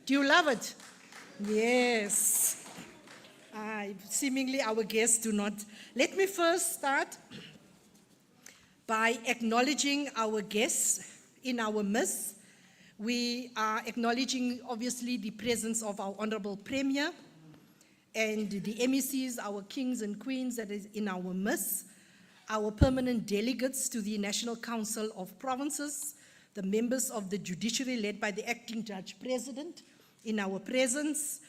Do you love it? Yes. Seemingly our guests do not. Let me first start by acknowledging our guests in our midst. We are acknowledging, obviously, the presence of our Honorable Premier and the MECs, our kings and queens that is in our midst, our permanent delegates to the National Council of Provinces, the members of the judiciary led by the acting judge president in our presence,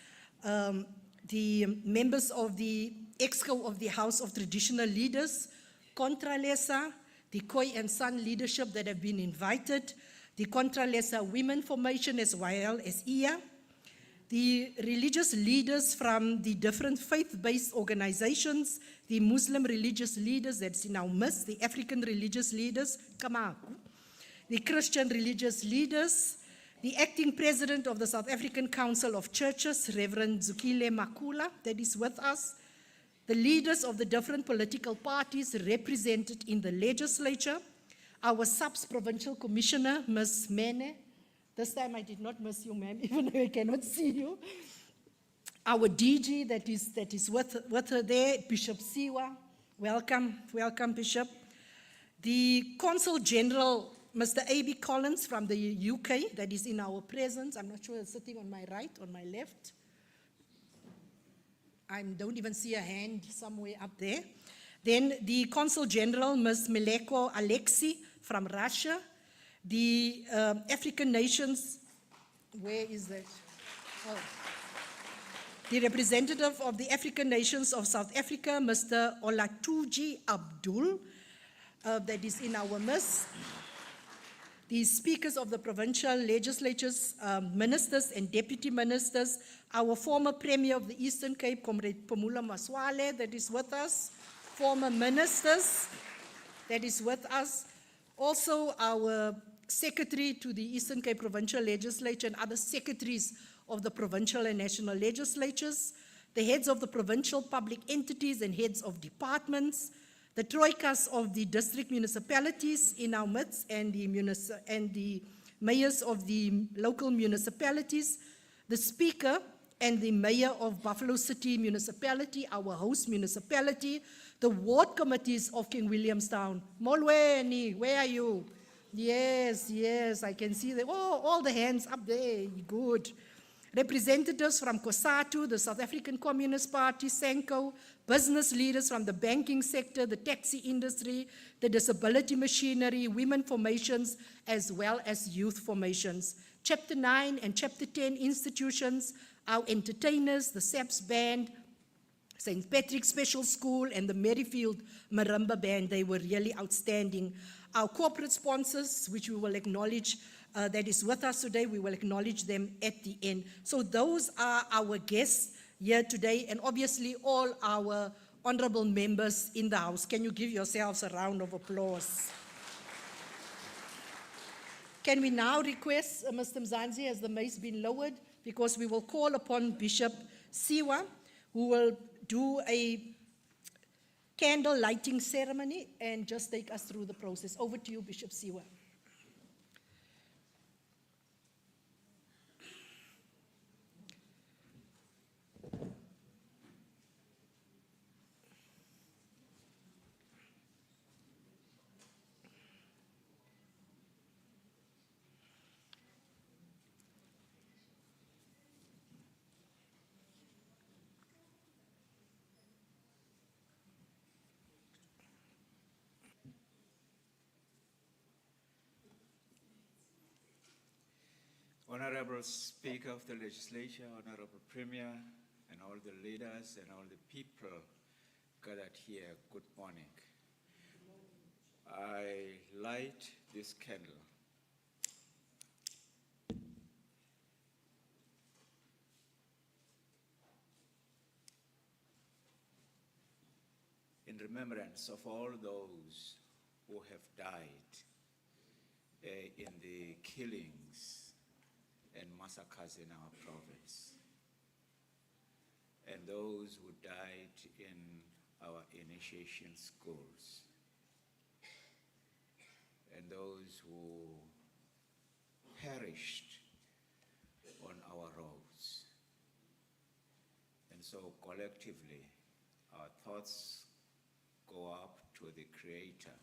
the members of the EXCO of the House of Traditional Leaders, Contralesa, the Khoi and San leadership that have been invited, the Contralesa Women Formation as well as IA, the religious leaders from the different faith-based organizations, the Muslim religious leaders that's in our midst, the African religious leaders, Kamaku, the Christian religious leaders, the acting president of the South African Council of Churches, Reverend Zukile Makula, that is with us, the leaders of the different political parties represented in the legislature, our Provincial Commissioner, Ms. Mene. This time I did not miss you, ma'am, even though I cannot see you. Our DG that is with her there, Bishop Siwa. Welcome, Bishop. The Consul General, Mr. A.B. Collins from the UK, that is in our presence. I'm not sure it's sitting on my right, on my left. I don't even see a hand somewhere up there. Then the Consul General, Ms. Mileko Alexei from Russia. The African nations, where is that? Oh. The representative of the African nations of South Africa, Mr. Olatuji Abdul, that is in our midst. The speakers of the provincial legislatures, ministers and deputy ministers, our former Premier of the Eastern Cape, Comrade Phumula Maswale, that is with us, former ministers, that is with us, also our Secretary to the Eastern Cape Provincial Legislature and other secretaries of the provincial and national legislatures, the heads of the provincial public entities and heads of departments, the troikas of the district municipalities in our midst and the mayors of the local municipalities, the speaker and the mayor of Buffalo City Municipality, our host municipality, the ward committees of King Williamstown. Molweni, where are you? Yes, I can see them. Oh, all the hands up there, good. Representatives from COSATU, the South African Communist Party, SANCO, business leaders from the banking sector, the taxi industry, the disability machinery, women formations, as well as youth formations. Chapter 9 and Chapter 10 institutions, our entertainers, the SAPS Band, St. Patrick's Special School, and the Merrifield Marimba Band, they were really outstanding. Our corporate sponsors, which we will acknowledge, that is with us today, we will acknowledge them at the end. So those are our guests here today, and obviously all our honorable members in the house. Can you give yourselves a round of applause? Can we now request Mr. Mzansi, has the mace been lowered? Because we will call upon Bishop Siwa, who will do a candle lighting ceremony and just take us through the process. Over to you, Bishop Siwa. Honorable Speaker of the Legislature, Honorable Premier, and all the leaders and all the people gathered here, good morning. I light this candle in remembrance of all those who have died in the killings and massacres in our province, and those who died in our initiation schools, and those who perished on our roads. so collectively, our thoughts go up to the Creator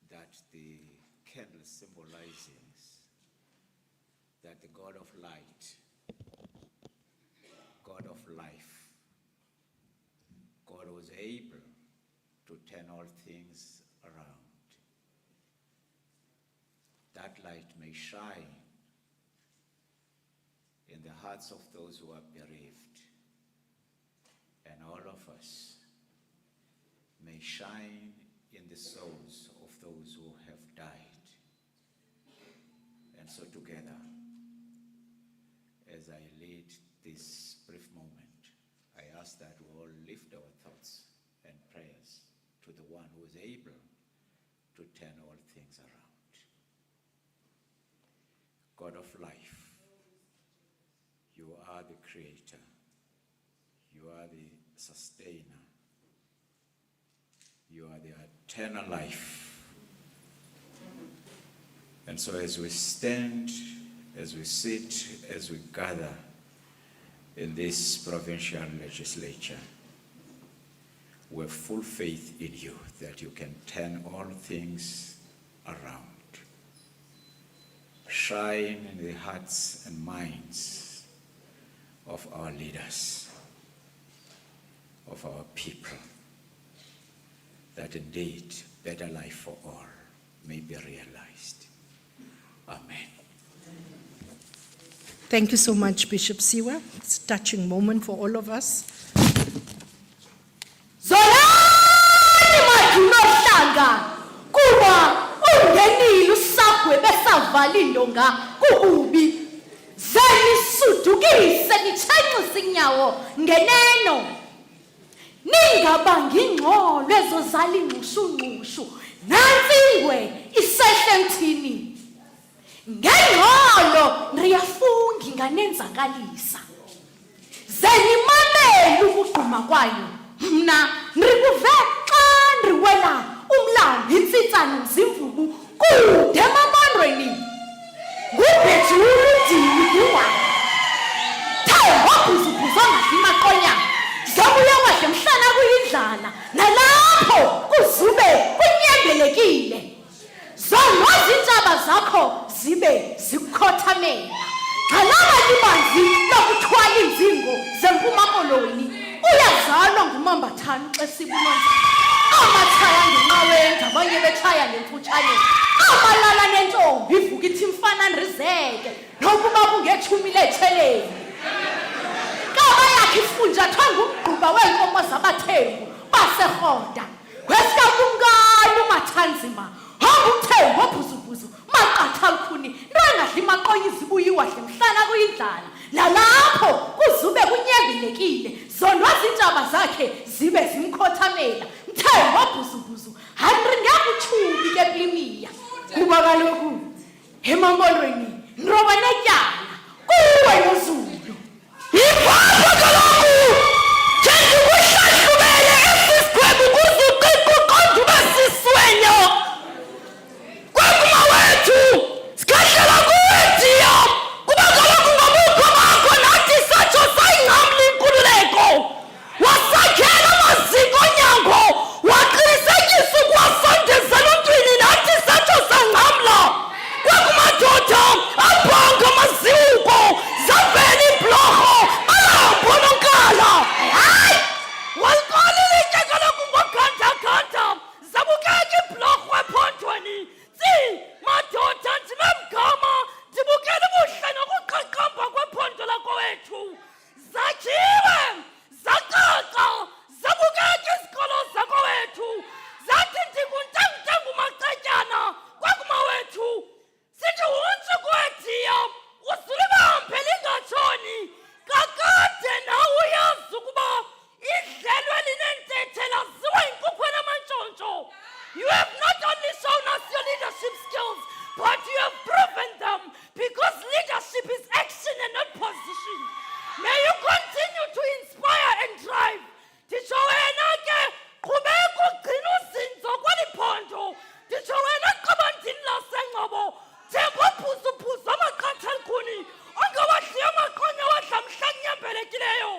that the candle symbolizes, that the God of light, God of life, God was able to turn all things around. That light may shine in the hearts of those who are bereaved, and all of us may shine in the souls of those who have died. And so together, as I lead this brief moment, I ask that we all lift our thoughts and prayers to the one who is able to turn all things around. God of life, you are the creator, you are the sustainer, you are the eternal life. And so as we stand, as we sit, as we gather in this provincial legislature, we have full faith in you that you can turn all things around. Shine in the hearts and minds of our leaders, of our people, that indeed better life for all may be realized. Amen. Thank you so much, Bishop Siwa. It's a touching moment for all of us. Zolani majunohlanga kuba ungenile usagwe besavala indonga kukubi zenisudukise nithenxise inyawo ngeneno ningabangi ingxolo ezozala ingqushungqushu nansi ingwe isehle mthini ngengxolo ndiyafunga inganenzakalisa zenimamele ukugquma kwayo mna ndikuve xa ndiwela umlambi intsitsano zimvubu kude emamondweni ngubhejulu udini kuwa wabhuzubhuza ngadli maqonya zabuya wahle mhlana kuyindlala nalapho kuzube kunyembelekile zona izintaba zakho zibe zikukhothamela ngalaba libanzi lokuthwala inzingo zempuma koloni uyazalwa ngumambathani xa sibulonza amathaya ngenqawenda abanye betshaya ngemfutshane amalala nentombi ivuka ithi mfana ndrizeke nokuba kungethumi letsheleni kaba yakhe ifunjathwa ngumgquba weenkomo zabathembu baserhoda wesikakumkani umathanzima hongumthembu obhuzubhuzu maqatha lukhuni nrangadli maqonya izibuyiwahle mhlana kuyindlala nalapho kuzube kunyembelekile zondwa zintaba zakhe zibe zimkhothamela mthembu obhuzubhuzu handri ngiyakutshubi ke plimiya kuba kaloku emambolweni nroba netyala kuwe nozulu ipapha kaloku njengikuhlahlubele esisikhwebu kuze uqiqa uqonda uba siswenyo kwekuma wethu sikhahlela kuwethiya kuba kaloku ngobukho bakho nathi satsho sayingcamla inkululeko wasakhela amaziko onyango waqinisekisa ukuwasondeza eluntwini nathi satsho sangcamla kwekumadoda abhonga amazibuko zavela ibhlorho alambo nonkala hayi walikolilitye kaloku ngogandaganda zabukeka ibhlorho ephondweni tsi madoda ndinemgama ndibukela ubuhle nokuqaqamba kwephondo lakowethu zakhiwe zacaca zabukeka izikolo zakowethu zathi ndikuntengutengu macetyana kwakuma wethu sithi untsu kwethiya usulibambe lingatshoni kakade nawe uyazi ukuba idlelwe linentethe laziwa yinkukhu enamantshontsho. You have not only shown us your leadership skills, but you have proven them, because leadership is action and not position. May you continue to inspire and drive. Nditsho wena ke qhubeka ugcina uzinzo kweli phondo. Nditsho wena qabandini lasengcobo njengobhuzubhuzu amaqatha lukhuni ongawahliyo amaqonya wadla mhla kunyembelekileyo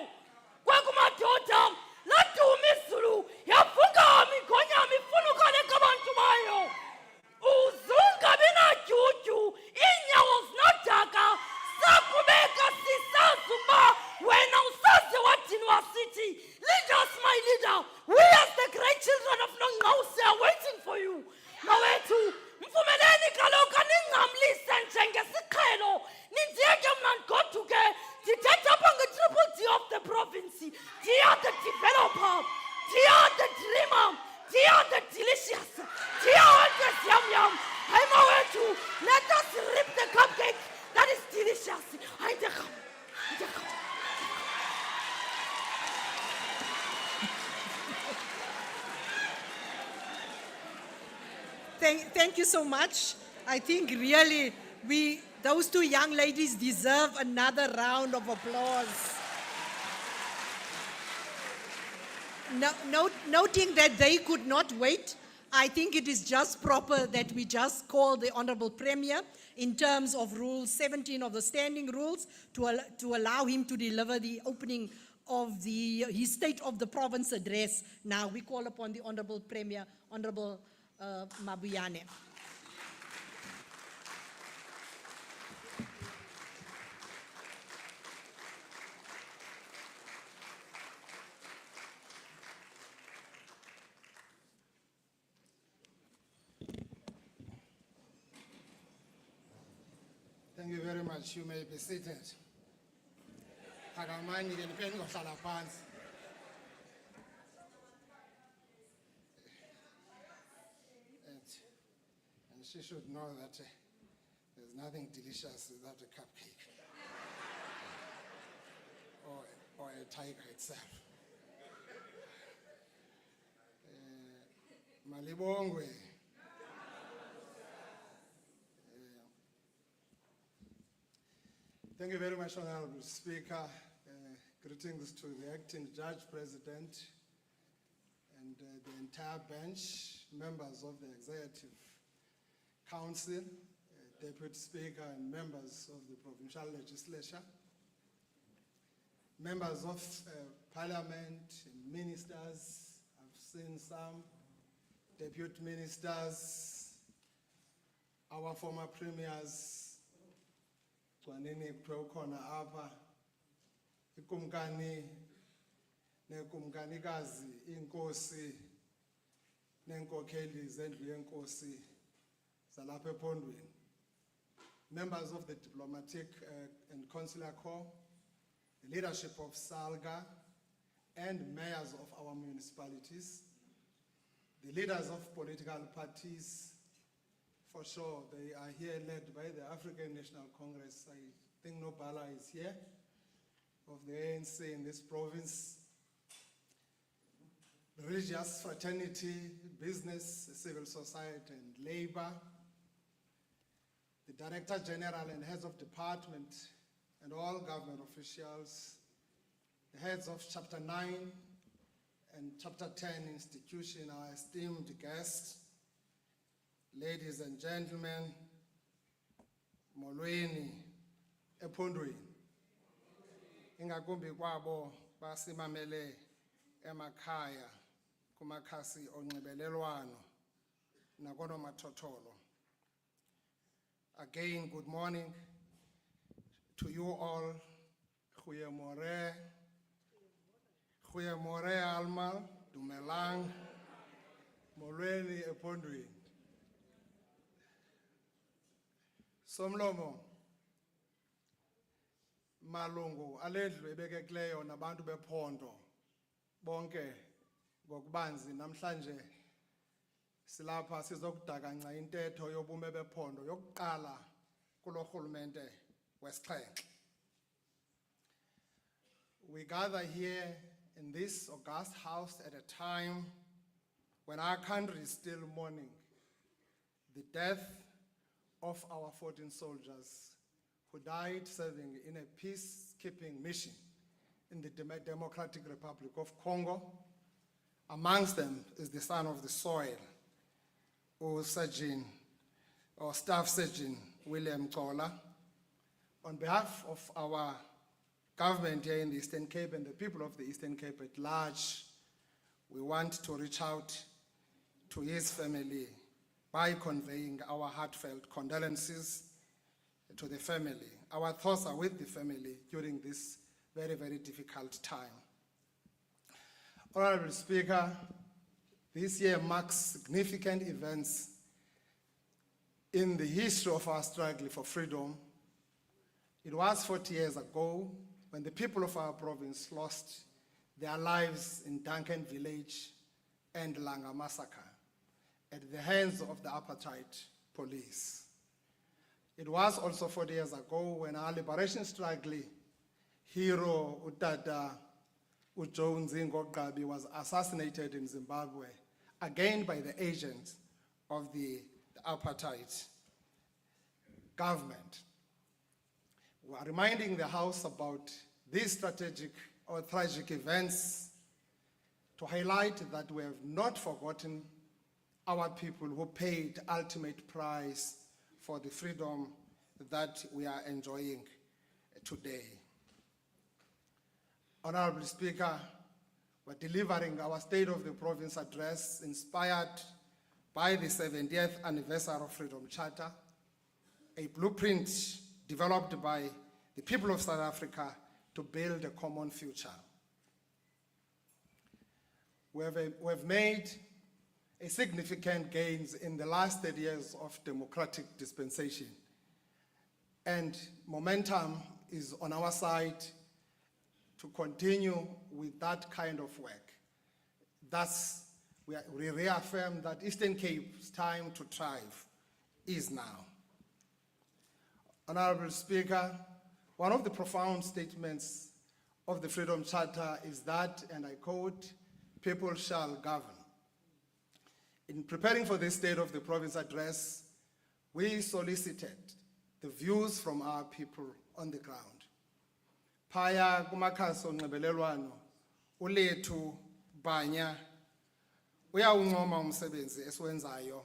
Thank you so much. I think really those two young ladies deserve another round of applause. Noting that they could not wait, I think it is just proper that we just call the Honorable Premier in terms of Rule 17 of the Standing Rules to allow him to deliver the opening of his State of the Province address. Now we call upon the Honorable Premier, Honorable Mabuyane. Thank you very much. You may be seated. Akamani ke nipeni ngohlala phansi. And she should know that there's nothing delicious without a cupcake or a tiger itself. Malibongwe. Thank you very much, Honorable Speaker. Greetings to the Acting Judge President and the entire bench, members of the Executive Council, Deputy Speaker and members of the Provincial Legislature, members of Parliament, ministers, I've seen some, deputy ministers, our former premiers, Kwanini Prokona Apa, Ikumkani, Nekumkanikazi, Inkosi, Nenkokheli, Zendlu Yenkosi, Zalapha Epondweni, members of the Diplomatic and Consular Corps, the leadership of SALGA, and mayors of our municipalities, the leaders of political parties. For sure, they are here led by the African National Congress. I think Nobala is here, of the ANC in this province. Religious fraternity, business, civil society and labor. The Director General and heads of department and all government officials. The heads of Chapter 9 and Chapter 10 institution, our esteemed guests. Ladies and gentlemen, molweni, epondweni. Ingakumbi kwabo basimamele emakhaya kumakhasi onxibelelwano nakonomathotholo. Again, good morning to you all. Goeiemorgen. Goeiemorgen almal. Dumelang. Molweni epondweni. Somlomo malungu alendlu ebekekileyo nabantu bephondo bonke ngokubanzi namhlanje silapha sizokudakanca intetho yobume bephondo yokuqala kulo rhulumente wesixhenxe. We gather here in this august house at a time when our country is still mourning the death of our 14 soldiers who died serving in a peacekeeping mission in the Democratic Republic of Congo. Amongst them is the son of the soil, Staff Sergeant William Kola. On behalf of our government here in the Eastern Cape and the people of the Eastern Cape at large, we want to reach out to his family by conveying our heartfelt condolences to the family. Our thoughts are with the family during this very, very difficult time. Honorable Speaker, this year marks significant events in the history of our struggle for freedom. It was 40 years ago when the people of our province lost their lives in Duncan Village and Langa Massacre at the hands of the apartheid police. It was also 40 years ago when our liberation struggle hero Utata Ujo Nzingo Gabi was assassinated in Zimbabwe, again by the agents of the apartheid government. We are reminding the House about these strategic or tragic events to highlight that we have not forgotten our people who paid ultimate price for the freedom that we are enjoying today. Honorable Speaker, we're delivering our State of the Province address inspired by the 70th anniversary of Freedom Charter, a blueprint developed by the people of South Africa to build a common future. We have made a significant gains in the last 30 years of democratic dispensation, and momentum is on our side to continue with that kind of work. Thus, we reaffirm that Eastern Cape's time to thrive is now. Honorable Speaker, one of the profound statements of the Freedom Charter is that, and I quote, "People shall govern." In preparing for this State of the Province address, we solicited the views from our people on the ground. Phaya kumakhasi onxibelelwano, uLethu Bhanya uyawuncoma umsebenzi esiwenzayo,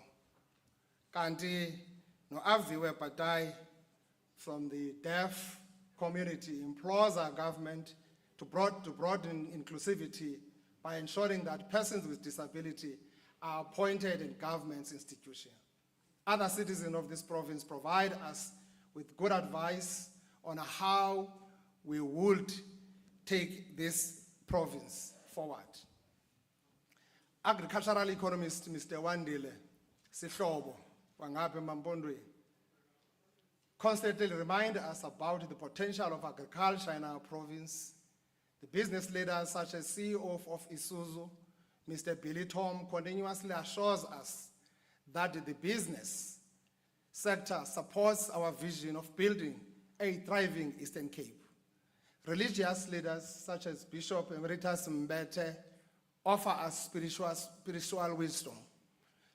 kanti no-Aviwe Bhatai from the deaf community implores our government to broaden inclusivity by ensuring that persons with disability are appointed in government's institutions. Other citizens of this province provide us with good advice on how we would take this province forward. Agricultural economist Mr. Wandile Sihlobo wangapha eMampondweni constantly remind us about the potential of agriculture in our province. The business leaders such as CEO of Isuzu, Mr. Billy Tom, continuously assures us that the business sector supports our vision of building a thriving Eastern Cape. Religious leaders such as Bishop Emeritus Mbete offer us spiritual wisdom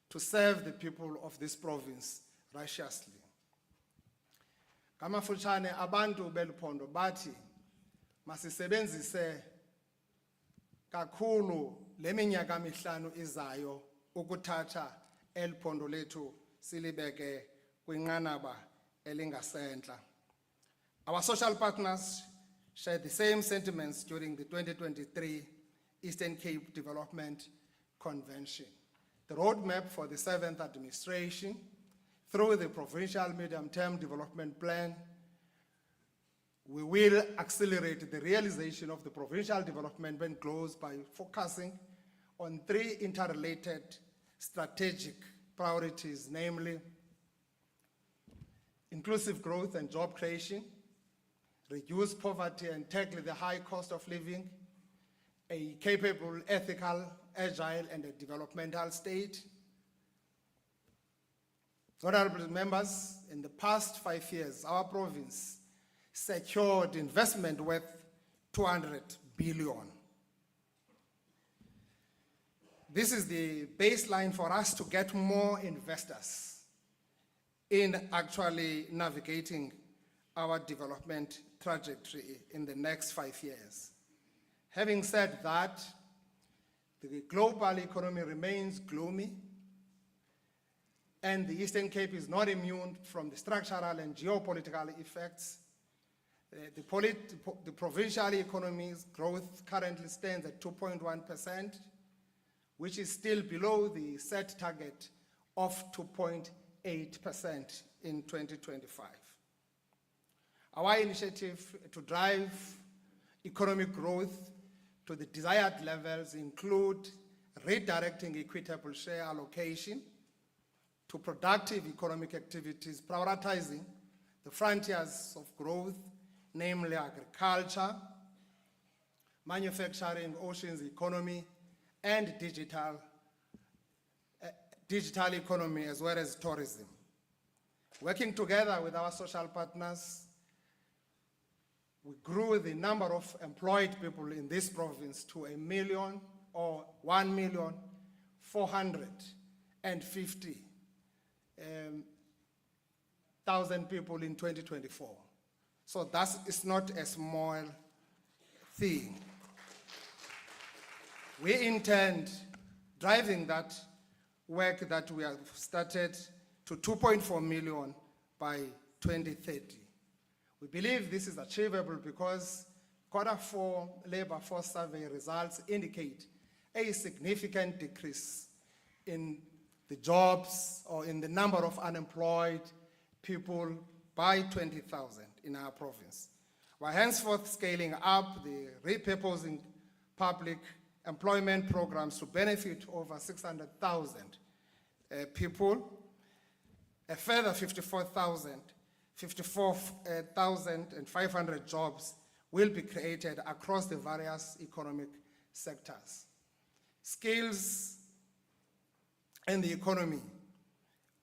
to serve the people of this province righteously. Kamafutshane abantu beluphondo bathi masisebenzise kakhulu leminyaka mihlanu izayo ukuthatha eliphondo lethu silibeke kwinqanaba elingasentla. Our social partners share the same sentiments during the 2023 Eastern Cape Development Convention. The roadmap for the 7th administration through the Provincial Medium-Term Development Plan, we will accelerate the realization of the provincial development goals by focusing on 3 interrelated strategic priorities, namely inclusive growth and job creation, reduce poverty and tackle the high cost of living, a capable, ethical, agile, and a developmental state. Honorable members, in the past 5 years, our province secured investment worth 200 billion. This is the baseline for us to get more investors in actually navigating our development trajectory in the next 5 years. Having said that, the global economy remains gloomy, and the Eastern Cape is not immune from the structural and geopolitical effects. The provincial economy's growth currently stands at 2.1%, which is still below the set target of 2.8% in 2025. Our initiative to drive economic growth to the desired levels include redirecting equitable share allocation to productive economic activities, prioritizing the frontiers of growth, namely agriculture, manufacturing, oceans economy, and digital economy, as well as tourism. Working together with our social partners, we grew the number of employed people in this province to 1,450,000 1,000 people in 2024. So it's not a small thing. We intend driving that work that we have started to 2.4 million by 2030. We believe this is achievable because Q4 labor force survey results indicate a significant decrease in the jobs or in the number of unemployed people by 20,000 in our province. We're henceforth scaling up the repurposing public employment programs to benefit over 600,000 people. A further 54,500 jobs will be created across the various economic sectors. Skills and the economy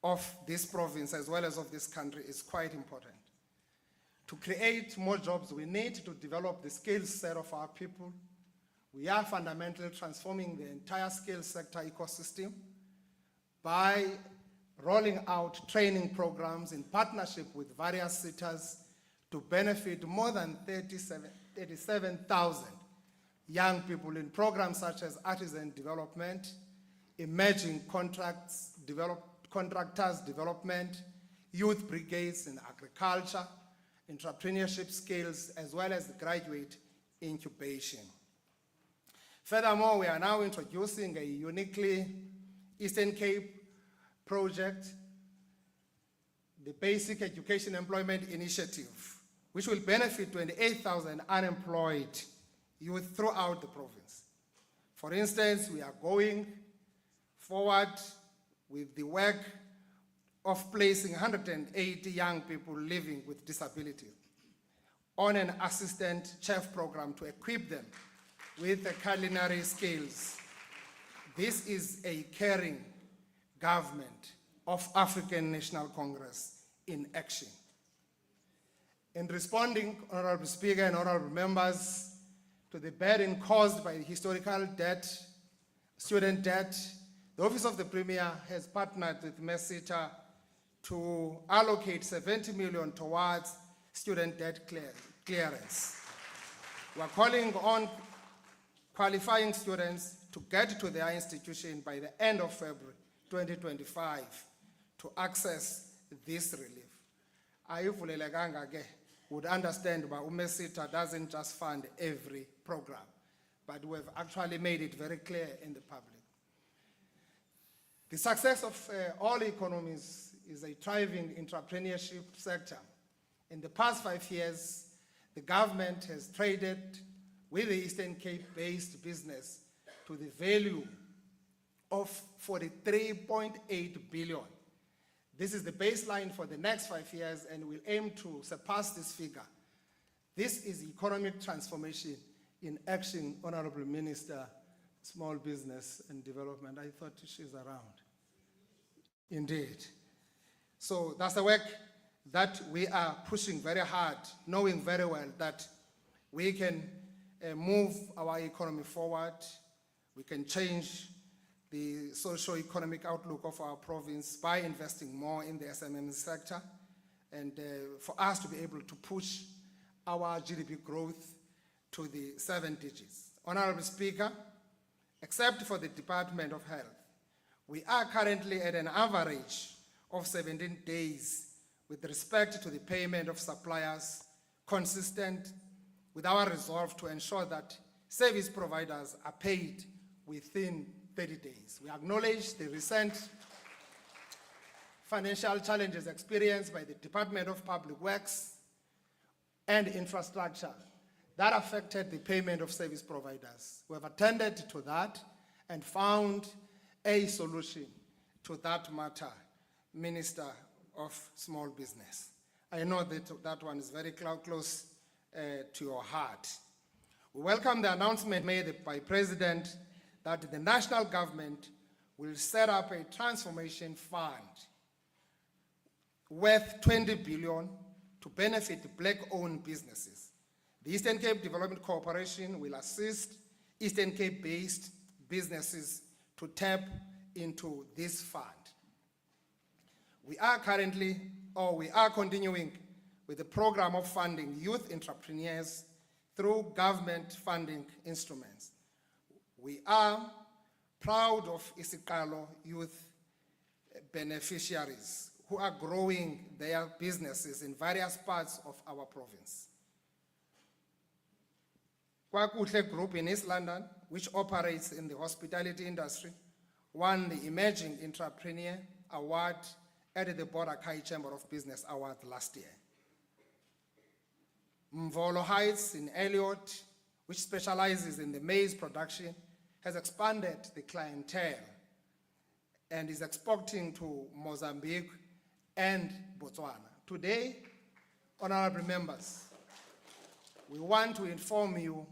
of this province as well as of this country is quite important. To create more jobs, we need to develop the skill set of our people. We are fundamentally transforming the entire skill sector ecosystem by rolling out training programs in partnership with various sectors to benefit more than 37,000 young people in programs such as artisan development, emerging contractors development, youth brigades in agriculture, entrepreneurship skills, as well as graduate incubation. Furthermore, we are now introducing a uniquely Eastern Cape project, the Basic Education Employment Initiative, which will benefit 28,000 unemployed youth throughout the province. For instance, we are going forward with the work of placing 180 young people living with disabilities on an assistant chef program to equip them with the culinary skills. This is a caring government of African National Congress in action. In responding, Honorable Speaker and Honorable Members, to the burden caused by historical debt, student debt, the Office of the Premier has partnered with MESITA to allocate 70 million towards student debt clearance. We're calling on qualifying students to get to their institution by the end of February 2025 to access this relief. Ayivulelekanga ke would understand that MESITA doesn't just fund every program, but we have actually made it very clear in the public. The success of all economies is a thriving entrepreneurship sector. In the past 5 years, the government has traded with the Eastern Cape-based business to the value of 43.8 billion. This is the baseline for the next 5 years, and we'll aim to surpass this figure. This is economic transformation in action, Honorable Minister, Small Business and Development. I thought she's around. Indeed. So that's the work that we are pushing very hard, knowing very well that we can move our economy forward. We can change the socio-economic outlook of our province by investing more in the SMM sector, and for us to be able to push our GDP growth to the 7 digits. Honorable Speaker, except for the Department of Health, we are currently at an average of 17 days with respect to the payment of suppliers, consistent with our resolve to ensure that service providers are paid within 30 days. We acknowledge the recent financial challenges experienced by the Department of Public Works and Infrastructure that affected the payment of service providers. We have attended to that and found a solution to that matter, Minister of Small Business. I know that that one is very close to your heart. We welcome the announcement made by President that the national government will set up a transformation fund worth 20 billion to benefit black-owned businesses. The Eastern Cape Development Corporation will assist Eastern Cape-based businesses to tap into this fund. We are continuing with the program of funding youth entrepreneurs through government funding instruments. We are proud of Isikalo youth beneficiaries who are growing their businesses in various parts of our province. Kwakuhle Group in East London, which operates in the hospitality industry, won the Emerging Entrepreneur Award at the Boracay Chamber of Business Award last year. Mvolo Heights in Elliot, which specializes in the maize production, has expanded the clientele and is exporting to Mozambique and Botswana. Today, honorable members, we want to inform you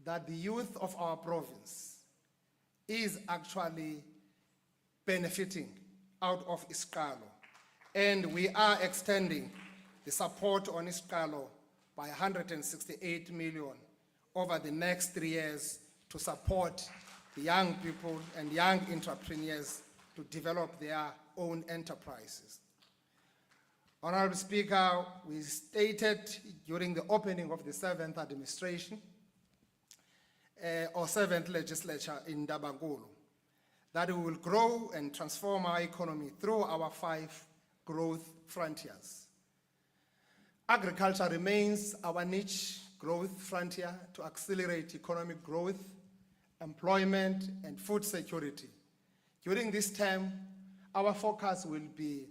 that the youth of our province is actually benefiting out of Isikalo, and we are extending the support on Isikalo by 168 million over the next 3 years to support the young people and young entrepreneurs to develop their own enterprises. Honorable Speaker, we stated during the opening of the 7th administration, or 7th legislature in Dabangulu, that we will grow and transform our economy through our 5 growth frontiers. Agriculture remains our niche growth frontier to accelerate economic growth, employment, and food security. During this term, our focus will be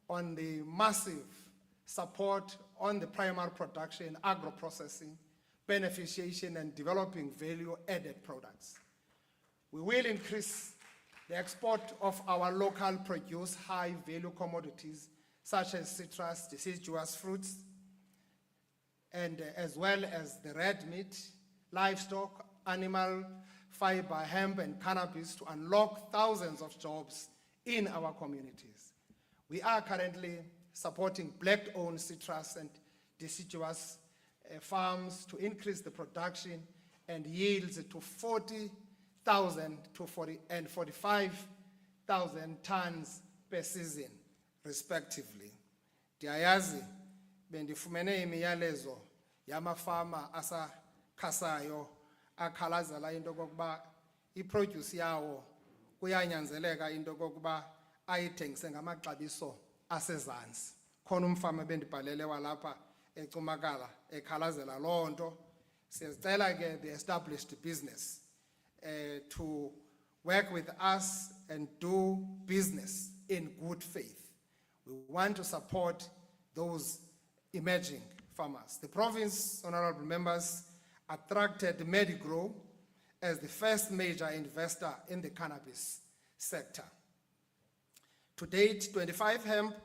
on the massive support on the primary production, agro-processing, beneficiation, and developing value-added products. We will increase the export of our local produce high-value commodities such as citrus, deciduous fruits, and as well as the red meat, livestock, animal fiber, hemp, and cannabis to unlock thousands of jobs in our communities. We are currently supporting black-owned citrus and deciduous farms to increase the production and yields to 40,000 to 45,000 tons per season, respectively. Ndiyayazi bendifumene imiyalezo yamafama asakhasayo akhalazela into kokuba iproduce yawo kuyanyanzeleka into kokuba ayithengise ngamaxabiso asezantsi. Khona umfama bendibhalele walapha eCumakala ekhalazela loo nto. Siyacela ke the established business to work with us and do business in good faith. We want to support those emerging farmers. The province, honorable members, attracted Medigro as the first major investor in the cannabis sector. To date, 25 hemp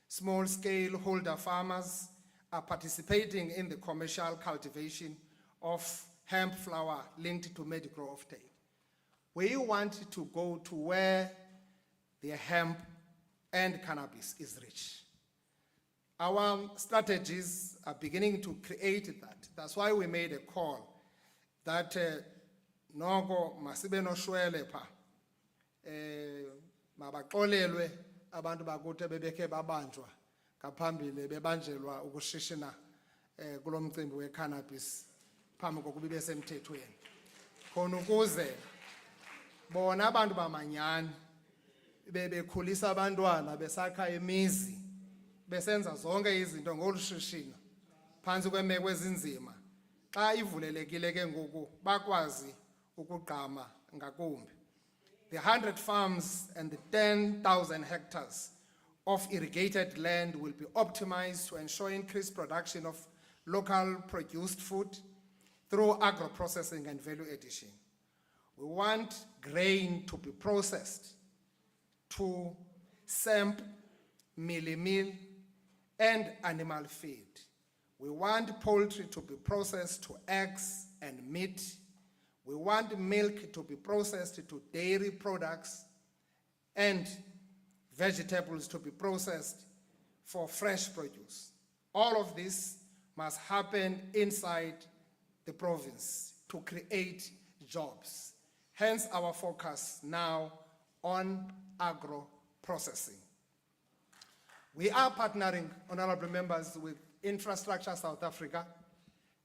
small-scale holder farmers are participating in the commercial cultivation of hemp flower linked to Medigro offtake. We want to go to where the hemp and cannabis is rich. Our strategies are beginning to create that. That's why we made a call that noko masibe no shwele pa mabaxolelwe abantu bakuthi bebekhe babanjwa ngaphambili bebanjelwa ukushishina kulomcimbi wecannabis phambi kokuba ibe semthethweni khona ukuze bona abantu bamanyani bebekhulisa abantwana besakha imizi besenza zonke izinto ngolushishino phansi kwemeko ezinzima xa ivulelekile ke ngoku bakwazi ukugqama ngakumbi. The 100 farms and the 10,000 hectares of irrigated land will be optimized to ensure increased production of local produced food through agro-processing and value addition. We want grain to be processed to samp, meal, and animal feed. We want poultry to be processed to eggs and meat. We want milk to be processed to dairy products and vegetables to be processed for fresh produce. All of this must happen inside the province to create jobs. Hence our focus now on agro-processing. We are partnering, honorable members, with Infrastructure South Africa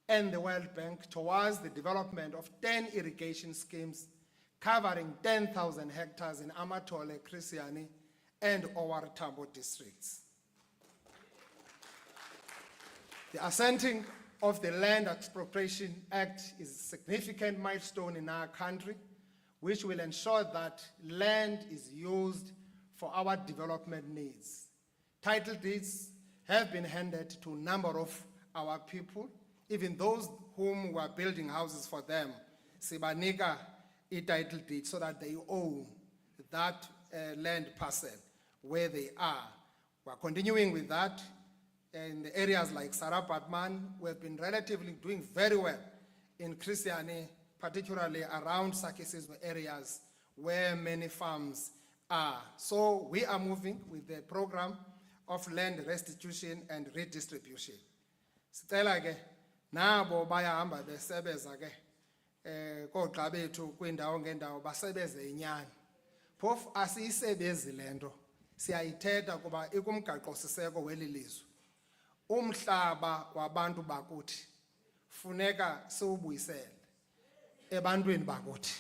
and the World Bank towards the development of 10 irrigation schemes covering 10,000 hectares in Amatole, Christiani, and Owar Tambo districts. The assenting of the Land Expropriation Act is a significant milestone in our country, which will ensure that land is used for our development needs. Title deeds have been handed to a number of our people, even those whom we are building houses for them. Sibanika title deed so that they own that land parcel where they are. We are continuing with that. In the areas like Sarapatman, we have been relatively doing very well in Christiani, particularly around Sakisism areas where many farms are. So we are moving with the program of land restitution and redistribution. Sicela ke nabo bayahamba besebeza ke koxa bethu kwindawo ngendawo basebeze inyani. Phofu asiyisebezi lento siyayithetha kuba ikumgaqo siseko welilizwe. Mhlaba wabantu bakuthi funeka siubuyisele ebantwini bakuthi.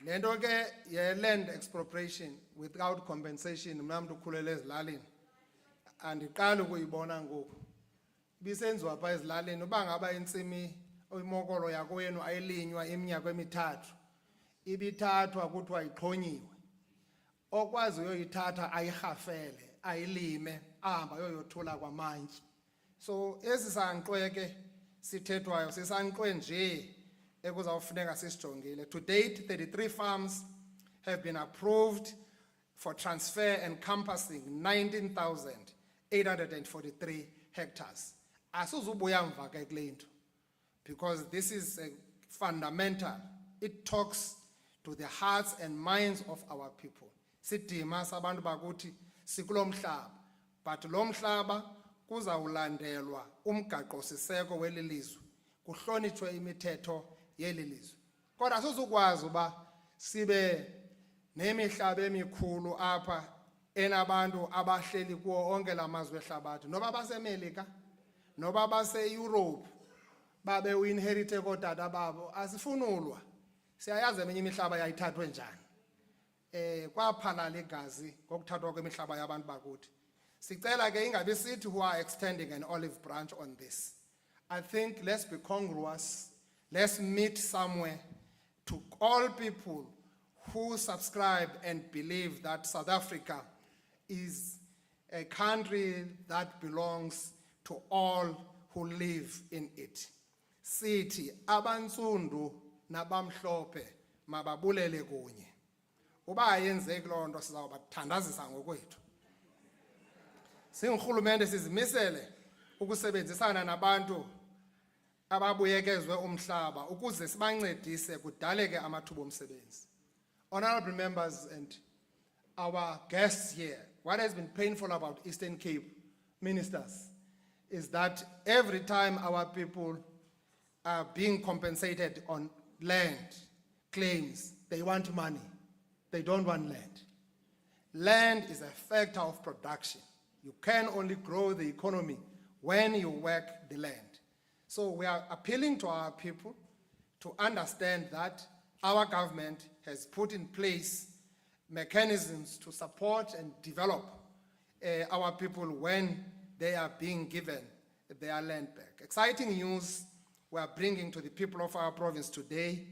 Lento ke ye land expropriation without compensation mna mntu ukhulele ezilalini andiqali ukuyibona ngoku. Bisenziwa pha ezilalini uba ngaba intsimi imokolo yakwenu ayilinywa iminyaka emithathu ibithathwa kuthiwa ixhonyiwe okwazi uyoyithatha ayirhafele ayilime ahamba yoyothula kwamantyi. So esi sankqwe ke sithethwayo sisankqwe nje ekuzawufuneka sisijongile. To date, 33 farms have been approved for transfer encompassing 19,843 hectares. Asuzubuya mva ke kule nto because this is fundamental. It talks to the hearts and minds of our people. Sidima sabantu bakuthi sikulo mhlaba, but lo mhlaba kuzawulandelwa umgaqo siseko welilizwe kuhlonitshwe imithetho yelilizwe. Kodwa asizukwazi uba sibe nemihlaba emikhulu apha enabantu abahleli kuwo onke lamazwe ehlabathi noba baseMelika noba baseEurope babe uinherite kodada babo asifunulwa. Siyayazi eminye imihlaba yayithathwe njani. Kwaphalala igazi ngokuthathwa kwemihlaba yabantu bakuthi. Sicela ke ingabe sithi who are extending an olive branch on this. I think let's be congruous. Let's meet somewhere to all people who subscribe and believe that South Africa is a country that belongs to all who live in it. Sithi abantsundu nabamhlophe mababulele kunye. Uba yenzeki loo nto sizawubathandazisa ngokwethu. Singurhulumente sizimisele ukusebenzisana nabantu ababuyekezwe umhlaba ukuze sibancedise kudaleke amathuba omsebenzi. Honorable members and our guests here, what has been painful about Eastern Cape ministers is that every time our people are being compensated on land claims, they want money. They don't want land. Land is a factor of production. You can only grow the economy when you work the land. So we are appealing to our people to understand that our government has put in place mechanisms to support and develop our people when they are being given their land back. Exciting news we are bringing to the people of our province today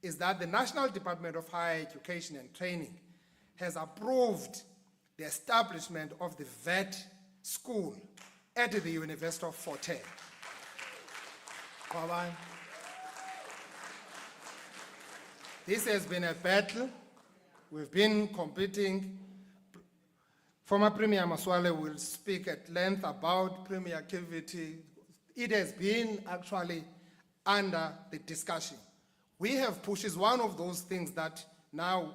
is that the National Department of Higher Education and Training has approved the establishment of the VET school at the University of Fort Hare. This has been a battle. We've been competing. Former Premier Maswale will speak at length about Premier activity. It has been actually under the discussion. We have pushed, is one of those things that now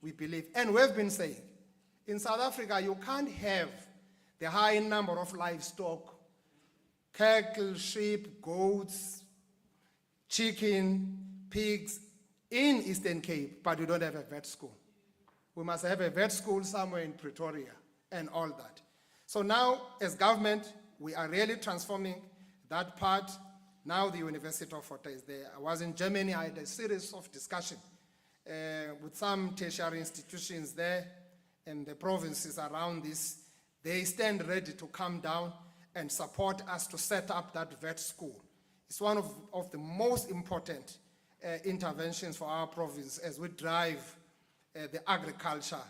we believe, and we've been saying, in South Africa, you can't have the high number of livestock, cattle, sheep, goats, chicken, pigs in Eastern Cape, but you don't have a vet school. We must have a vet school somewhere in Pretoria and all that. So now, as government, we are really transforming that part. Now the University of Fort is there. I was in Germany, I had a series of discussion with some tertiary institutions there and the provinces around this. They stand ready to come down and support us to set up that vet school. It's one of the most important interventions for our province as we drive the agriculture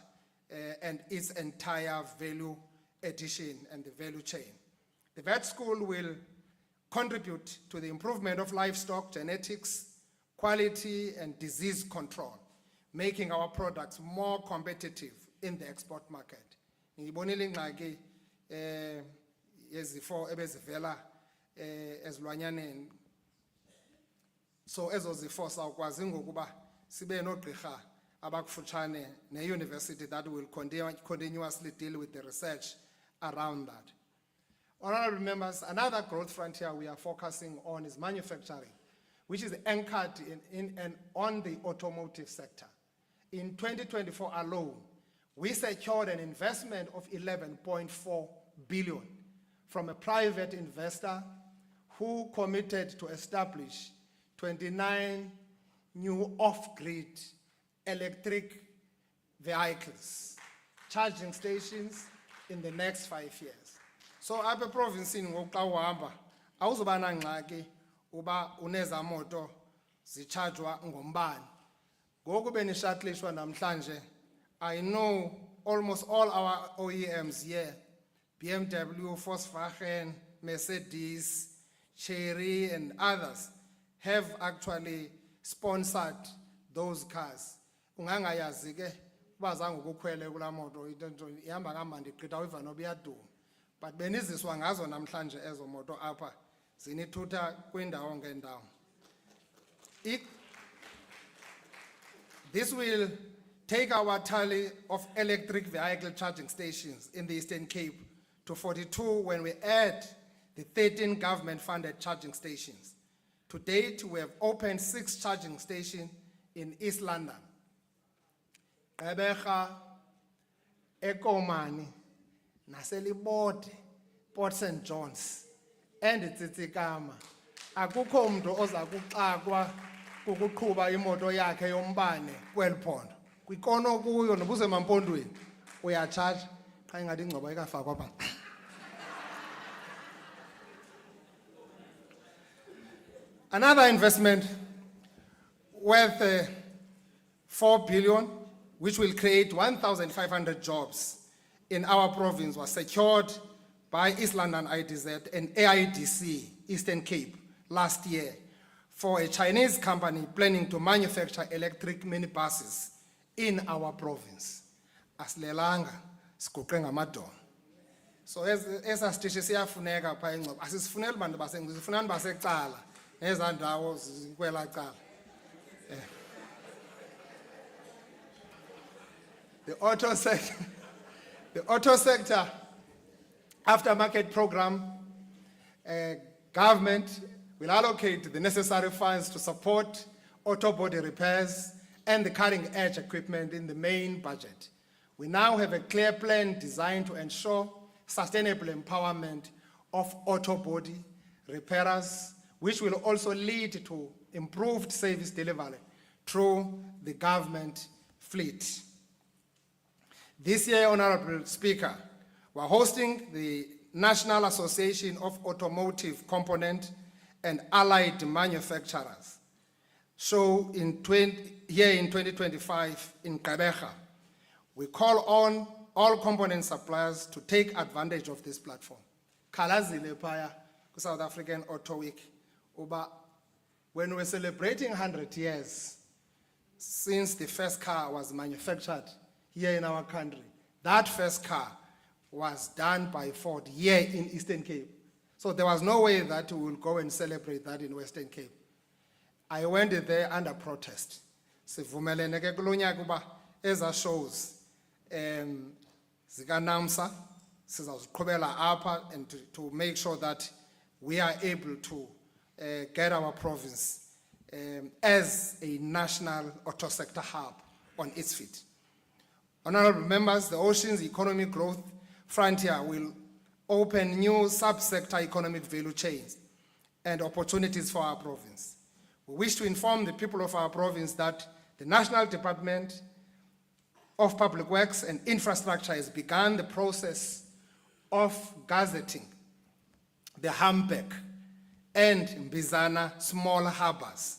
and its entire value addition and the value chain. The vet school will contribute to the improvement of livestock genetics, quality and disease control, making our products more competitive in the export market. Ngibonile ingxaki yezifo ebezivela ezilwanyaneni. So ezo zifo sawukwazi ngokuba sibe nogqirha abakufutshane ne-university that will continuously deal with the research around that. Honorable members, another growth frontier we are focusing on is manufacturing, which is anchored in and on the automotive sector. In 2024 alone, we secured an investment of 11.4 billion from a private investor who committed to establish 29 new off-grid electric vehicles, charging stations in the next 5 years. So apha provincini ngoxa uhamba awuzoba nangxaki uba uneza moto zichargewa ngombane. Ngoku benishatlishwa namhlanje, I know almost all our OEMs here, BMW, Volkswagen, Mercedes, Chery and others have actually sponsored those cars. Ungangayazi ke bazange ukukhwele kula moto into ihamba kamandi igqitha uyiva noba iyaduma. But beniziswa ngazo namhlanje ezo moto apha zinithutha kwindawo ngendawo. This will take our tally of electric vehicle charging stations in the Eastern Cape to 42 when we add the 13 government-funded charging stations. To date, we have opened 6 charging stations in East London. Gqeberha, Ekomani, naselibode, Port St. John's, and Tsitsikama. Akukho mntu oza kuxakwa kukuqhuba imoto yakhe yombane kweliphondo. Kwikono kuyo nobuze mampondweni uyacharge xa ingathi ingcobo ikafakwa pha. Another investment worth 4 billion, which will create 1,500 jobs in our province, was secured by East London IDZ and AIDC, Eastern Cape, last year for a Chinese company planning to manufacture electric minibuses in our province. Asilelanga, siguqe ngamadolo. So esa stishe siyafuneka pha eNgcobo. Asisifuneli bantu baseNgcobo, sifunani basecala neza ndawo zikwela cala. The auto sector aftermarket program, government will allocate the necessary funds to support auto body repairs and the cutting-edge equipment in the main budget. We now have a clear plan designed to ensure sustainable empowerment of auto body repairers, which will also lead to improved service delivery through the government fleet. This year, Honorable Speaker, we're hosting the National Association of Automotive Component and Allied Manufacturers show here in 2025 in Gqeberha. We call on all component suppliers to take advantage of this platform. Khalazile phaya South African Auto Week, uba when we're celebrating 100 years since the first car was manufactured here in our country, that first car was done by Ford here in Eastern Cape. So there was no way that we will go and celebrate that in Western Cape. I went there under protest. Sivumelene ke kulo nyaka uba eza shows zika NAMSA sizaziqhubela apha and to make sure that we are able to get our province as a national auto sector hub on its feet. Honorable members, the Oceans Economic Growth Frontier will open new sub-sector economic value chains and opportunities for our province. We wish to inform the people of our province that the National Department of Public Works and Infrastructure has begun the process of gazetting the Hamburg and Mbizana small harbors.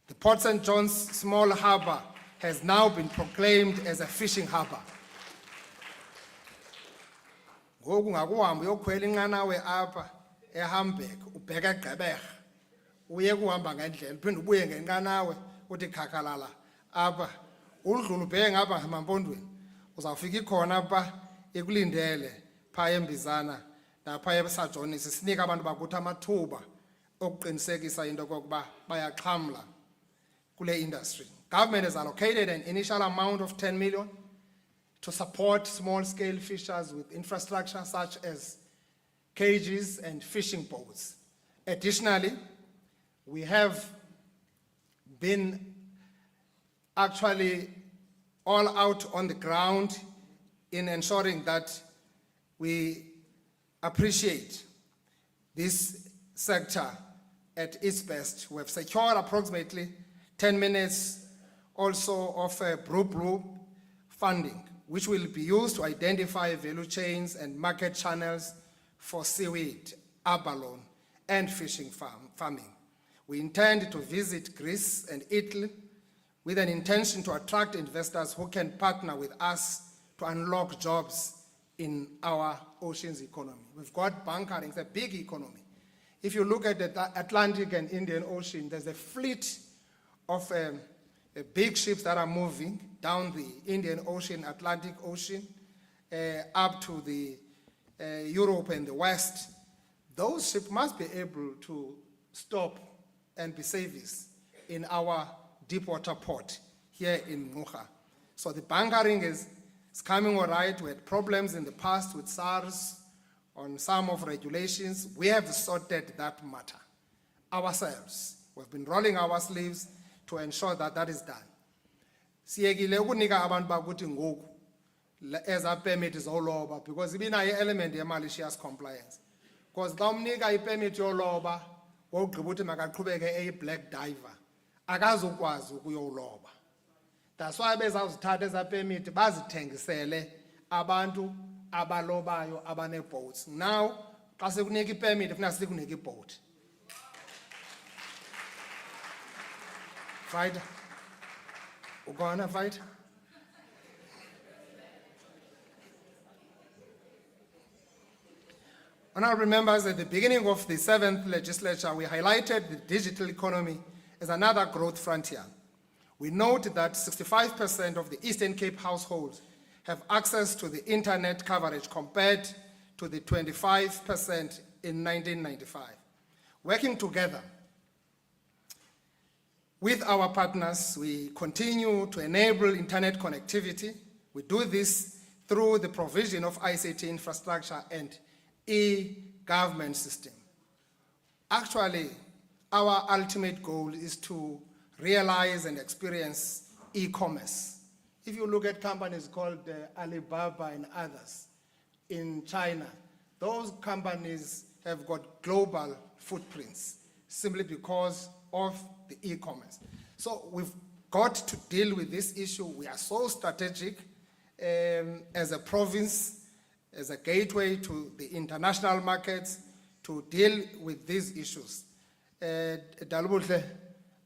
The Port St. John's small harbor has now been proclaimed as a fishing harbor. Ngoku ngakuhamba uyokhwela inqanawe apha eHamburg ubheka eGqeberha uye kuhamba ngendlela uphinde ubuye ngenqanawe uthi khakhalala apha udlula ubheke ngapha emampondweni uzawufika ikhona apha ekulindele pha eMbizana napha eSajonis sinika abantu bakuthi amathuba okuqinisekisa into kokuba bayaxhamla kule industry. Government has allocated an initial amount of 10 million to support small-scale fishers with infrastructure such as cages and fishing boats. Additionally, we have been actually all out on the ground in ensuring that we appreciate this sector at its best. We have secured approximately 10 minutes also of blue funding, which will be used to identify value chains and market channels for seaweed, abalone, and fishing farming. We intend to visit Greece and Italy with an intention to attract investors who can partner with us to unlock jobs in our oceans economy. We've got bunkering, it's a big economy. If you look at the Atlantic and Indian Ocean, there's a fleet of big ships that are moving down the Indian Ocean, Atlantic Ocean, up to the Europe and the West. Those ships must be able to stop and be serviced in our deepwater port here in Mhlaba. So the bunkering is coming all right. We had problems in the past with SARS on some of regulations. We have sorted that matter ourselves. We've been rolling our sleeves to ensure that that is done. Siyekile ukunika abantu bakuthi ngoku as a permit izoloba because ibinayo element ye malicious compliance. Because xa umnika ipermit yoloba wogqiba uthi makaqhubeke eyi-black diver akazukwazi ukuyoloba. That's why bezawuzithatha eza permit bazithengisele abantu abalobayo abane-boats. Now xa sekunika ipermit funeka sikunika i-boat. Fighter. Ugona fighter. Honorable members, at the beginning of the 7th legislature, we highlighted the digital economy as another growth frontier. We note that 65% of the Eastern Cape households have access to the internet coverage compared to the 25% in 1995. Working together with our partners, we continue to enable internet connectivity. We do this through the provision of ICT infrastructure and e-government system. Actually, our ultimate goal is to realize and experience e-commerce. If you look at companies called Alibaba and others in China, those companies have got global footprints simply because of the e-commerce. So we've got to deal with this issue. We are so strategic as a province, as a gateway to the international markets to deal with these issues. Dalbutle,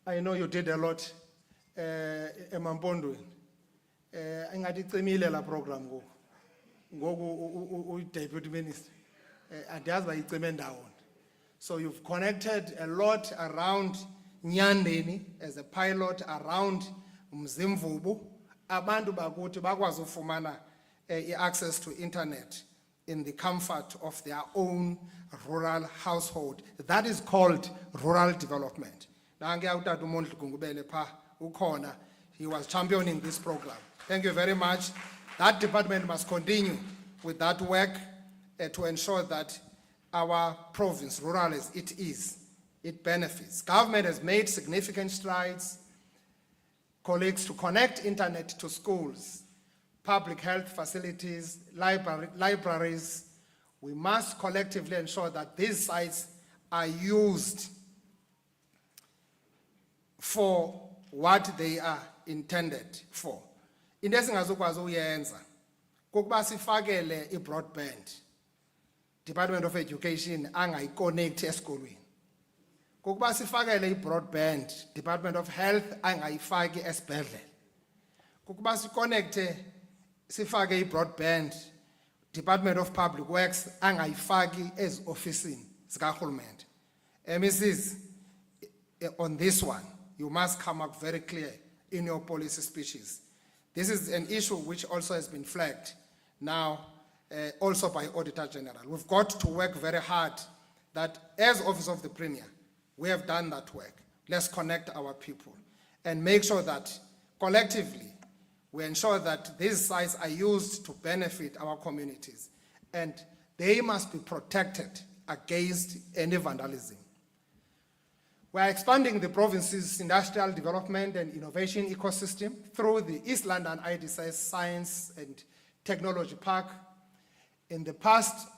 I know you did a lot emampondweni. Ingathi icimile la program ngoku deputy minister. Andiyazi bayicime ndawoni. So you've connected a lot around Nyandeni as a pilot, around Mzimvubu. Abantu bakuthi bakwazi ufumana access to internet in the comfort of their own rural household. That is called rural development. He was championing this program. Thank you very much. That department must continue with that work to ensure that our province, rural as it is, it benefits. Government has made significant strides, colleagues, to connect internet to schools, public health facilities, libraries. We must collectively ensure that these sites are used for what they are intended for. Into esingazukwazi uyenza kukuba sifakele i-broadband, Department of Education angayiconnect esikolweni. Kukuba sifakele i-broadband, Department of Health angayifaki esibhedlela. Kukuba sifake i-broadband, Department of Public Works angayifaki ezi-ofisini zikahulumende. Mrs. On this one, you must come up very clear in your policy speeches. This is an issue which also has been flagged now also by Auditor General. We've got to work very hard that as Office of the Premier, we have done that work. Let's connect our people and make sure that collectively we ensure that these sites are used to benefit our communities and they must be protected against any vandalism. We are expanding the province's industrial development and innovation ecosystem through the East London IDSS Science and Technology Park. In the past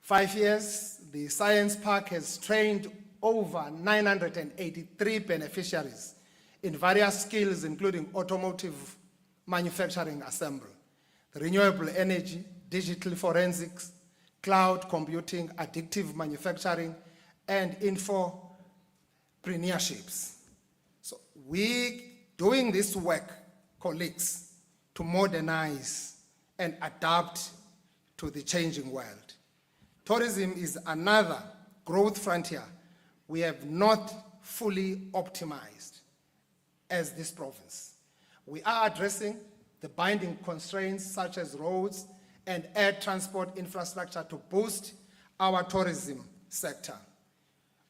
5 years, the Science Park has trained over 983 beneficiaries in various skills, including automotive manufacturing assembly, renewable energy, digital forensics, cloud computing, additive manufacturing, and infopreneurship. So we doing this work, colleagues, to modernize and adapt to the changing world. Tourism is another growth frontier we have not fully optimized as this province. We are addressing the binding constraints such as roads and air transport infrastructure to boost our tourism sector.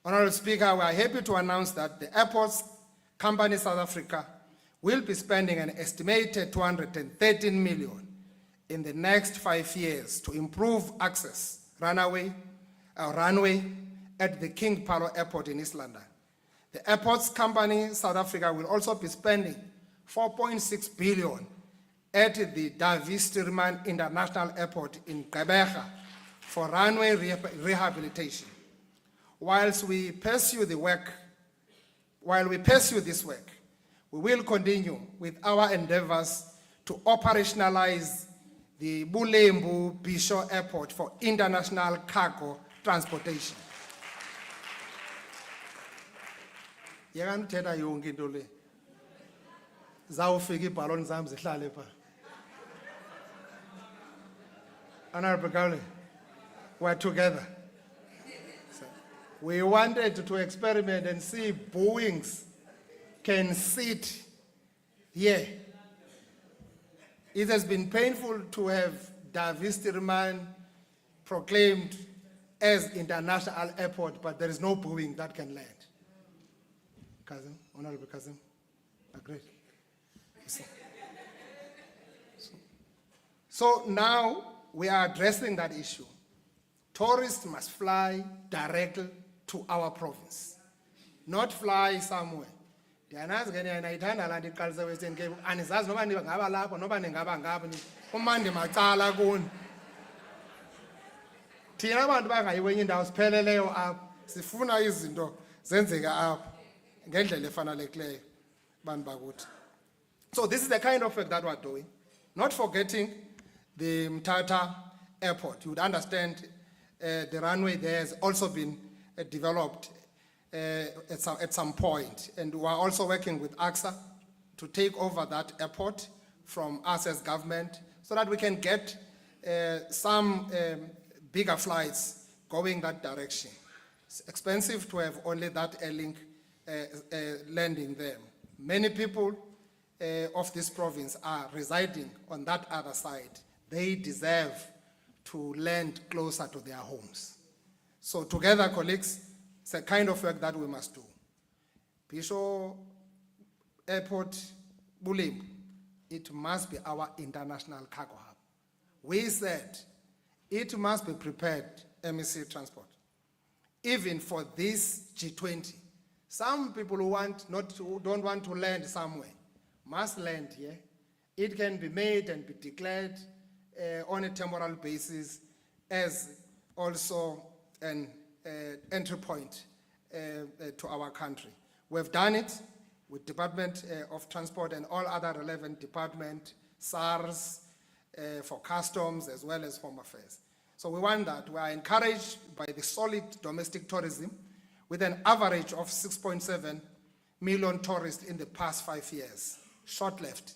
Honorable Speaker, we are happy to announce that the Airports Company South Africa will be spending an estimated 213 million in the next 5 years to improve access runway at the King Paulo Airport in East London. The Airports Company South Africa will also be spending 4.6 billion at the Dawie Stearman International Airport in Gqeberha for runway rehabilitation. While we pursue this work, we will continue with our endeavors to operationalize the Bulembu Bisho Airport for international cargo transportation. Yakan uthetha yonke into le. Zawufika ibhaloni zami zihlale pha. Honorable Gowley, we're together. So, we wanted to experiment and see Boeings can sit here. It has been painful to have Dawie Stearman proclaimed as international airport, but there is no Boeing that can land. Kazim, Honorable Kazim, agreed. So now we are addressing that issue. Tourists must fly directly to our province, not fly somewhere. Ndiyanazi ke niyayithanda laa nto iqalise Western Cape, anizazi noba ngaba lapho noba ningaba ngapho umandi macala kuni. Thina abantu bangayi kwenye indawo sipheleleyo apho, sifuna izinto zenzeka apho ngendlela efanelekileyo bantu bakuthi. So this is the kind of work that we're doing, not forgetting the Mthatha Airport. You would understand the runway there has also been developed at some point, and we are also working with AXA to take over that airport from us as government so that we can get some bigger flights going that direction. It's expensive to have only that airlink landing there. Many people of this province are residing on that other side. They deserve to land closer to their homes. So together, colleagues, it's a kind of work that we must do. Bisho Airport, Bulembu, it must be our international cargo hub. We said it must be prepared, MEC Transport, even for this G20. Some people who don't want to land somewhere must land here it can be made and be declared on a temporal basis as also an entry point to our country. We've done it with Department of Transport and all other relevant departments, SARS, for customs as well as Home Affairs. So we want that. We are encouraged by the solid domestic tourism with an average of 6.7 million tourists in the past 5 years. Short left,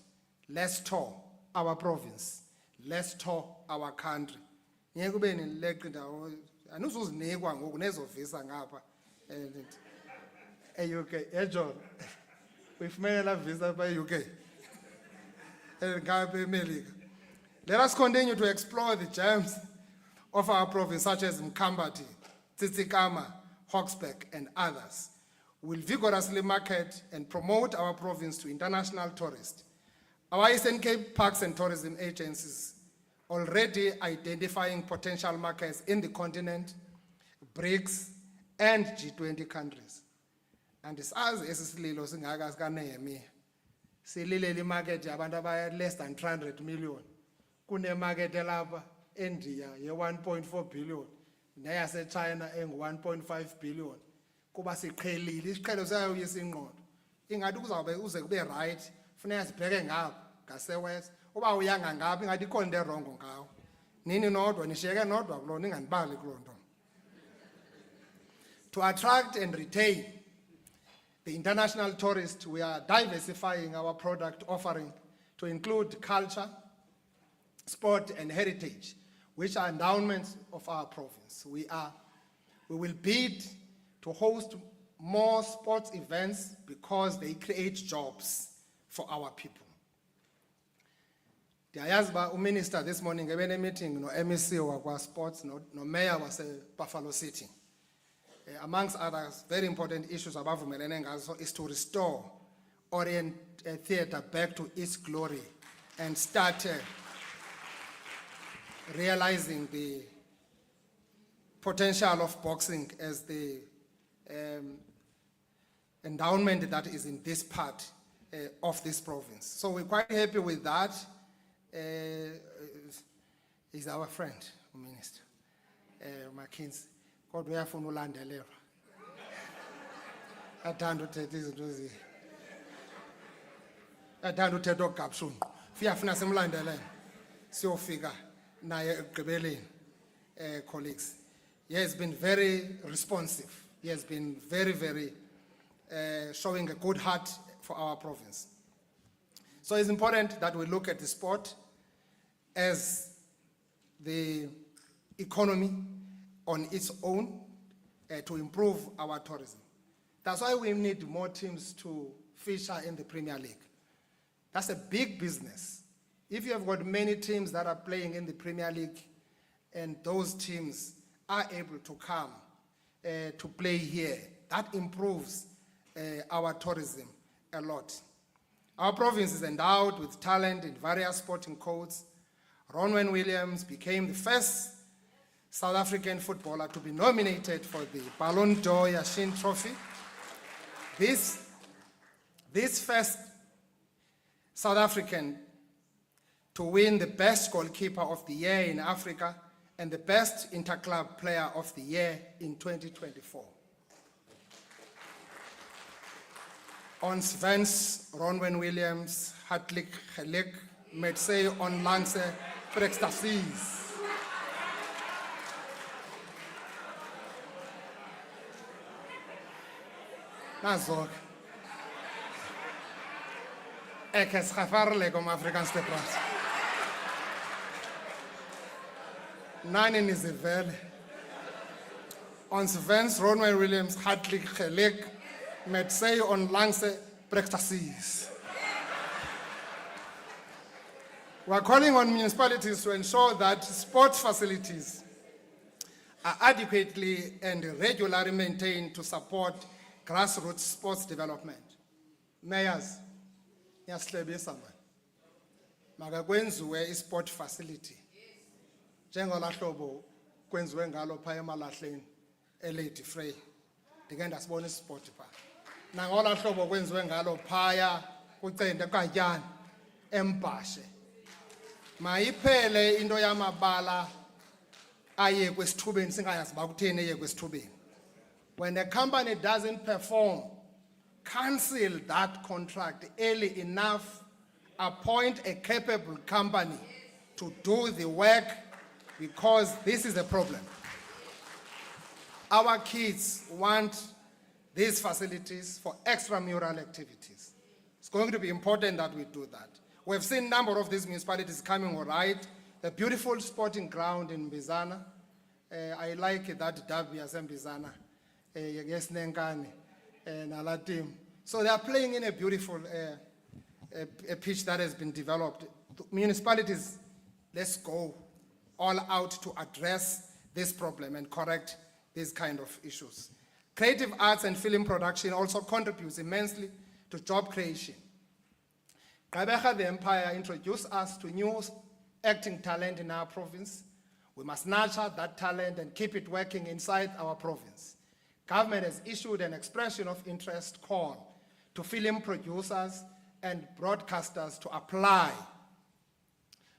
let's tour our province, let's tour our country. Ngeke ube nileqe ndawo anuzuzinikwa ngoku nezovisa ngapha e-UK eJohn uyifumene la visa by UK ngapha eMelika. Let us continue to explore the gems of our province such as Mkhambati, Tsitsikama, Hawksback and others. We'll vigorously market and promote our province to international tourists. Our Eastern Cape Parks and Tourism agencies already identifying potential markets in the continent, BRICS, and G20 countries. And it's as esisililo singaka sikaNehemiah. Silileli market yabantu abaya less than 300 million. Kune market elapha India ye 1.4 billion, neyase China engu 1.5 billion. Kuba siqhelile isiqhelo sayawuyisa ingqondo. Ingathi kuzawube uze kube right, funeka sibheke ngapha ngasewest. Uba uyanga ngapha ingathi ikhona into erongo ngawo. Nini nodwa nishiyeke nodwa kulona inganibali kulonto. To attract and retain the international tourists, we are diversifying our product offering to include culture, sport and heritage, which are endowments of our province. We will bid to host more sports events because they create jobs for our people. Ndiyayazi ba uminister this morning ebene meeting no MEC wakwa sports no mayor wase Buffalo City. Amongst others, very important issues abavumelene ngazo is to restore Orient Theatre back to its glory and start realizing the potential of boxing as the endowment that is in this part of this province. So we're quite happy with that. He's our friend, Minister McKinsey. God, we have no land there. I don't take this to the. I don't take dog capsule. If you have no land there, so figure. Na rebellion, colleagues. He has been very responsive. He has been very showing a good heart for our province. So it's important that we look at the sport as the economy on its own to improve our tourism. That's why we need more teams to feature in the Premier League. That's a big business. If you have got many teams that are playing in the Premier League and those teams are able to come to play here, that improves our tourism a lot. Our province is endowed with talent in various sporting codes. Raymond Williams became the first South African footballer to be nominated for the Ballon d'Or Yashin Trophy. This first South African to win the best goalkeeper of the year in Africa and the best interclub player of the year in 2024. Ons Vens, Raymond Williams, Hartlik Gelik, Metsey onlangs prestaties. Nazok. Ek is gevaarlijk om Afrikaans te praten. Nani is a vele. Ons Vens, Raymond Williams, Hartlik Gelik, Metsey onlangs prestaties. We are calling on municipalities to ensure that sports facilities are adequately and regularly maintained to support grassroots sports development. Mayors, niyasihlebisa manje. Makakwenziwe i-sport facility. Njengola hlobo kwenziwe ngalo phaya emalahleni eLady Frey. Ndike ndasibona isport pha. Nangola hlobo kwenziwe ngalo phaya kuCente kaTyani. Empashe. Mayiphele into yamabala aye kwesithubeni singayazi bakutheni eye kwesithubeni. When a company doesn't perform, cancel that contract early enough, appoint a capable company to do the work, because this is a problem. Our kids want these facilities for extramural activities. It's going to be important that we do that. We've seen a number of these municipalities coming all right. The beautiful sporting ground in Mbizana. I like that derby as Mbizana. Yes, Nenkane and our team. So they are playing in a beautiful a pitch that has been developed. Municipalities, let's go all out to address this problem and correct these kind of issues. Creative arts and film production also contributes immensely to job creation. Gqeberha the Empire introduced us to new acting talent in our province. We must nurture that talent and keep it working inside our province. Government has issued an expression of interest call to film producers and broadcasters to apply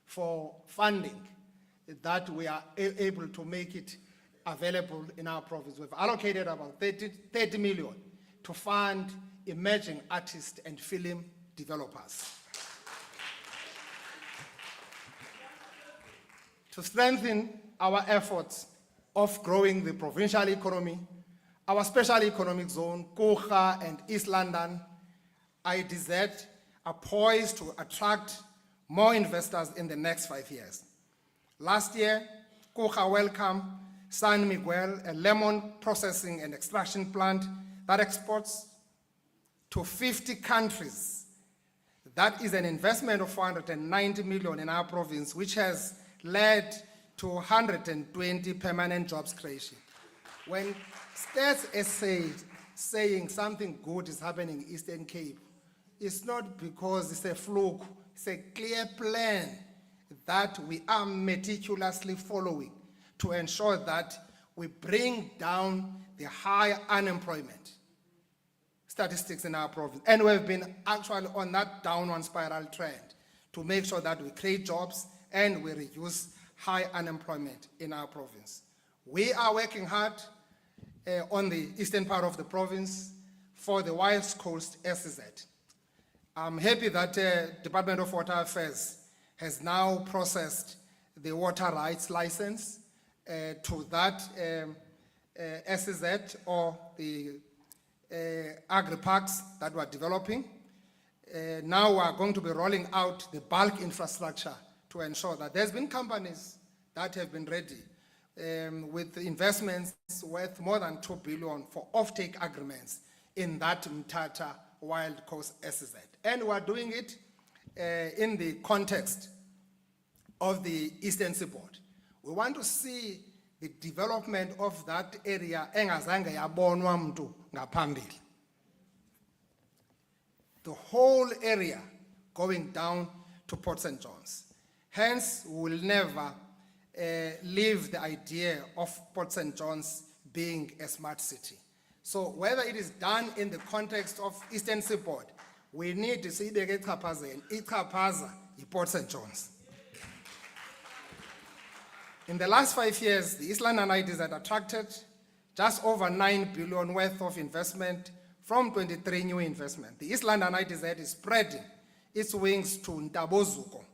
for funding that we are able to make it available in our province. We've allocated about 30 million to fund emerging artists and film developers. To strengthen our efforts of growing the provincial economy, our special economic zone, Kucha and East London, IDZ, are poised to attract more investors in the next 5 years. Last year, Kucha welcomed San Miguel, a lemon processing and extraction plant that exports to 50 countries. That is an investment of 490 million in our province, which has led to 120 permanent jobs creation. When stats is saying something good is happening in Eastern Cape, it's not because it's a fluke, it's a clear plan that we are meticulously following to ensure that we bring down the high unemployment statistics in our province. And we've been actually on that downward spiral trend to make sure that we create jobs and we reduce high unemployment in our province. We are working hard on the eastern part of the province for the West Coast SEZ. I'm happy that Department of Water Affairs has now processed the water rights license to that SEZ or the agri-parks that we're developing. Now we're going to be rolling out the bulk infrastructure to ensure that there's been companies that have been ready with investments worth more than 2 billion for offtake agreements in that Mthatha Wild Coast SEZ. And we're doing it in the context of the Eastern Seaboard. We want to see the development of that area engazange yabonwa mntu ngaphambili. The whole area going down to Port St. John's. Hence, we will never leave the idea of Port St. John's being a smart city. So whether it is done in the context of Eastern Seaboard, we need to see the ichaphaza Port St. John's. In the last 5 years, the East London IDs had attracted just over 9 billion worth of investment from 23 new investment. The East London IDs is spreading its wings to Ntabozuko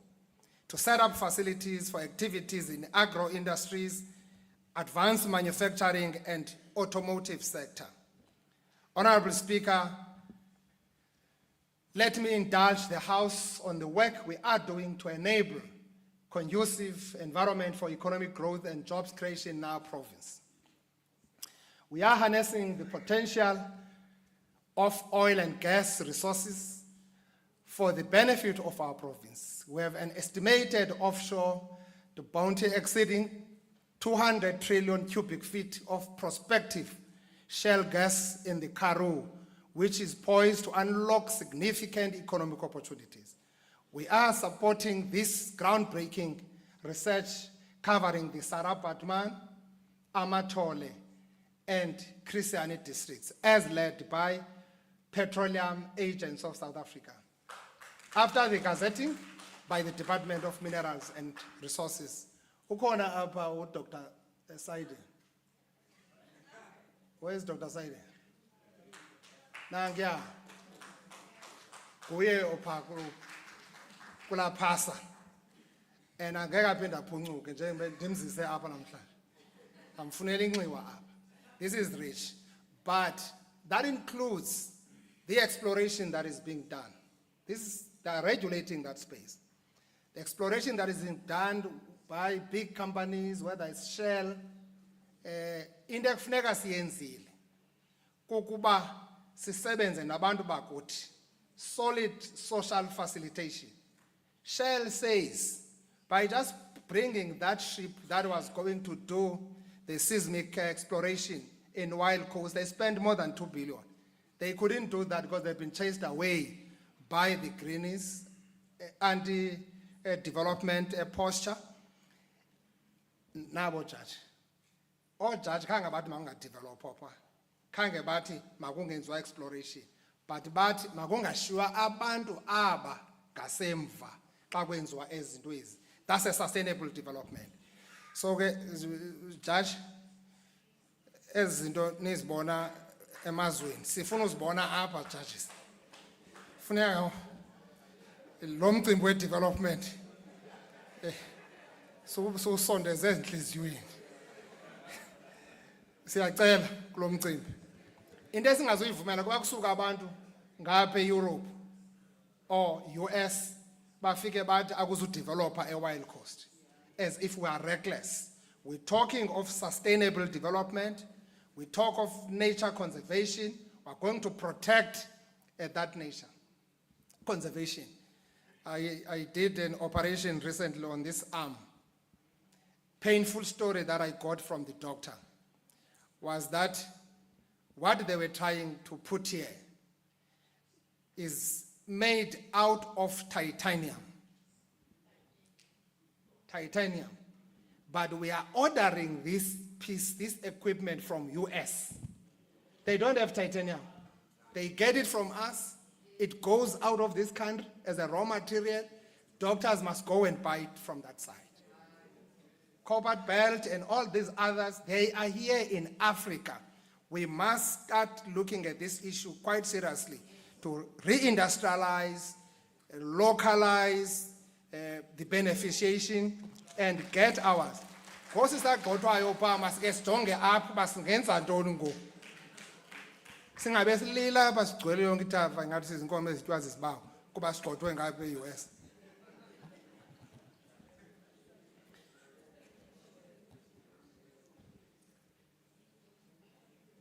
to set up facilities for activities in agro industries, advanced manufacturing, and automotive sector. Honorable Speaker, let me indulge the House on the work we are doing to enable conducive environment for economic growth and jobs creation in our province. We are harnessing the potential of oil and gas resources for the benefit of our province. We have an estimated offshore the bounty exceeding 200 trillion cubic feet of prospective shale gas in the Karoo, which is poised to unlock significant economic opportunities. We are supporting this groundbreaking research covering the Sarapatman, Amatole, and Christiani districts, as led by Petroleum Agents of South Africa. After the gazetting by the Department of Minerals and Resources, ukhona apha Dr. Saide. Where is Dr. Saide? Nangia. Kuye opha kula phasa. And angeke aphinda aphuncuke njengoba ndimzise apha namhlanje. Amfunela inxiwa apha. This is rich, but that includes the exploration that is being done. They are regulating that space. The exploration that is being done by big companies, whether it's Shell, into ekufuneka siyenzile kukuba sisebenze nabantu bakuthi, solid social facilitation. Shell says, by just bringing that ship that was going to do the seismic exploration in Wild Coast, they spent more than 2 billion. They couldn't do that because they've been chased away by the Greenies, anti-development posture. Nabo judge. Or judge kanga bati manga develop papa. Kanga bati magungenzo exploration. But bati magunga shua abantu aba gasemva kagwenzwa ezinto ezi. That's a sustainable development. So judge ezinto nizibona emazweni sifuna uzibona apha judges. Funeka lo mcimbi we-development so sondeze ezinhliziyweni. Siyacela kulo mcimbi. Into esingazuyivumela kuba kusuka abantu ngapha eEurope or US bafike bathi akuzudevelopa eWild Coast, as if we are reckless. We're talking of sustainable development. We talk of nature conservation. We're going to protect that nature conservation. I did an operation recently on this arm. Painful story that I got from the doctor was that what they were trying to put here is made out of titanium. Titanium. But we are ordering this piece, this equipment from US. They don't have titanium. They get it from us. It goes out of this country as a raw material. Doctors must go and buy it from that side. Copper Belt and all these others, they are here in Africa. We must start looking at this issue quite seriously to reindustrialize, localize the beneficiation and get ours. Kosi sagodwayo pha masike sijonge apha basingenza ntoni ngoku. Singabe silila basigcwele yonke ithafa ngathi sizinkomo ezithiwa zisibawo kuba sigqothwe ngapha e-US.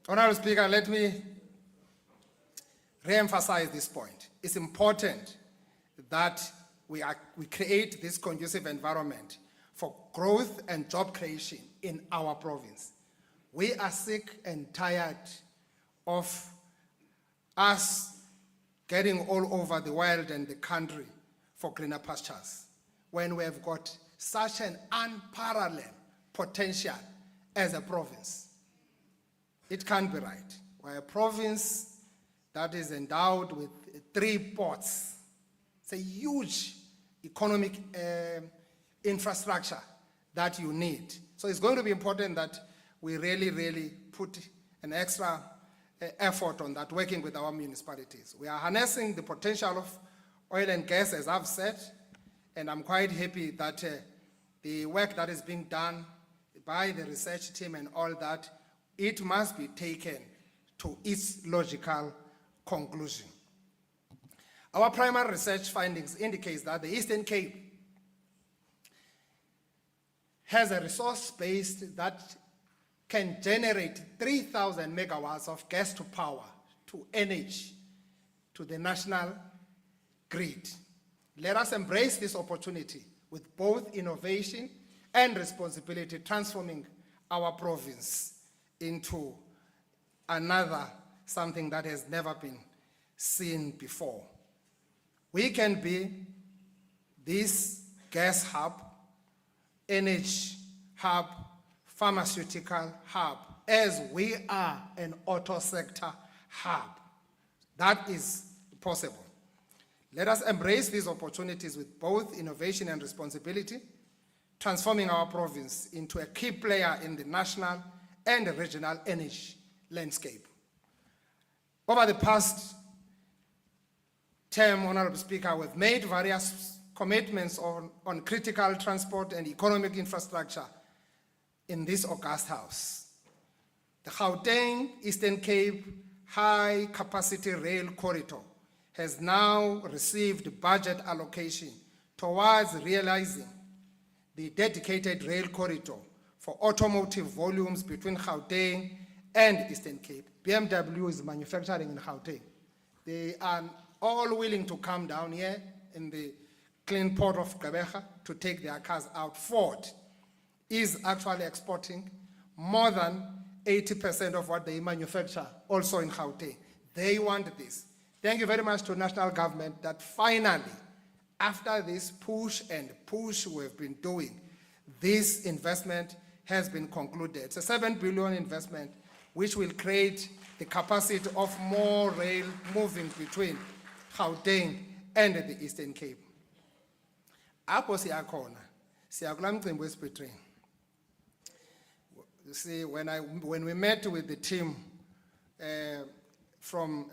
Honorable Speaker, let me re-emphasize this point. It's important that we create this conducive environment for growth and job creation in our province. We are sick and tired of us getting all over the world and the country for greener pastures when we have got such an unparalleled potential as a province. It can't be right. We're a province that is endowed with 3 ports. It's a huge economic infrastructure that you need. So it's going to be important that we really put an extra effort on that, working with our municipalities. We are harnessing the potential of oil and gas, as I've said, and I'm quite happy that the work that is being done by the research team and all that, it must be taken to its logical conclusion. Our primary research findings indicates that the Eastern Cape has a resource base that can generate 3,000 megawatts of gas to power, to energy, to the national grid. Let us embrace this opportunity with both innovation and responsibility, transforming our province into another something that has never been seen before. We can be this gas hub, energy hub, pharmaceutical hub, as we are an auto sector hub. That is possible. Let us embrace these opportunities with both innovation and responsibility, transforming our province into a key player in the national and regional energy landscape. Over the past term, Honorable Speaker, we've made various commitments on critical transport and economic infrastructure in this august house. The Gauteng Eastern Cape High Capacity Rail Corridor has now received budget allocation towards realizing the dedicated rail corridor for automotive volumes between Gauteng and Eastern Cape. BMW is manufacturing in Gauteng. They are all willing to come down here in the clean port of Gqeberha to take their cars out. Ford is actually exporting more than 80% of what they manufacture also in Gauteng. They want this. Thank you very much to national government that finally, after this push and push we've been doing, this investment has been concluded. It's a 7 billion investment which will create the capacity of more rail moving between Gauteng and the Eastern Cape. Apho siyakhona, siyakula mcimbi wesibhedrini. You see, when we met with the team from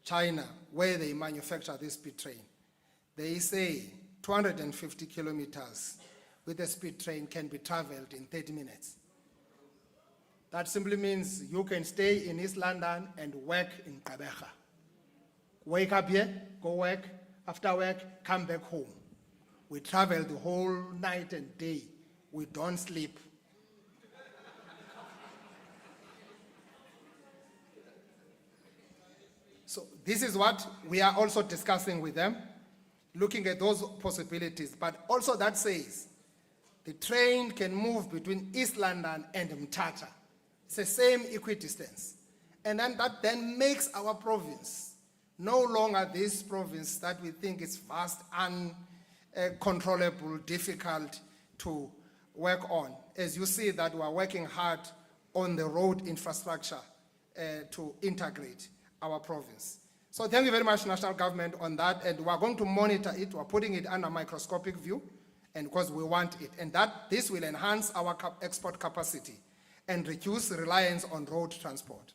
China, where they manufacture this speed train, they say 250 kilometers with a speed train can be traveled in 30 minutes. That simply means you can stay in East London and work in Gqeberha. Wake up here, go work, after work, come back home. We travel the whole night and day. We don't sleep. So this is what we are also discussing with them, looking at those possibilities. But also that says the train can move between East London and Mhlaba. It's the same equidistance. And then that then makes our province no longer this province that we think is vast, uncontrollable, difficult to work on. As you see that we are working hard on the road infrastructure to integrate our province. So thank you very much, national government, on that, and we are going to monitor it. We are putting it under microscopic view, and because we want it, and that this will enhance our export capacity and reduce reliance on road transport.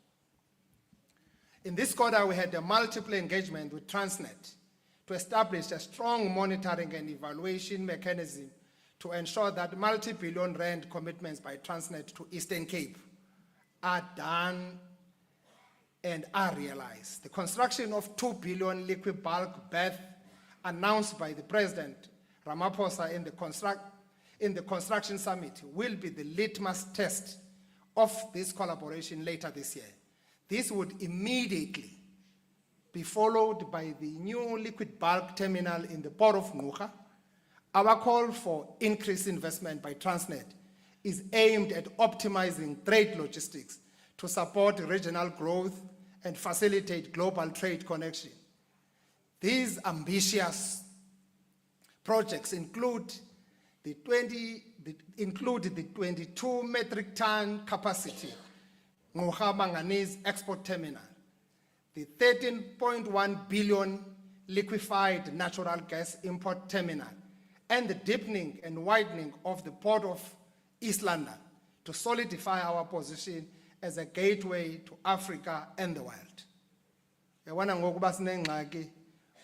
In this quarter, we had a multiple engagement with Transnet to establish a strong monitoring and evaluation mechanism to ensure that multi-billion rand commitments by Transnet to Eastern Cape are done and are realized. The construction of 2 billion liquid bulk berth announced by the President Ramaphosa in the construction summit will be the litmus test of this collaboration later this year. This would immediately be followed by the new liquid bulk terminal in the port of Ngqura. Our call for increased investment by Transnet is aimed at optimizing trade logistics to support regional growth and facilitate global trade connection. These ambitious projects include the 22 metric ton capacity Ngqura Manganese Export Terminal, the 13.1 billion liquefied natural gas import terminal, and the deepening and widening of the port of East London to solidify our position as a gateway to Africa and the world.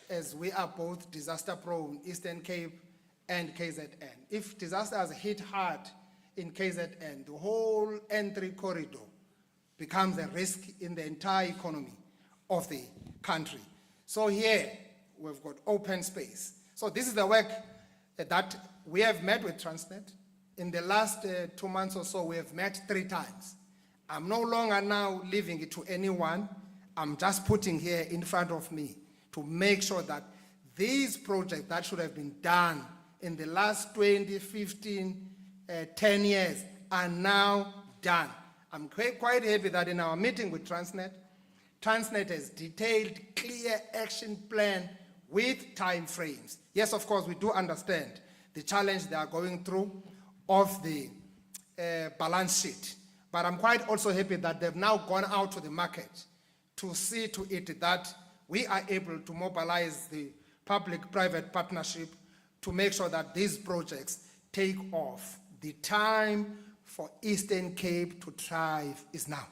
As we are both disaster prone, Eastern Cape and KZN. If disasters hit hard in KZN, the whole N3 corridor becomes a risk in the entire economy of the country. So here, we've got open space. So this is the work that we have met with Transnet. In the last 2 months or so, we have met 3 times. I'm no longer now leaving it to anyone. I'm just putting here in front of me to make sure that these projects that should have been done in the last 20, 15, 10 years are now done. I'm quite happy that in our meeting with Transnet, Transnet has detailed clear action plan with time frames. Yes, of course, we do understand the challenge they are going through of the balance sheet. But I'm quite also happy that they've now gone out to the market to see to it that we are able to mobilize the public-private partnership to make sure that these projects take off. The time for Eastern Cape to thrive is now.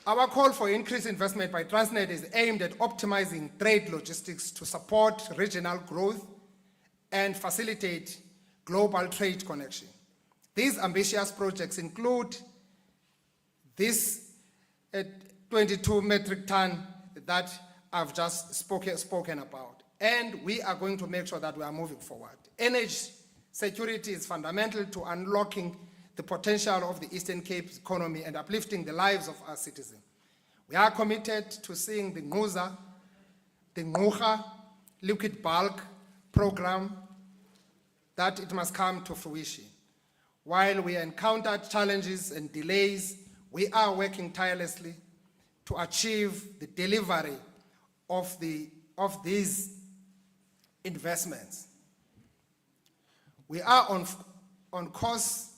Our call for increased investment by Transnet is aimed at optimizing trade logistics to support regional growth and facilitate global trade connection. These ambitious projects include this 22 metric ton that I've just spoken about. And we are going to make sure that we are moving forward. Energy security is fundamental to unlocking the potential of the Eastern Cape's economy and uplifting the lives of our citizens. We are committed to seeing the Ngquga liquid bulk program, that it must come to fruition. While we encountered challenges and delays, we are working tirelessly to achieve the delivery of these investments. We are on course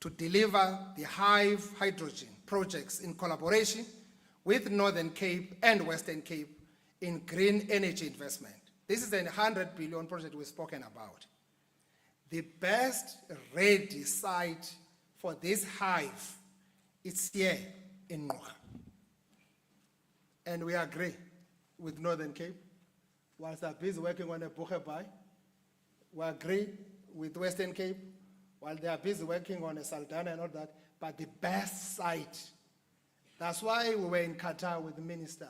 to deliver the Hive hydrogen projects in collaboration with Northern Cape and Western Cape in green energy investment. This is a 100 billion project we've spoken about. The best ready site for this Hive is here in Ngquga. And we agree with Northern Cape. Whilst they're busy working on a Buchebai, we agree with Western Cape, while they are busy working on a Saldanha and all that, but the best site. That's why we were in Qatar with the Minister,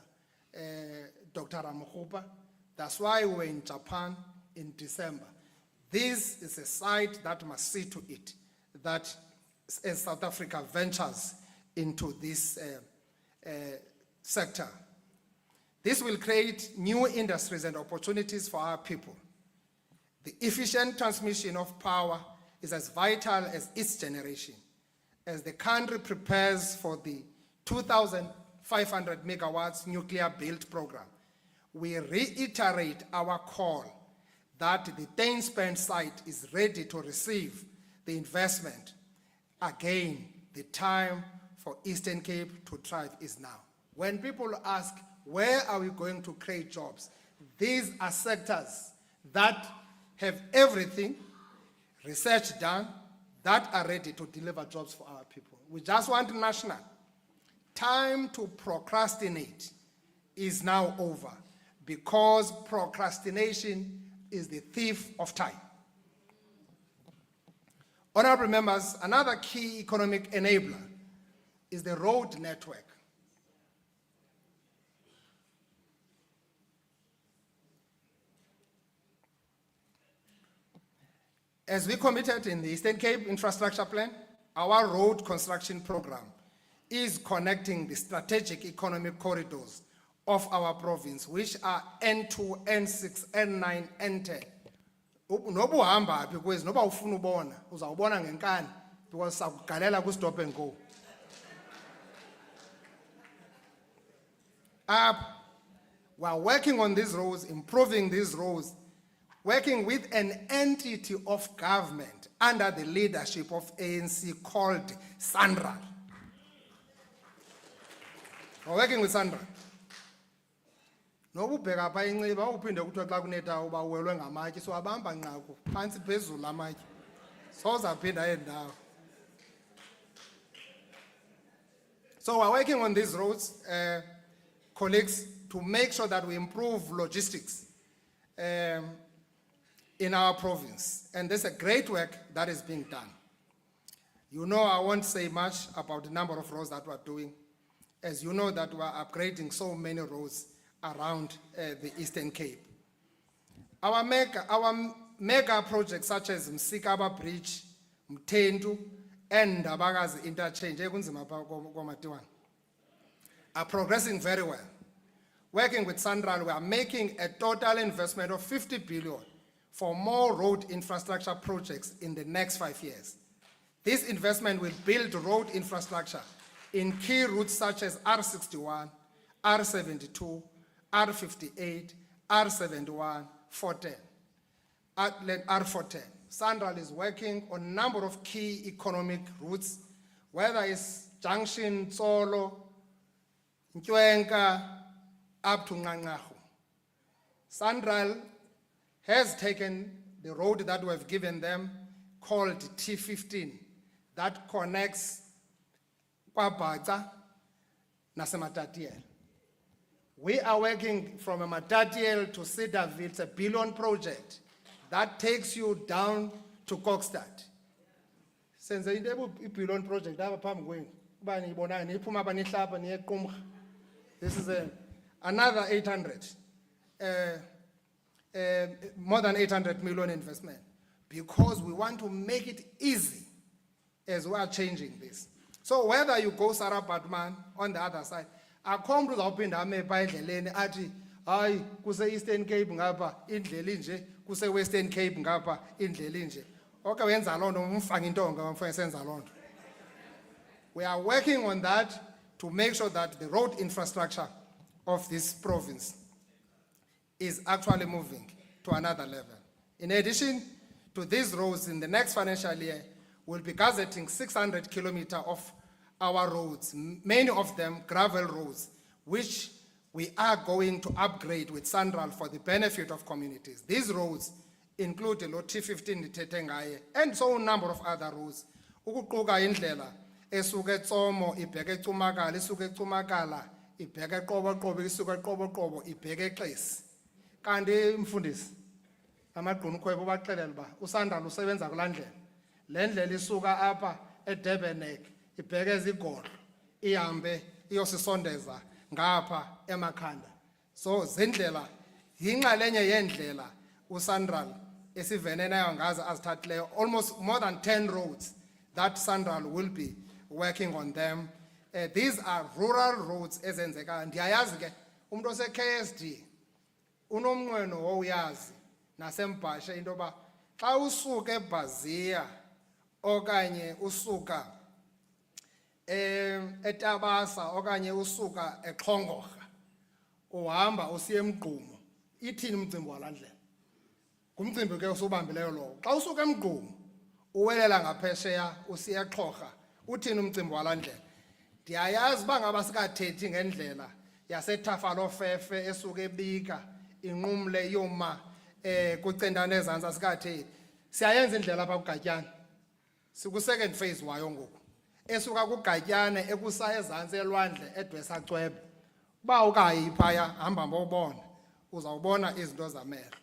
Dr. Mhlaba. That's why we were in Japan in December. This is a site that must see to it that as South Africa ventures into this sector. This will create new industries and opportunities for our people. The efficient transmission of power is as vital as its generation. As the country prepares for the 2,500 megawatts nuclear build program, we reiterate our call that the Tainspan site is ready to receive the investment. Again, the time for Eastern Cape to thrive is now. When people ask, where are we going to create jobs? These are sectors that have everything, research done, that are ready to deliver jobs for our people. We just want national. Time to procrastinate is now over, because procrastination is the thief of time. Honorable members, another key economic enabler is the road network. As we committed in the Eastern Cape Infrastructure Plan, our road construction program is connecting the strategic economic corridors of our province, which are N2, N6, N9, N10. Nobu hamba because noba ufuna ubona uzawubona ngenkani because sakugalela ku stop and go. We are working on these roads, improving these roads, working with an entity of government under the leadership of ANC called Sandra. We're working with Sandra. No ubheka pha inxiba uphinde kuthiwa xa kunetha uba uwelwe ngamatye so abamba nqaku phansi phezulu amatye soze aphinda endawo. So we're working on these roads, colleagues, to make sure that we improve logistics in our province. And there's a great work that is being done. You know, I won't say much about the number of roads that we're doing. As you know that we're upgrading so many roads around the Eastern Cape. Our mega projects such as Msikaba Bridge, Mthendu, and Abagazi Interchange are progressing very well. Working with Sandral, we are making a total investment of 50 billion for more road infrastructure projects in the next 5 years. This investment will build road infrastructure in key routes such as R61, R72, R58, R71, 410, R410. Sandral is working on a number of key economic routes, whether it's Junction, Tsolo, Ntwenka, up to Ngangahu. Sandral has taken the road that we've given them called T15 that connects KwaBhaca naseMatatiele. We are working from Matatiele to Cedarville. It's a billion project that takes you down to Kokstad. Since the billion project, this is another 800, more than 800 million investment, because we want to make it easy as we are changing this. So whether you go Sarah Batman on the other side, I come to the open dame by the ati, I kuse Eastern Cape ngapa in Lelinje, kuse Western Cape ngapa in Lelinje. Okay, we are working on that to make sure that the road infrastructure of this province is actually moving to another level. In addition to these roads, in the next financial year, we'll be gazetting 600 kilometers of our roads, many of them gravel roads, which we are going to upgrade with Sandral for the benefit of communities. These roads include the T15 Tetengaye and so a number of other roads. Ukuquka indlela esuke Tsomo ibheke eCumakala, isuke eCumakala ibheke eQoboqobo, isuke eQoboqobo ibheke eXesi. Kanti mfundisi amagqunukhwebo baxelela uba uSandral usebenza kulaa ndlela. Le ndlela isuka apha eDurbanek ibheke eZigodlo ihambe iyosisondeza ngapha eMakhanda. So zindlela yinxalenye yendlela uSandral esivene nayo ngazo azithathileyo, almost more than 10 roads that Sandral will be working on them. These are rural roads ezenzeka. Ndiyayazi ke umuntu ose KSD unomnqweno woyazi nasembhashe into ba xa usuka eBhazia okanye usuka eTabasa okanye usuka eXhongorha uhamba usiya eMgqumo, ithini umcimbi walandlela? Kumcimbi ke usubambileyo lowo. Xa usuka eMgqumo uwelela ngaphesheya usiya eXhorha, uthini umcimbi walandlela? Ndiyayazi bangaba sikathethi ngendlela yaseThafalofefe esuka eBika inqumle yoma kucendana ezantsi asikathethi. Siyayenza indlela apha kuGatyana. Siku second phase wayo ngoku. Esuka kuGatyane ekusaya ezantsi elwandle eDwesacwebe. Ba ukayi phaya hamba mbobona uzawubona izinto zamehlo.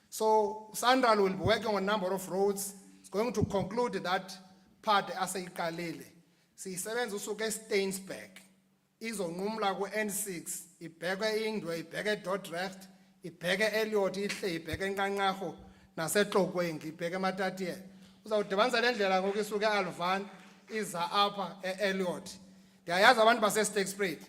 So Sandral will be working on a number of roads. It's going to conclude that part aseyiqalile. Siyisebenza usuka eStainsburg izonqumla ku-N6 ibheke iNdwe ibheke eDordrecht ibheke eEliot ihle ibheke eNqanqarho naseXokwengi ibheke eMatatiele. Uzawudibanisa le ndlela ngoku isuka eAlvan iza apha eEliot. Ndiyayazi abantu baseSterkspruit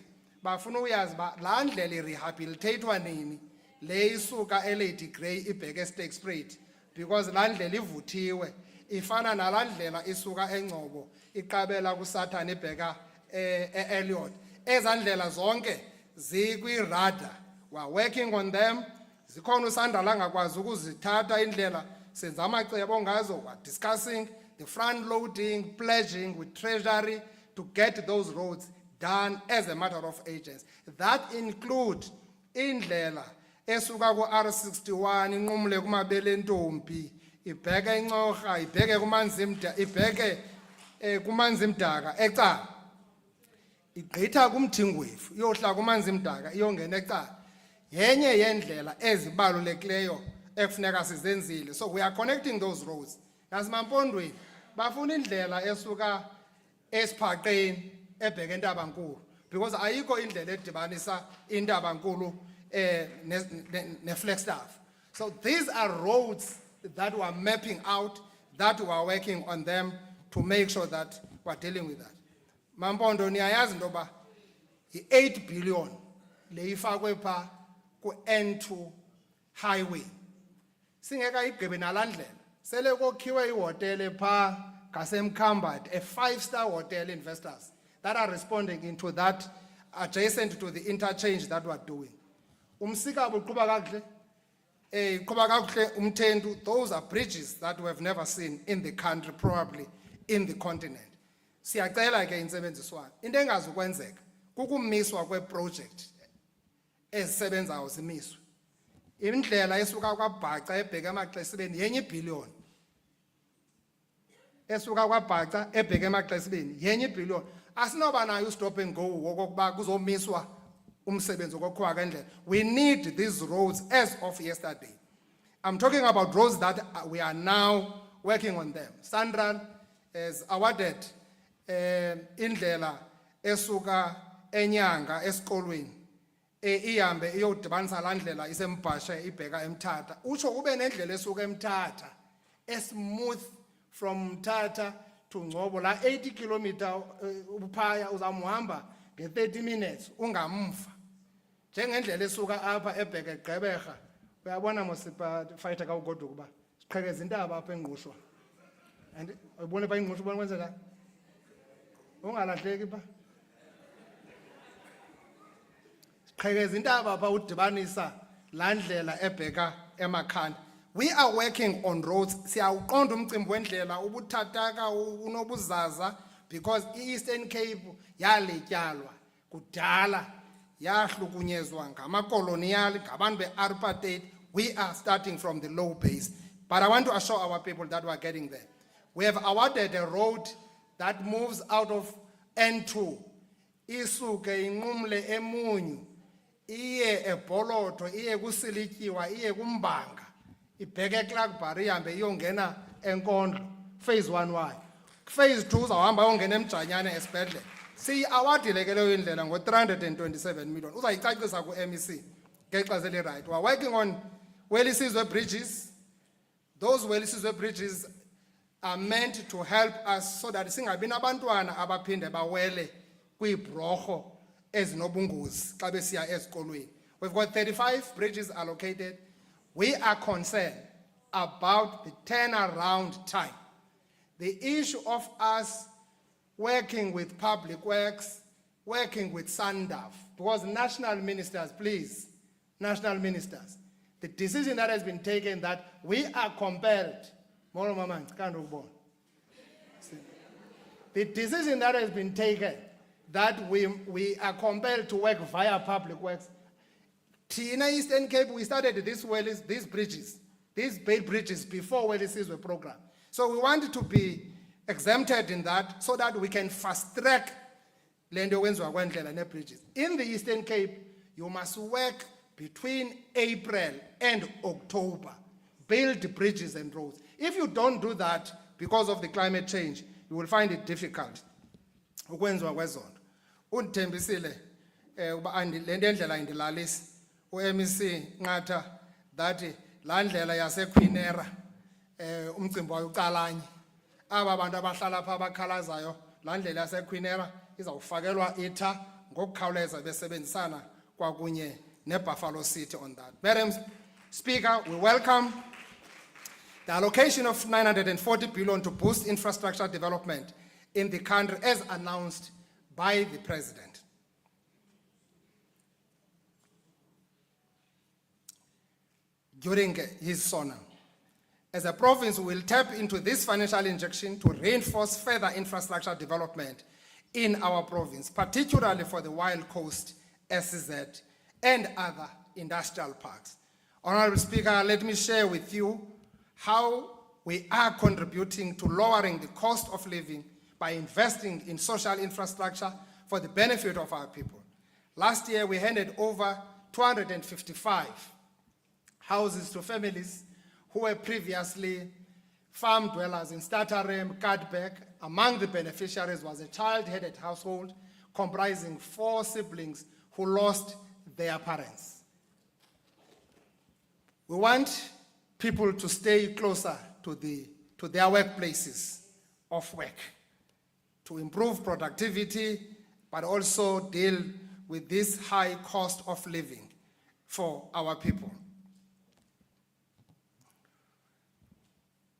bafuna uyazi ba laa ndlela irehabilitatwa nini le isuka eLady Grey ibheke eSterkspruit, because laa ndlela ivuthiwe ifana nalaa ndlela isuka eNgcobo iqabela kuSathane ibheka eEliot. Eza ndlela zonke zikwirada. We are working on them. Zikhona uSandral angakwazi ukuzithatha indlela senza amacebo ngazo. We are discussing the front loading, pledging with Treasury to get those roads done as a matter of urgency. That include indlela esuka ku-R61 inqumle kuMabelentombi ibheke eNcorha ibheke kuManzimda ibheke kuManzimdaka eCala igqitha kuMthingwefu iyohla kuManzimdaka iyongena eCala. Yenye yendlela ezibalulekileyo ekufuneka sizenzile. So we are connecting those roads. Nasemampondweni bafuna indlela esuka eSiphaqeni ebheke eNtabankulu, because ayikho indlela edibanisa iNtabankulu neFlagstaff. So these are roads that we are mapping out, that we are working on them to make sure that we are dealing with that. Mampondo niyayazi into ba i-8 billion le ifakwe pha ku-N2 highway. Singeka igqibe nalaa ndlela sele kokhiwe ihotele pha ngaseMkhambati, a 5-star hotel investors that are responding into that adjacent to the interchange that we are doing. Umsikabo uqhuba kakuhle, uqhuba kakuhle uMthentu. Those are bridges that we have never seen in the country, probably in the continent. Siyacela ke intsebenziswano. Into engazukwenzeka kukumiswa kweproject ezisebenzayo zimiswe. Indlela esuka kwaBhaca ebheka emaXesibeni yenye ibhiliyoni. Esuka kwaBhaca ebheka emaXesibeni yenye ibhiliyoni. Asinoba nayo stop and go wokokuba kuzomiswa umsebenzi wokuqhuba kwendlela. We need these roads as of yesterday. I'm talking about roads that we are now working on them. Sandra has awarded indlela esuka enyanga esikolweni ihambe iyodibanisa la ndlela isembhashe ibheka eMthatha. Utsho kube nendlela esuka eMthatha smooth from Mthatha to Ngcobo la 80 km uphaya uzamhamba nge 30 minutes ungamva. Njengendlela esuka apha ebheka eGqeberha uyabona mosipa fighter ka ugoduka ba siqhekeza intaba apha engqushwa. And ubone ba ingqushwa ubone kwenzeka ungalahleki ba. Siqhekeza intaba apha udibanisa la ndlela ebheka emakhanda. We are working on roads. Siyawuqonda umcimbi wendlela ubuthathaka unobuzaza because iEastern Cape yaletyalwa kudala yahlukunyezwa ngamakolonial ngabantu beapartheid. We are starting from the low base, but I want to assure our people that we are getting there. We have awarded a road that moves out of N2 isuke inqumle emunyu iye eBholotho iye kuSilikyiwa iye kuMbanga ibheke eClarkbury ihambe iyongena eNkondlo phase 1Y. Phase 2 uzawuhamba iyongena eMjanyane esibhedlele. Siyi-awardile ke leyo indlela ngo-327 million. Uzayicacisa ku-MEC ngexesha eli-right. We are working on Welisizwe bridges. Those Welisizwe bridges are meant to help us so that singabi nabantwana abaphinde bawele kwiibhrorho ezinobungozi xa besiya ezikolweni. We've got 35 bridges allocated. We are concerned about the turnaround time. The issue of us working with public works, working with SANDAF, because national ministers, please, national ministers, the decision that has been taken that we are compelled, the decision that has been taken that we are compelled to work via public works. Tina Eastern Cape, we started these bridges, these Bay bridges before Welisizwe program. So we wanted to be exempted in that so that we can fast track land bridges. In the Eastern Cape, you must work between April and October, build bridges and roads. If you don't do that because of the climate change, you will find it difficult. Undithembisile uba le ndlela indilalisi uMEC Nqatha that la ndlela yaseQuinera umcimbi wayo ucalanye aba bantu abahlala pha abakhalazayo la ndlela yaseQuinera izawufakelwa itha ngokukhawuleza besebenzisana kwakunye neBuffalo City on that. Madam Speaker, we welcome the allocation of 940 billion to boost infrastructure development in the country as announced by the President. During his sonam. As a province, we will tap into this financial injection to reinforce further infrastructure development in our province, particularly for the Wild Coast, SEZ, and other industrial parks. Honorable Speaker, let me share with you how we are contributing to lowering the cost of living by investing in social infrastructure for the benefit of our people. Last year, we handed over 255 houses to families who were previously farm dwellers in Statarem, Katbek. Among the beneficiaries was a child-headed household comprising 4 siblings who lost their parents. We want people to stay closer to their workplaces of work, to improve productivity, but also deal with this high cost of living for our people.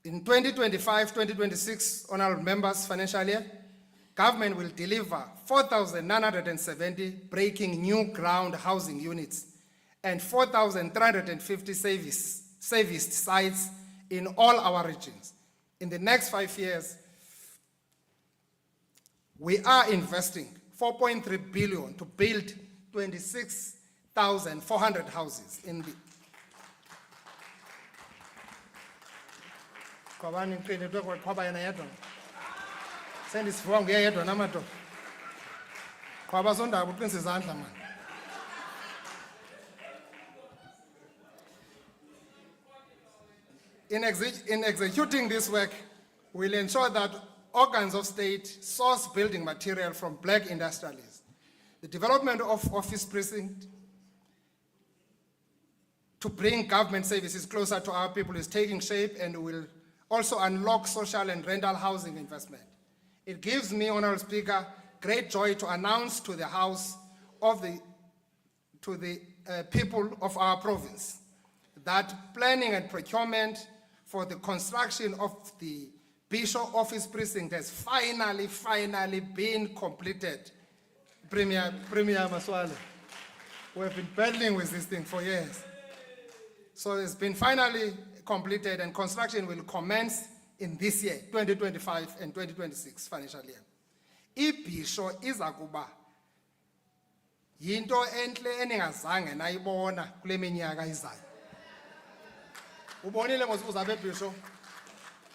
In 2025-2026, honorable members, financial year, government will deliver 4,970 breaking new ground housing units and 4,350 serviced sites in all our regions. In the next 5 years, we are investing 4.3 billion to build 26,000 16,400 houses in the. Kwabani ngicine kwaba yena yedwa. Sendisivuka ngiyedwa namadoda. Kwaba sondaba uqinisa izandla man. In executing this work, we'll ensure that organs of state source building material from black industrialists. The development of office precinct to bring government services closer to our people is taking shape and will also unlock social and rental housing investment. It gives me, Honorable Speaker, great joy to announce to the House of the people of our province that planning and procurement for the construction of the Bishop Office Precinct has finally been completed. Premier Maswale, we've been battling with this thing for years. So it's been finally completed and construction will commence in this year, 2025 and 2026 financial year. Ibisho izakuba yinto enhle eningazange nayibona kule minyaka izayo. Ubonile ngokuza bebisho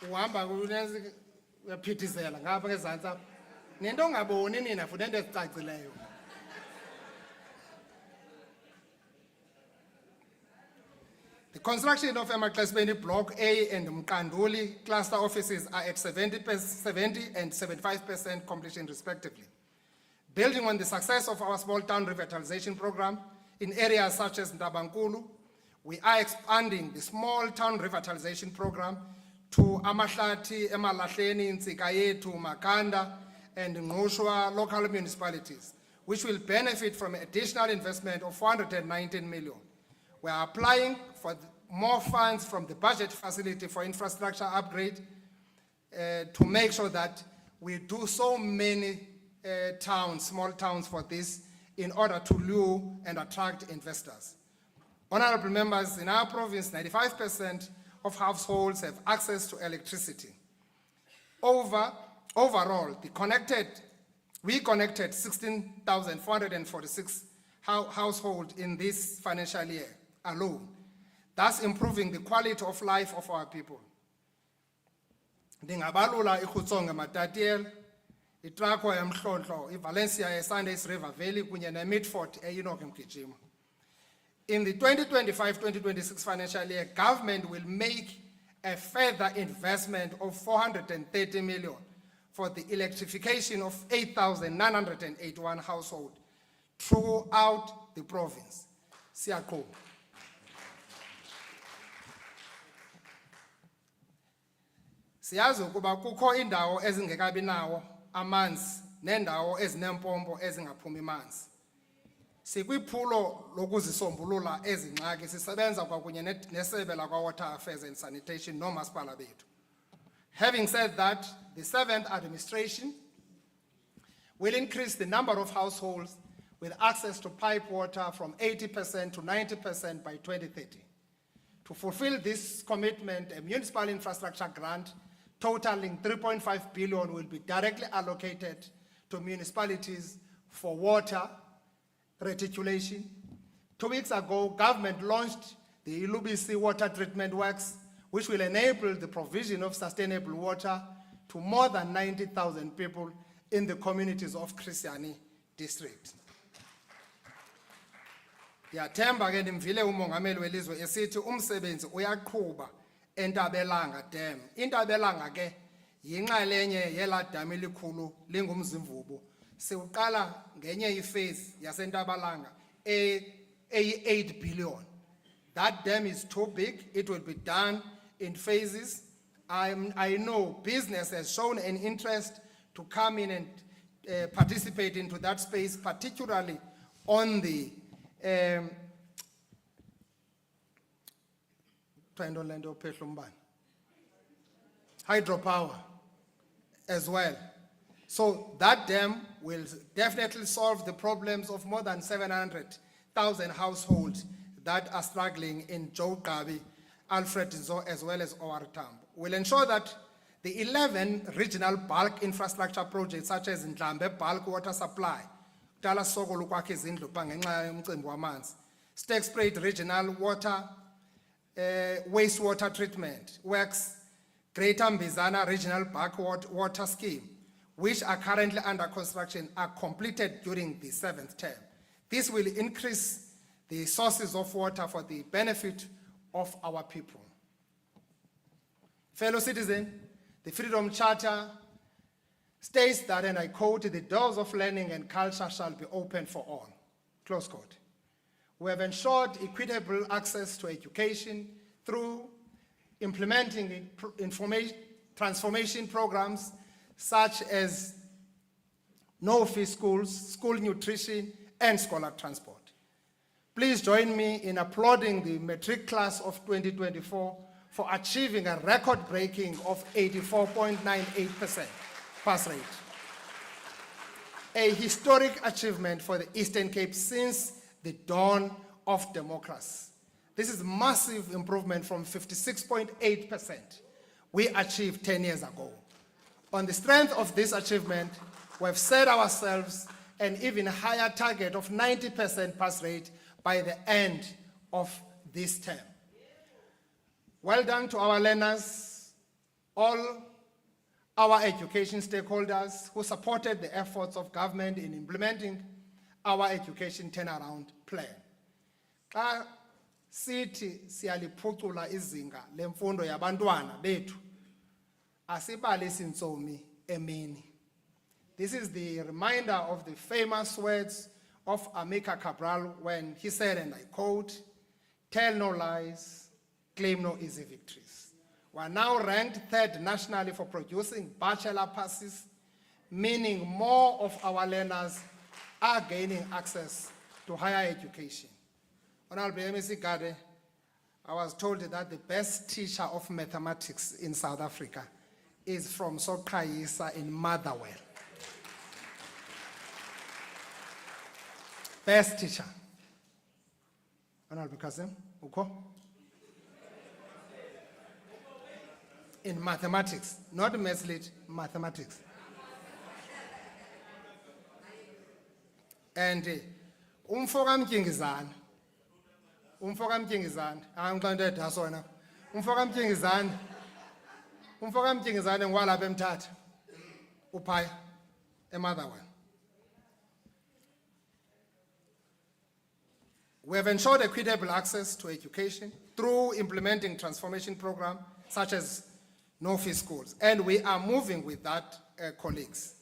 uhamba uyaphithizela ngapha ngezantsi apha. Nento ongaboni nina futhi into ezicacileyo. The construction of Emaxesibeni Block A and Mkanduli cluster offices are at 70% and 75% completion respectively. Building on the success of our small town revitalization program in areas such as Ndabankulu, we are expanding the small town revitalization program to Amahlati, Emalahleni, Ntsikayetu, Makanda, and Ngqushwa local municipalities, which will benefit from additional investment of 419 million. We are applying for more funds from the budget facility for infrastructure upgrade to make sure that we do so many towns, small towns for this in order to lure and attract investors. Honorable members, in our province, 95% of households have access to electricity. Overall, we connected 16,446 households in this financial year alone, thus improving the quality of life of our people. Ndingabalula iKhutsonga Matatiele, iTrakwa eMhlonhlo, iValencia eSundays River Valley kunye neMidford eEnoch Mgijima. In the 2025-2026 financial year, government will make a further investment of 430 million for the electrification of 8,981 households throughout the province. Siyaqhuba. Siyazi ukuba kukho indawo ezingekabi nawo amanzi nendawo ezinempompo ezingaphumi manzi. Sikwiphulo lokuzisombulula ezingxaki sisebenza kwakunye nesebe lakwa-Water Affairs and Sanitation nomasipala bethu. Having said that, the 7th administration will increase the number of households with access to pipe water from 80% to 90% by 2030. To fulfill this commitment, a municipal infrastructure grant totaling 3.5 billion will be directly allocated to municipalities for water reticulation. 2 weeks ago, government launched the Ilubisi water treatment works, which will enable the provision of sustainable water to more than 90,000 people in the communities of Christiani district. Ndiyathemba ke ndimvile umongameli welizwe esithi umsebenzi uyaqhuba eNtabelanga Dam. iNtabelanga ke yinxalenye yela dam elikhulu lingumzimvubu. Siuqala ngenye iphase yaseNtabelanga eyi-8 billion. That dam is too big. It will be done in phases. I know business has shown an interest to come in and participate into that space, particularly on the hydropower as well. So that dam will definitely solve the problems of more than 700,000 households that are struggling in Jogabi, Alfred Nzo, as well as Owartambo. We'll ensure that the 11 regional bulk infrastructure projects, such as Mhlaba bulk water supply, State regional water, wastewater treatment works, Greater Mbizana Regional Backwater Scheme, which are currently under construction, are completed during the 7th term. This will increase the sources of water for the benefit of our people. Fellow citizens, the Freedom Charter states that, and I quote, the doors of learning and culture shall be open for all, close quote. We have ensured equitable access to education through implementing transformation programs such as no-fee schools, school nutrition, and scholar transport. Please join me in applauding the matric class of 2024 for achieving a record-breaking of 84.98% pass rate. A historic achievement for the Eastern Cape since the dawn of democracy. This is massive improvement from 56.8% we achieved 10 years ago. On the strength of this achievement, we have set ourselves an even higher target of 90% pass rate by the end of this term. Well done to our learners, all our education stakeholders who supported the efforts of government in implementing our education turnaround plan. Xa sithi siyaliphucula izinga lemfundo yabantwana bethu, asibale isintsomi emini. This is the reminder of the famous words of Amilcar Cabral when he said, and I quote, "Tell no lies, claim no easy victories." We are now ranked 3rd nationally for producing bachelor passes, meaning more of our learners are gaining access to higher education. Honorable MEC Gade, I was told that the best teacher of mathematics in South Africa is from Soqayisa in Motherwell. Best teacher. Honorable Kazim, Uko? In mathematics, not maths, mathematics. And umfoka Mkingizana, angixande dasona. Umfoka Mkingizana ngwalapha eMthatha. Uphaya eMotherwell. We have ensured equitable access to education through implementing transformation programs such as no-fee schools. And we are moving with that, colleagues,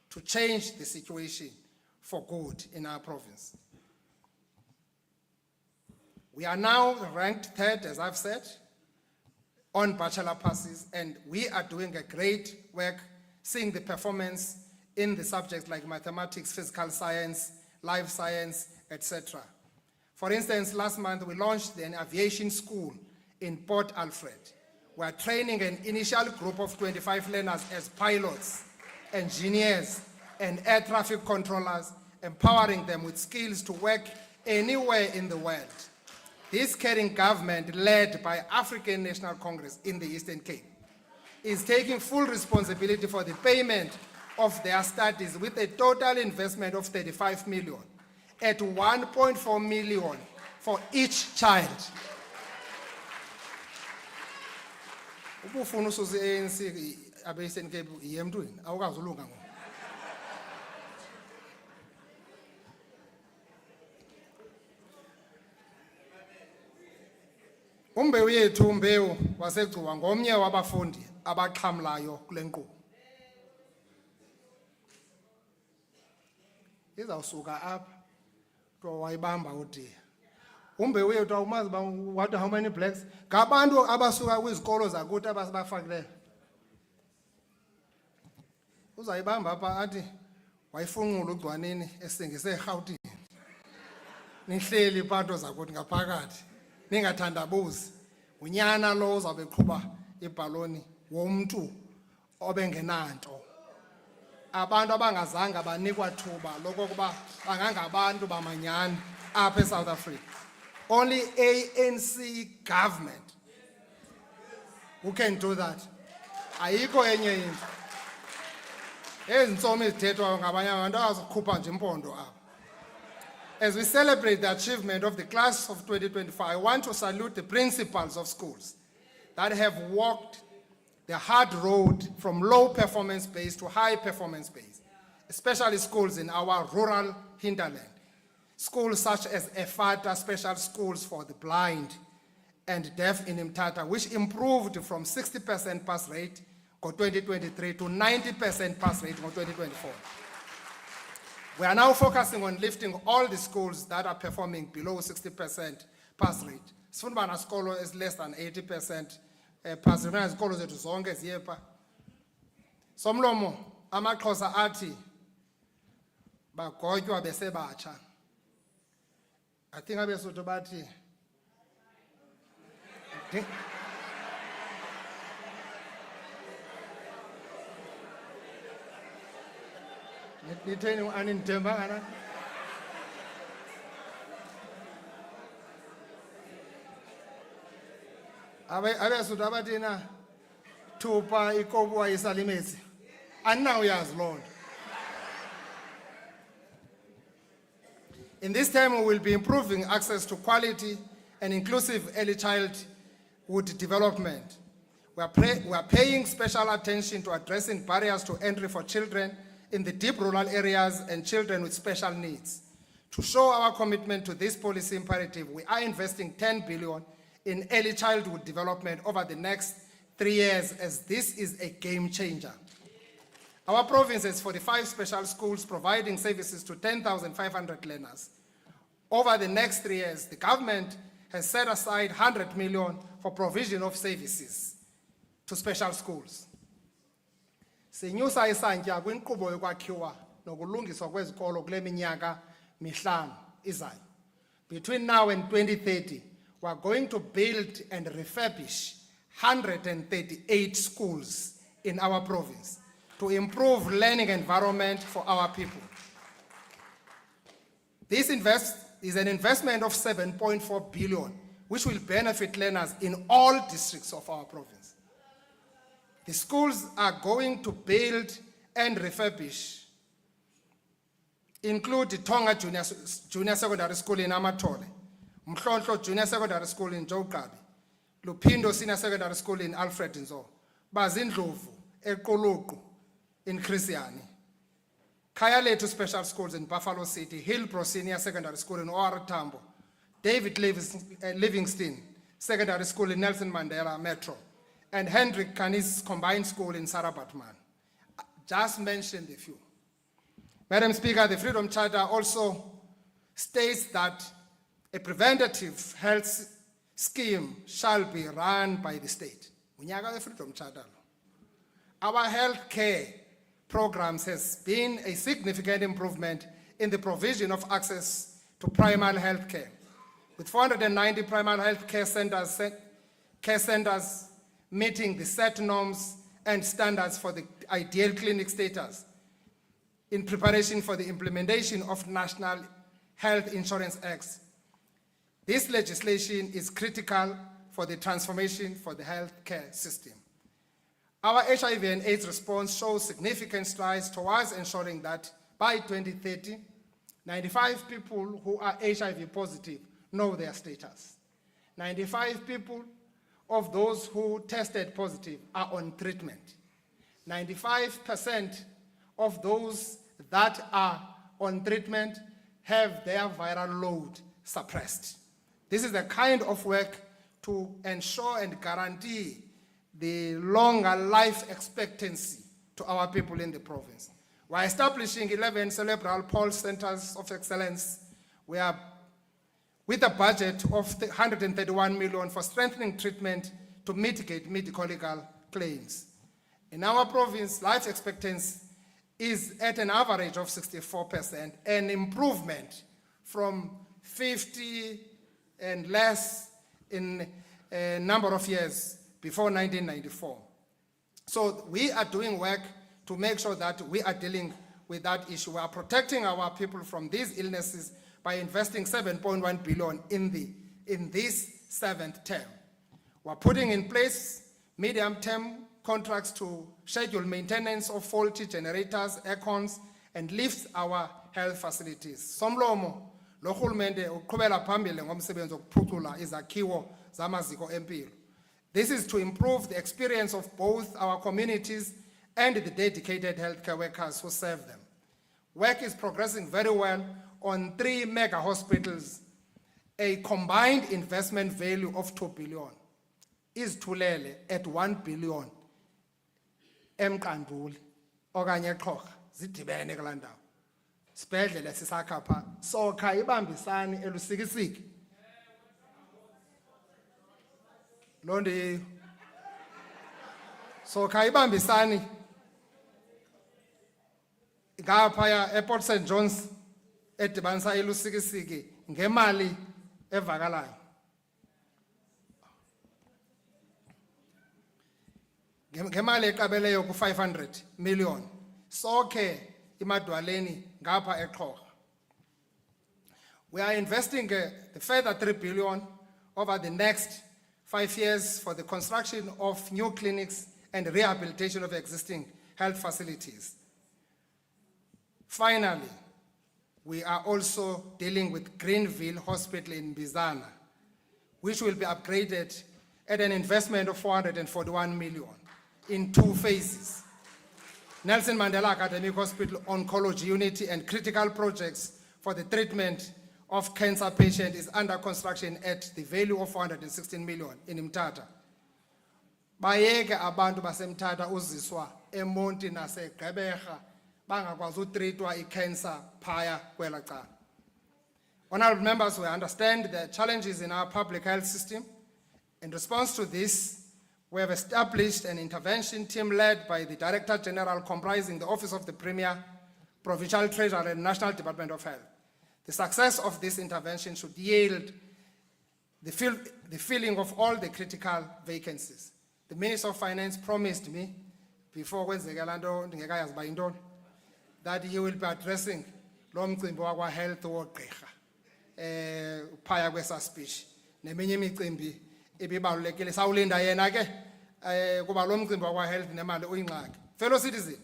to change the situation for good in our province. We are now ranked 3rd, as I've said, on bachelor passes, and we are doing a great work seeing the performance in the subjects like mathematics, physical science, life science, etc. For instance, last month we launched an aviation school in Port Alfred. We are training an initial group of 25 learners as pilots, engineers, and air traffic controllers, empowering them with skills to work anywhere in the world. This caring government, led by African National Congress in the Eastern Cape, is taking full responsibility for the payment of their studies with a total investment of 35 million at 1.4 million for each child. Ukufuna usuze ANC abe-Eastern Cape yemntwini awukazulunga ngoku. Umbewu yethu umbewu wasegcuwa ngomnye wabafundi abaxhamlayo kule nkqubo. Izawusuka apha to wayibamba udiya. Umbewu yethu awumazi uba what how many blacks? Ngabantu abasuka kwizikolo zakuthi abafakileyo. Uzayibamba apha athi wayifunqula ugcwanini esingise eRhawutini. Nihleli ipato zakuthi ngaphakathi. Ningathandabuzi. Unyana lo uzabe eqhuba ibhaloni womntu obengenanto. Abantu abangazange banikwa thuba lokokuba bangangabantu bamanyani apha eSouth Africa. Only ANC government who can do that. Ayikho enye into. Ezi ntsomi ezithethwayo ngabanye abantu azikhupha nje impondo apha. As we celebrate the achievement of the class of 2024, I want to salute the principals of schools that have walked the hard road from low performance base to high performance base, especially schools in our rural hinterland. Schools such as EFATA, special schools for the blind and deaf in Mthatha, which improved from 60% pass rate in 2023 to 90% pass rate in 2024. We are now focusing on lifting all the schools that are performing below 60% pass rate. Sifuna isikolo is less than 80% pass rate. Izikolo zethu zonke ziyepa. Somlomo amaXhosa athi bagotywa besebatsha. I think abeSuthu bathi nitheni anindithembanga na? abeSuthu abathi na thupha ikobuwa isalimezi andinawuyazi loo nto. In this time, we will be improving access to quality and inclusive early childhood development. We are paying special attention to addressing barriers to entry for children in the deep rural areas and children with special needs. To show our commitment to this policy imperative, we are investing 10 billion in early childhood development over the next 3 years, as this is a game changer. Our province has 45 special schools providing services to 10,500 learners. Over the next 3 years, the government has set aside 100 million for provision of services to special schools. Sinyusa isantya kwinkqubo yokwakhiwa nokulungiswa kwezikolo kule minyaka mihlanu izayo. Between now and 2030, we are going to build and refurbish 138 schools in our province to improve learning environment for our people. This is an investment of 7.4 billion, which will benefit learners in all districts of our province. The schools are going to build and refurbish include the Tonga Junior Secondary School in Amatole, Mhlonhlo Junior Secondary School in Jogabi, Lupindo Senior Secondary School in Alfred Nzo, Bazindlovu, Ekoluku in Christiani, Kayaletu Special Schools in Buffalo City, Hillbrook Senior Secondary School in OR Tambo, David Livingston Secondary School in Nelson Mandela Metro, and Hendrik Kanis Combined School in Sarabatman. Just mentioned a few. Madam Speaker, the Freedom Charter also states that a preventative health scheme shall be run by the state. Unyaka the Freedom Charter. Our health care programs has been a significant improvement in the provision of access to primary health care. With 490 primary health care centers meeting the set norms and standards for the ideal clinic status in preparation for the implementation of National Health Insurance Act. This legislation is critical for the transformation for the healthcare system. Our HIV and AIDS response shows significant strides towards ensuring that by 2030, 95 people who are HIV positive know their status. 95 people of those who tested positive are on treatment. 95% of those that are on treatment have their viral load suppressed. This is the kind of work to ensure and guarantee the longer life expectancy to our people in the province. We're establishing 11 cerebral pulse centers of excellence. We are with a budget of 131 million for strengthening treatment to mitigate medical claims. In our province, life expectancy is at an average of 64%, an improvement from 50 and less in a number of years before 1994. So we are doing work to make sure that we are dealing with that issue. We are protecting our people from these illnesses by investing 7.1 billion in this 7th term. We're putting in place medium-term contracts to schedule maintenance of faulty generators, aircons, and lift our health facilities. Somlomo, Lo rhulumente uqhubela phambili ngomsebenzi wokuphucula izakhiwo zamaziko empilo. This is to improve the experience of both our communities and the dedicated healthcare workers who serve them. Work is progressing very well on 3 mega hospitals, a combined investment value of 2 billion. Is Tulele at 1 billion. Emkanduli, okanye eXhorha, zidibene kulaa ndawo. Sibhedlele sisakha phaa, sokha ibambisane elusikisiki. Loo nto yiyo. Sokha ibambisane ngaphaya ePort St. John's edibanisa elusikisiki ngemali evakalayo. Ngemali eqabeleyo ku 500 million. Sokhe imadwaleni ngapha eXhorha. We are investing the further 3 billion over the next 5 years for the construction of new clinics and rehabilitation of existing health facilities. Finally, we are also dealing with Greenville Hospital in Bizana, which will be upgraded at an investment of 441 million in 2 phases. Nelson Mandela Academic Hospital Oncology Unit and critical projects for the treatment of cancer patients is under construction at the value of 416 million in Mthatha. Bayeke abantu baseMthatha uziswa eMonti naseGqeberha bangakwazi utreatwa icancer phaya kwela cala. Honorable members, we understand the challenges in our public health system. In response to this, we have established an intervention team led by the Director General comprising the Office of the Premier, Provincial Treasurer and National Department of Health. The success of this intervention should yield the filling of all the critical vacancies. The Minister of Finance promised me, before that he will be addressing lo mcimbi wakwa health wogqirha phaya kwesa speech neminye imicimbi ebibalulekile sawulinda yena ke kuba lo mcimbi wakwa health nemali uyingxaki. Fellow citizens,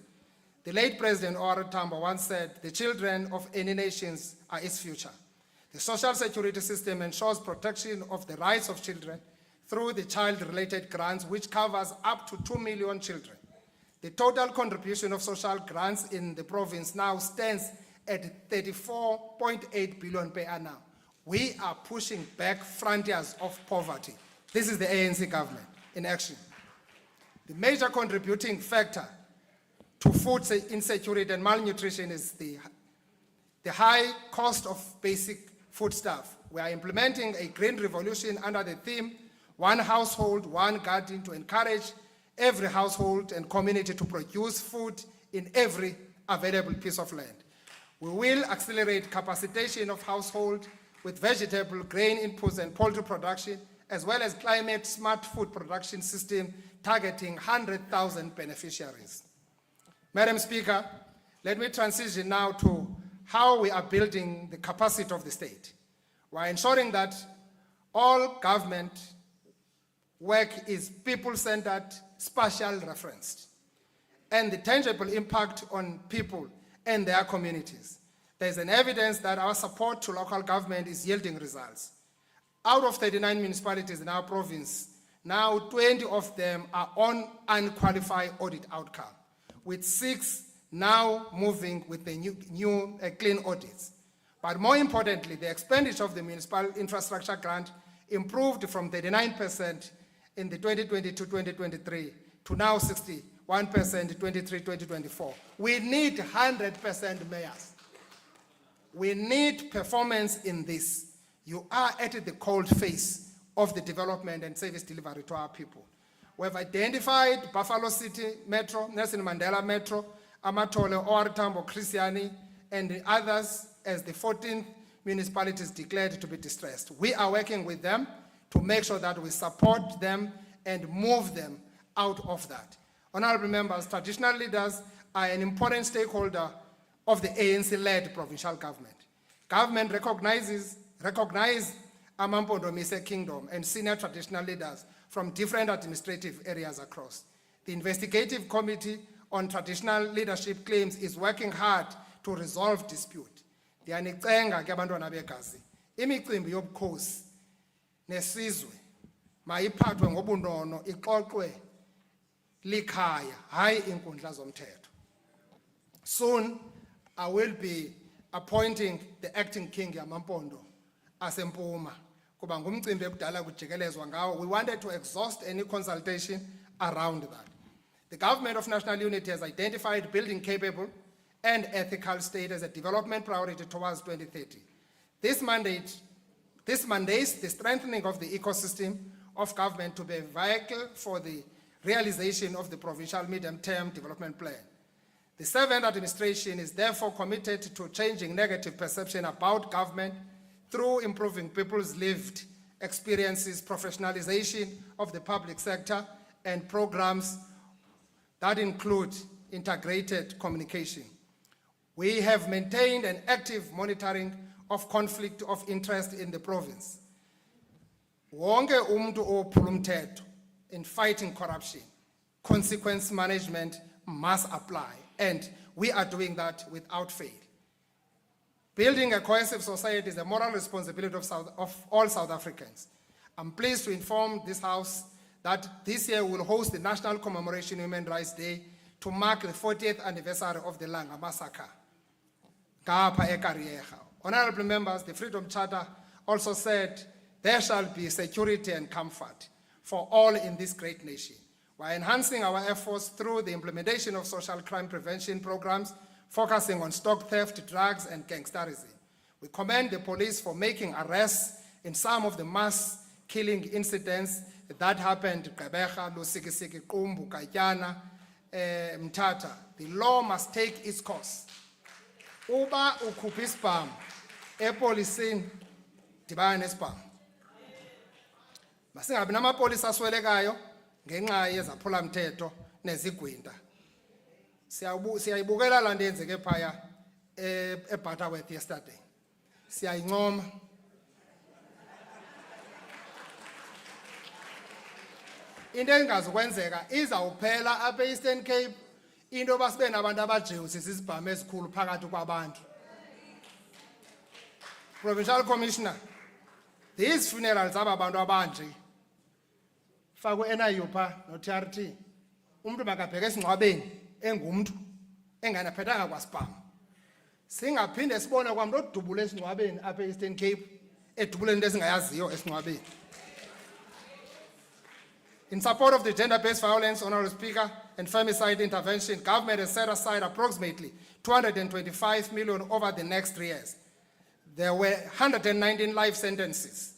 the late President Ora Tambo once said, the children of any nations are its future. The social security system ensures protection of the rights of children through the child-related grants, which covers up to 2 million children. The total contribution of social grants in the province now stands at 34.8 billion per annum. We are pushing back frontiers of poverty. This is the ANC government in action. The major contributing factor to food insecurity and malnutrition is the high cost of basic foodstuff. We are implementing a green revolution under the theme, One Household, One Garden, to encourage every household and community to produce food in every available piece of land. We will accelerate capacitation of households with vegetable, grain inputs and poultry production, as well as climate smart food production system targeting 100,000 beneficiaries. Madam Speaker, let me transition now to how we are building the capacity of the state. We are ensuring that all government work is people-centered, spatial referenced, and the tangible impact on people and their communities. There's an evidence that our support to local government is yielding results. Out of 39 municipalities in our province, now 20 of them are on unqualified audit outcome, with 6 now moving with the new clean audits. But more importantly, the expenditure of the municipal infrastructure grant improved from 39% in the 2022-2023 to now 61% in 23-2024. We need 100% mayors. We need performance in this. You are at the cold face of the development and service delivery to our people. We have identified Buffalo City Metro, Nelson Mandela Metro, Amatole, OR Tambo, Christiani, and the others as the 14th municipalities declared to be distressed. We are working with them to make sure that we support them and move them out of that. Honorable members, traditional leaders are an important stakeholder of the ANC-led provincial government. Government recognize Amampondomise Kingdom and senior traditional leaders from different administrative areas across. The Investigative Committee on Traditional Leadership Claims is working hard to resolve dispute. Ndiyanicenga ke abantwana begazi, imicimbi yobukhosi nesizwe mayiphathwe ngobunono, ixoxwe likhaya, hayi inkundla zomthetho. Soon I will be appointing the acting king yamampondo asempuma kuba ngumcimbi ekudala kujikelezwa ngawo. We wanted to exhaust any consultation around that. The government of national unity has identified building capable and ethical state as a development priority towards 2030. This mandates the strengthening of the ecosystem of government to be a vehicle for the realization of the provincial medium-term development plan. The 7th administration is therefore committed to changing negative perception about government through improving people's lived experiences, professionalization of the public sector, and programs that include integrated communication. We have maintained an active monitoring of conflict of interest in the province. Wonke umuntu ophula umthetho in fighting corruption, consequence management must apply, and we are doing that without fail. Building a cohesive society is a moral responsibility of all South Africans. I'm pleased to inform this House that this year we will host the National Commemoration Human Rights Day to mark the 40th anniversary of the Langa Massacre. Honorable members, the Freedom Charter also said there shall be security and comfort for all in this great nation. We're enhancing our efforts through the implementation of social crime prevention programs, focusing on stock theft, drugs, and gangsterism. We commend the police for making arrests in some of the mass killing incidents that happened in Gqeberha, Lusikisiki, Qumbu, Katyana, Mthatha. The law must take its course. Uba ukhupha isibhamu epolisini dibana nesibhamu. Masingabi namapolisa aswelekayo ngenxa yezaphula mthetho nezigwinta. Siyayibukela la nto yenzeke phaya eButterworth yesterday. Siyayincoma. Into engazokwenzeka izawuphela apha eEastern Cape into basibe nabantu abajewusisa isibhamu esikhulu phakathi kwabantu. Provincial Commissioner, these funerals aba bantu abanje fakwe NIU pha no TRT. Umuntu makabheke esingcwabeni engumntu enganaphethanga kwasibhamu. Singaphinde sibone kwamuntu odubule esingcwabeni apha eEastern Cape edubule into esingayaziyo esingcwabeni. In support of the gender-based violence, Honorable Speaker, and femicide intervention, government has set aside approximately 225 million over the next 3 years. There were 119 life sentences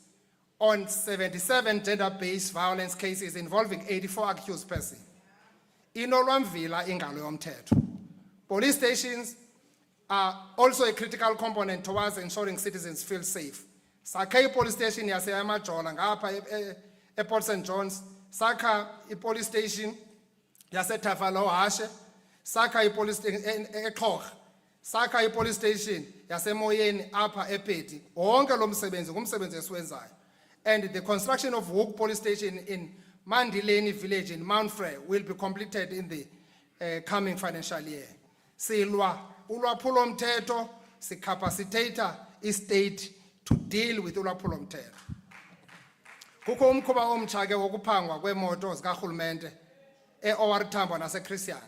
on 77 gender-based violence cases involving 84 accused persons. Inolwamvila ingalo yomthetho. Police stations are also a critical component towards ensuring citizens feel safe. Sakhe police station yasemajola ngapha ePort St. John's, sakha police station yaseThafalo Hashe, sakha police station eXhorha, sakha police station yaseMoyeni apha ePeti. Wonke lo msebenzi ngumsebenzi esiwenzayo. And the construction of Hook police station in Mandileni village in Mount Frere will be completed in the coming financial year. Silwa ulwaphulo mthetho sicapacitator istate to deal with ulwaphulo mthetho. Kukho umkhuba omtsha ke wokuphangwa kweemoto zikarhulumente eOR Tambo naseChristian.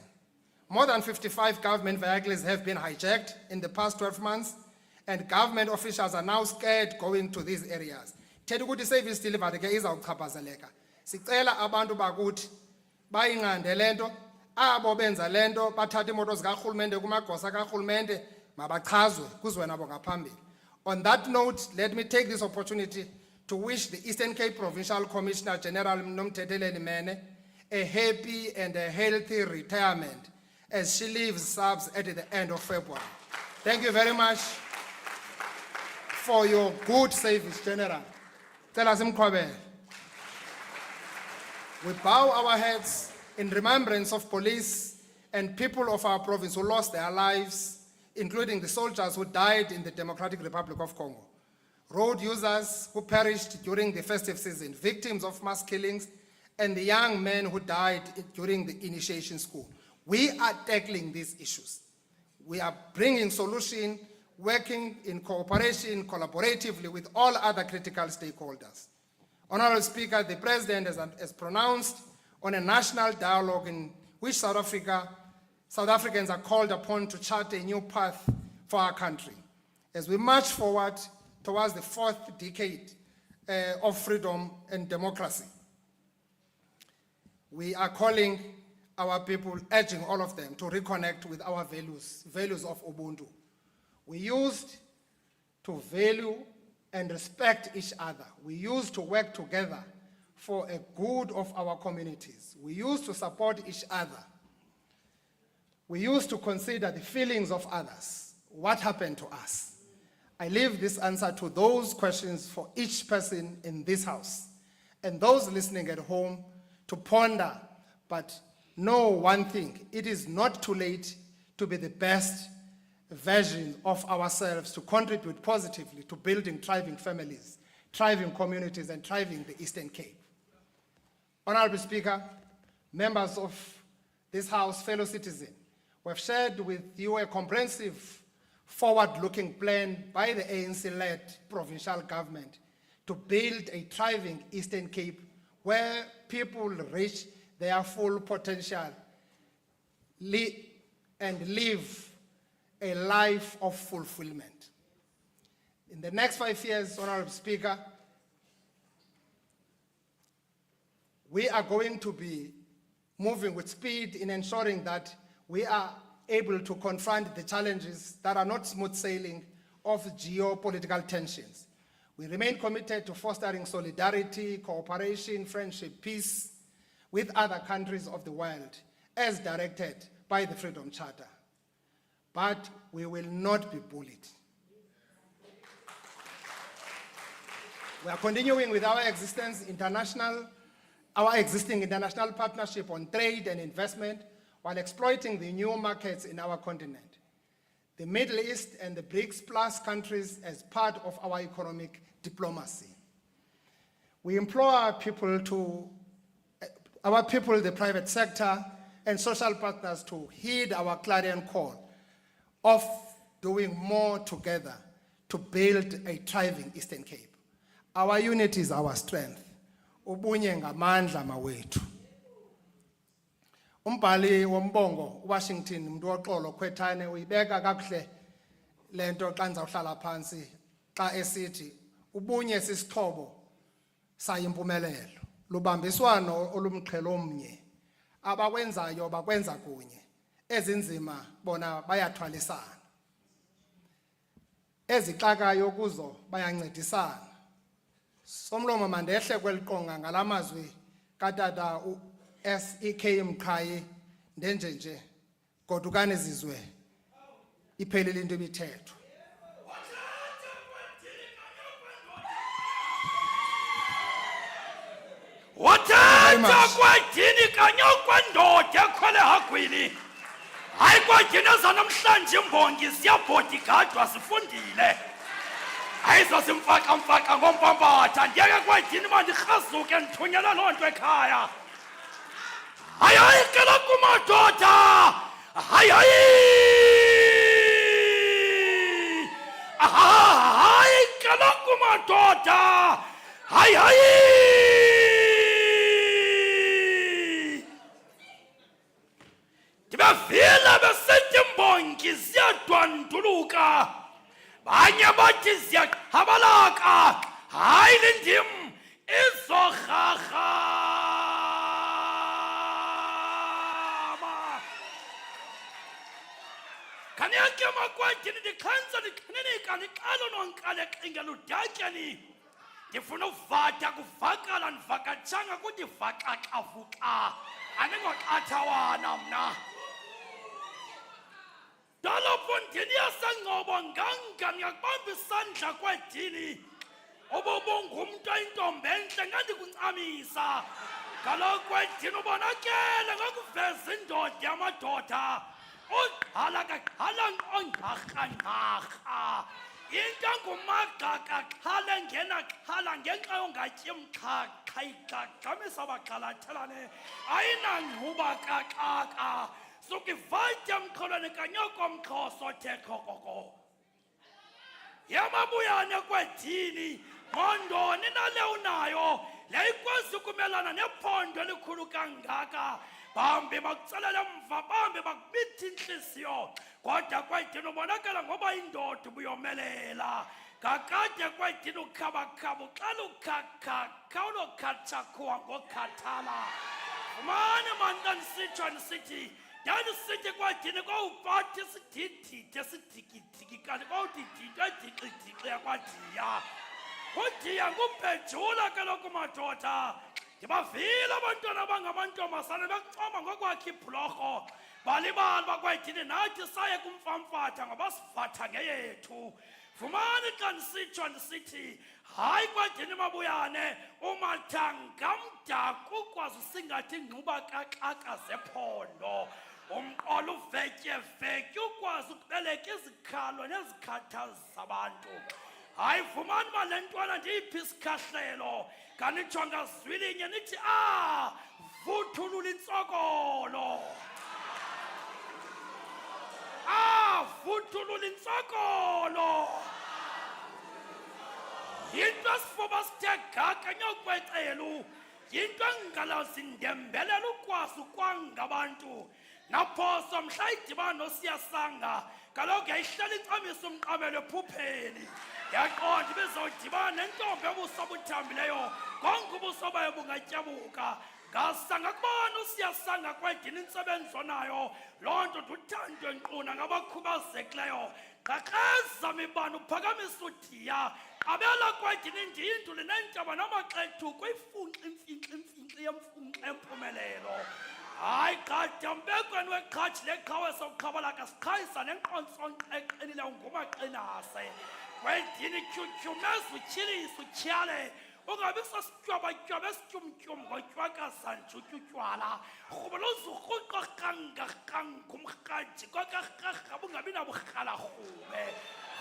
More than 55 government vehicles have been hijacked in the past 12 months, and government officials are now scared going to these areas. Thetha ukuthi service delivery ke izawuchaphazeleka. Sicela abantu bakuthi bayinqande lento, abo benza lento bathatha imoto zikarhulumente kumagosa karhulumente mabachazwe kuzwe nabo ngaphambili. On that note, let me take this opportunity to wish the Eastern Cape Provincial Commissioner General Nomthetheleni Mene a happy and a healthy retirement as she leaves SABS at the end of February. Thank you very much for your good service, General. Tell us Mkhwabela. We bow our heads in remembrance of police and people of our province who lost their lives, including the soldiers who died in the Democratic Republic of Congo, road users who perished during the festive season, victims of mass killings, and the young men who died during the initiation school. We are tackling these issues. We are bringing solution working in cooperation, collaboratively with all other critical stakeholders. Honorable Speaker, the President has pronounced on a national dialogue in which South Africans are called upon to chart a new path for our country. As we march forward towards the fourth decade of freedom and democracy, we are calling our people, urging all of them to reconnect with our values of Ubuntu. We used to value and respect each other. We used to work together for a good of our communities. We used to support each other. We used to consider the feelings of others. What happened to us? I leave this answer to those questions for each person in this house and those listening at home to ponder, but know one thing: it is not too late to be the best version of ourselves, to contribute positively to building thriving families, thriving communities, and thriving the Eastern Cape. Honorable Speaker, members of this House, fellow citizens, we have shared with you a comprehensive forward-looking plan by the ANC-led provincial government to build a thriving Eastern Cape where people reach their full potential and live a life of fulfillment. In the next 5 years, Honorable Speaker, we are going to be moving with speed in ensuring that we are able to confront the challenges that are not smooth sailing of geopolitical tensions. We remain committed to fostering solidarity, cooperation, friendship, peace with other countries of the world as directed by the Freedom Charter. But we will not be bullied. We are continuing with our existing international partnership on trade and investment while exploiting the new markets in our continent, the Middle East and the BRICS Plus countries as part of our economic diplomacy. We implore our people, the private sector, and social partners to heed our clarion call of doing more together to build a thriving Eastern Cape. Our unity is our strength. Ubunye ngamandla mawethu. Umbhali wombongo Washington umuntu oxolo Khwethane uyibeka kakuhle lento xa nizawuhlala phansi xa esithi ubunye sisixhobo sayimpumelelo, lubambiswano olumqhelo omnye, abakwenzayo bakwenza kunye, ezinzima bona bayathwalisana, ezixakayo kuzo bayancedisana. Somlomo mandehle kweliqonga ngalamazwi katata SEK Mqhayi ndenjenje godukane zizwe iphelile into emithetho. Wathatha kwadini kanyokwandoda ekhwele hagwini. Hayi kwadini zanamhlanje imbongi siyabhodigadwa sifundile. Hayizo simfaka ngompambatha ndiyeke kwadini mandirhazuke ndithunyela loo nto ekhaya. Hayi kela kumadoda. Hayi kela kumadoda. Hayi Ndibavile besithi imbongi ziyadwanduluka. Banye bathi ziyahabalaka. Hayi lindim izorharha. Kanyanke makwadini ndikhansa ndikhanenika ndiqalo nonkale xingela udatyeni. Ndifuna uvada kuvakala ndivakatshanga kuthi vakakavuka. Andingoqathawana mna. Dalapho ndini yasengcobo nganga ngiyakubamba isandla kwadini. Obobongumntu ayintombi entle ngandikuncamisa. Kaloku kwadini ubonakele ngokuveza indoda yamadoda. Ugqala kakhala ongqarha. Into ngumagaka khala ngena khala ngenxa yongatyi mxhaqha igqagqamisa abagxalathelane ayinangquba kakaka. Sukivatya mxholwane kanyoko mxhoso thekokoko. yamabuyane kwedini mondoni nale unayo leyikwazi ukumelana nephondo elikhulu kangaka bambi bakutsalela mva bambi bakubithi inhliziyo kodwa kwedini ubonakala ngoba indoda ubuyomelela kakade kwedini ukhabakhaba uqala ukhakhakha unokhatshakhuwa ngokhathala fumane mantanisitsho ndisithi ndandisithi kwedini kwawubhathi isididide esidikidiki kanti kwawudidide edixidixi yakwadiya udiya ngubhejula kaloku madoda ndibavile abantwana abangamantombazana bekucoma ngokwakha ibhulorho balibali bakwedini nathi saye kumfamfatha ngoba sivatha ngeyethu fumani xa ndisitsho ndisithi hayi kwedini mabuyane umathanga mdaka ukwazi usingathi ingquba kaxaka zephondo umqolo uvetyevekye ukwazi ukubeleka izikhalo nezikhathazi zabantu hayi fumani uba le ntwana ndiyiphi isikhahlelo kanitsho ngazwi linye nithi vuthulula intsokolo vuthulula intsokolo yinto esifuba sithe gaga nyokwecelu yinto engalazindembelela ukwazi ukwangabantu naphoso mhla idibano siyasanga kaloku yayihlela icamisa umqabelo ephupheni yaqonda ibizodibana nentombi yobuso obuthambileyo konke ubuso bayo bungatyabuka ngasanga kubona usiyasanga kwedini intsebenzo nayo loo nto nduthandwe nkquna ngabakhubazekileyo qaqeza mibane uphakamisa udiya qabela kwedini ndiyinduli neentaba namaxethu kuyifunxa imfinxi yemfunxa empumelelo hayi qada mbekweni weqhathi leqhawe sokuqhabalaka siqhayisa nenqontsonqa eqinileyo ngumaqinase kwedini tyutyumeza utyhilisa utyhale ungabi sasitywabatywabe esityumtyum ngotywakazanju utyutywala rhubuluza urhuqa rhangarhang ngumrhaji kwakarharha bungabi naburhalarhube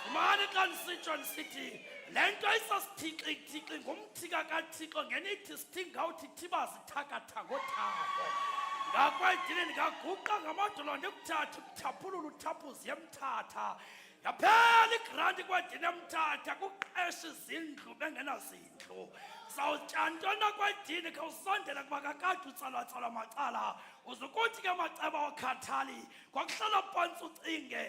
fumane xa ndisitsho ndisithi le nto isasithixithixi ngumthika kathixo ngenithi sithi ngawuthi thibazithakatha ngothako ngakwedini ndingaguqa ngamadolo ndikuthatha ukuthaphulula uthaphuzi yemthatha yaphela igranti kwedini emthatha kuqesha izindlu bengenazindlu sawutyantona kwedini khawusondela kuba kakade utsalwatsala macala uzukuthi ke maceba wakhathali kwakuhlala phantsi ucinge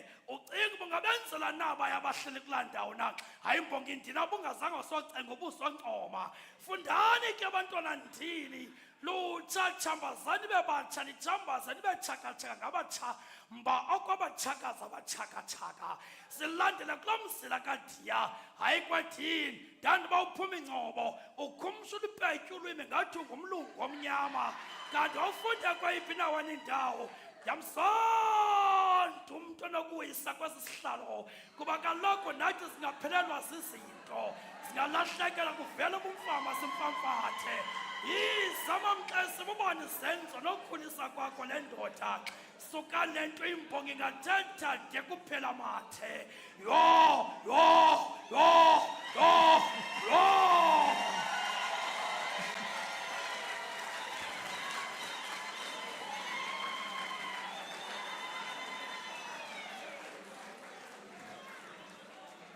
bungabenzela naba yabahleli kulaa ndawo na hayi mbonga indina bungazange socenga ubusoncoma fundani ke abantwana ndini lutsha tshambazani bebatsha nijambaza nibetshakatshaka ngabatsha mba okwabatshakaza abatshakatshaka silandele kuloo mzila kadiya hayi kwedini ndandiba uphuma ingcobo ukhumsha ulipetya ulwimi ngathi ungumlungu omnyama kanti wawufunda kweyiphi naweni indawo ndiyamsonda umntu onokuyisa kwesi sihlalo kuba kaloku nathi singaphelelwa zizinto singalahlekelwa kuvele kumfama simfamfathe yizama mxesi bubone izenzo nokukhulisa kwakho le ndoda suka le nto imbongi ingathetha de kuphela mathe yo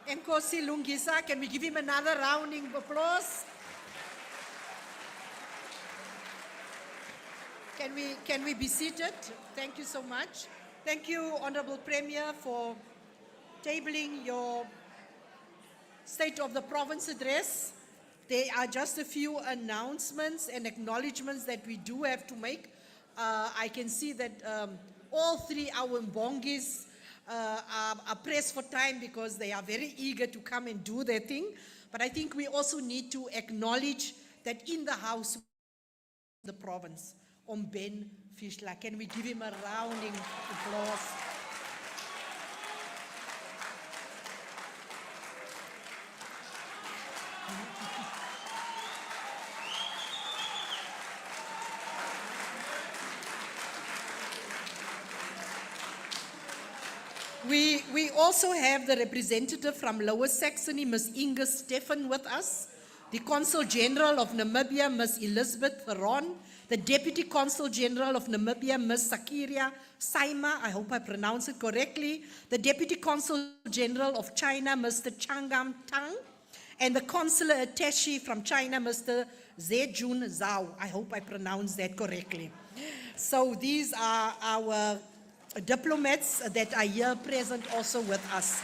Enkosi Lungisa, can we give him another rounding of applause? Can we be seated? Thank you so much. Thank you, Honorable Premier, for tabling your State of the Province address. There are just a few announcements and acknowledgements that we do have to make. I can see that all three our Mbongis are pressed for time because they are very eager to come and do their thing. But I think we also need to acknowledge that in the House, the province, Ben Fischler. Can we give him a rounding applause? We also have the representative from Lower Saxony, Ms. Inge Stefan, with us, the Consul General of Namibia, Ms. Elizabeth Theron, the Deputy Consul General of Namibia, Ms. Sakiria Saima, I hope I pronounce it correctly, the Deputy Consul General of China, Mr. Changam Tang, and the Consular Attaché from China, Mr. Zejun Zhao. I hope I pronounced that correctly. So these are our diplomats that are here present also with us.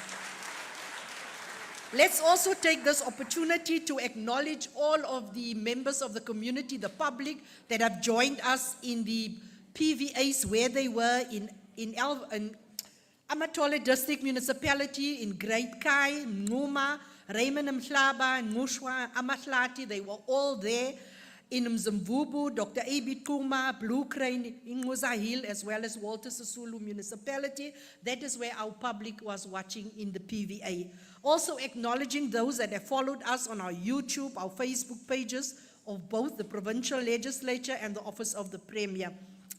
Let's also take this opportunity to acknowledge all of the members of the community, the public, that have joined us in the PVAs where they were in Amatole District Municipality, in Great Kai, Mhlaba, Raymond, Mhlaba, Ngushwa, Amatlati. They were all there. In Mzimvubu, Dr. A.B. Kuma, Blue Crane, in Hill, as well as Walter Sisulu Municipality. That is where our public was watching in the PVA. Also acknowledging those that have followed us on our YouTube, our Facebook pages of both the Provincial Legislature and the Office of the Premier,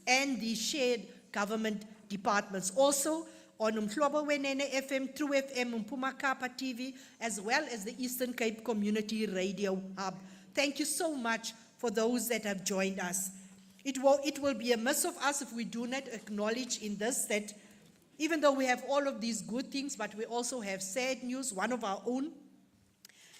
and the shared government departments. Also on Mhlaba Wenene FM, True FM, Mpuma Kapa TV, as well as the Eastern Cape Community Radio Hub. Thank you so much for those that have joined us. It will be a miss of us if we do not acknowledge in this that even though we have all of these good things, but we also have sad news. One of our own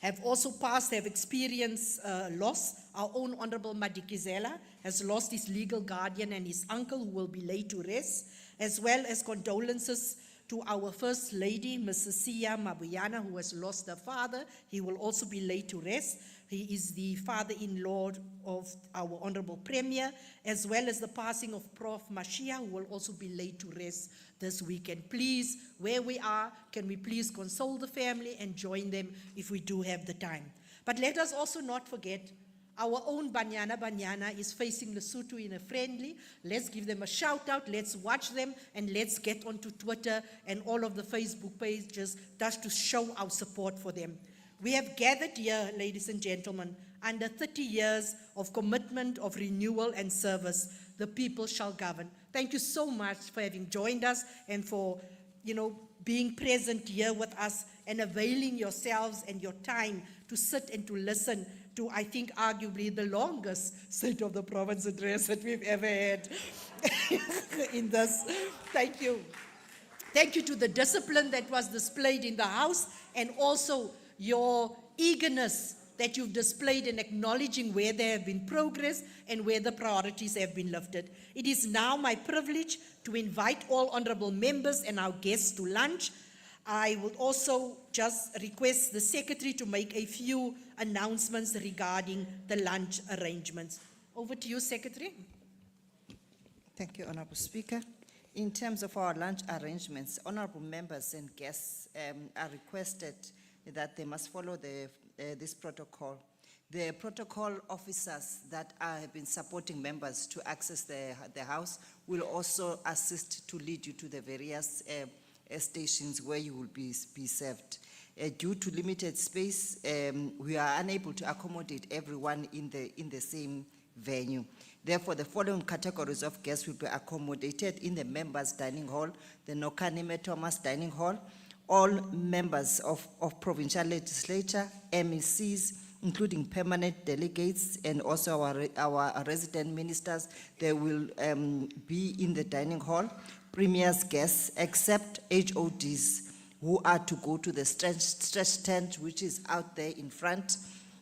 have also passed, have experienced loss. Our own Honorable Madikizela has lost his legal guardian and his uncle, who will be laid to rest, as well as condolences to our First Lady, Mrs. Sia Mabuyana, who has lost her father. He will also be laid to rest. He is the father-in-law of our Honorable Premier, as well as the passing of Prof. Mashia, who will also be laid to rest this weekend. Please, where we are, can we please console the family and join them if we do have the time. But let us also not forget, our own Banyana is facing Lesotho in a friendly. Let's give them a shout out, let's watch them, and let's get onto Twitter and all of the Facebook pages just to show our support for them. We have gathered here, ladies and gentlemen, under 30 years of commitment, of renewal and service. The people shall govern. Thank you so much for having joined us and for, being present here with us and availing yourselves and your time to sit and to listen to, I think, arguably the longest State of the Province address that we've ever had in this. Thank you. Thank you to the discipline that was displayed in the House, and also your eagerness that you've displayed in acknowledging where there have been progress and where the priorities have been lifted. It is now my privilege to invite all honorable members and our guests to lunch. I would also just request the Secretary to make a few announcements regarding the lunch arrangements. Over to you, Secretary. Thank you, Honorable Speaker. In terms of our lunch arrangements, honorable members and guests are requested that they must follow this protocol. The protocol officers that have been supporting members to access the House will also assist to lead you to the various stations where you will be served. Due to limited space, we are unable to accommodate everyone in the same venue. Therefore, the following categories of guests will be accommodated in the members' dining hall, the Nokanime Thomas Dining Hall. All members of Provincial Legislature, MECs, including permanent delegates, and also our resident ministers, they will be in the dining hall. Premier's guests, except HODs, who are to go to the stretch tent, which is out there in front.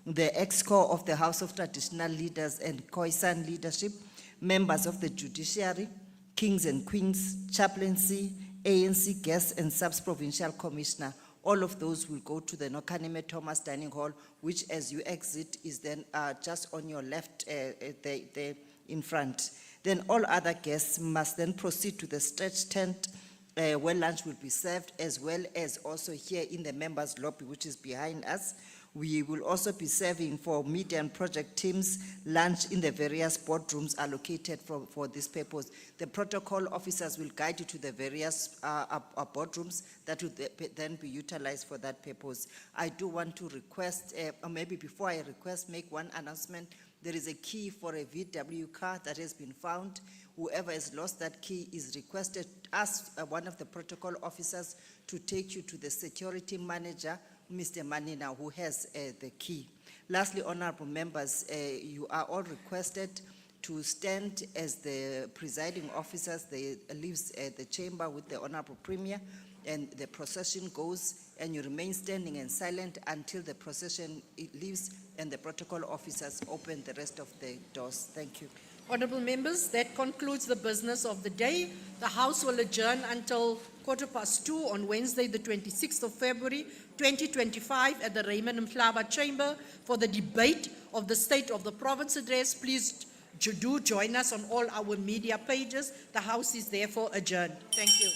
The EXCO of the House of Traditional Leaders and Khoisan leadership, members of the judiciary, kings and queens, chaplaincy, ANC guests and subs-provincial commissioner, all of those will go to the Nokanime Thomas Dining Hall, which as you exit is then just on your left there in front. Then all other guests must then proceed to the stretch tent where lunch will be served, as well as also here in the members' lobby, which is behind us. We will also be serving for media and project teams lunch in the various boardrooms allocated for this purpose. The protocol officers will guide you to the various boardrooms that will then be utilized for that purpose. I do want to request, or maybe before I request, make one announcement. There is a key for a VW car that has been found. Whoever has lost that key is requested, ask one of the protocol officers to take you to the security manager, Mr. Manina, who has the key. Lastly, honorable members, you are all requested to stand as the presiding officers. They leaves the chamber with the Honorable Premier, and the procession goes, and you remain standing and silent until the procession leaves and the protocol officers open the rest of the doors. Thank you. Honorable members, that concludes the business of the day. The House will adjourn until 2:15 on Wednesday, the 26th of February, 2025 at the Raymond Mhlaba Chamber for the debate of the State of the Province address. Please do join us on all our media pages. The House is therefore adjourned. Thank you.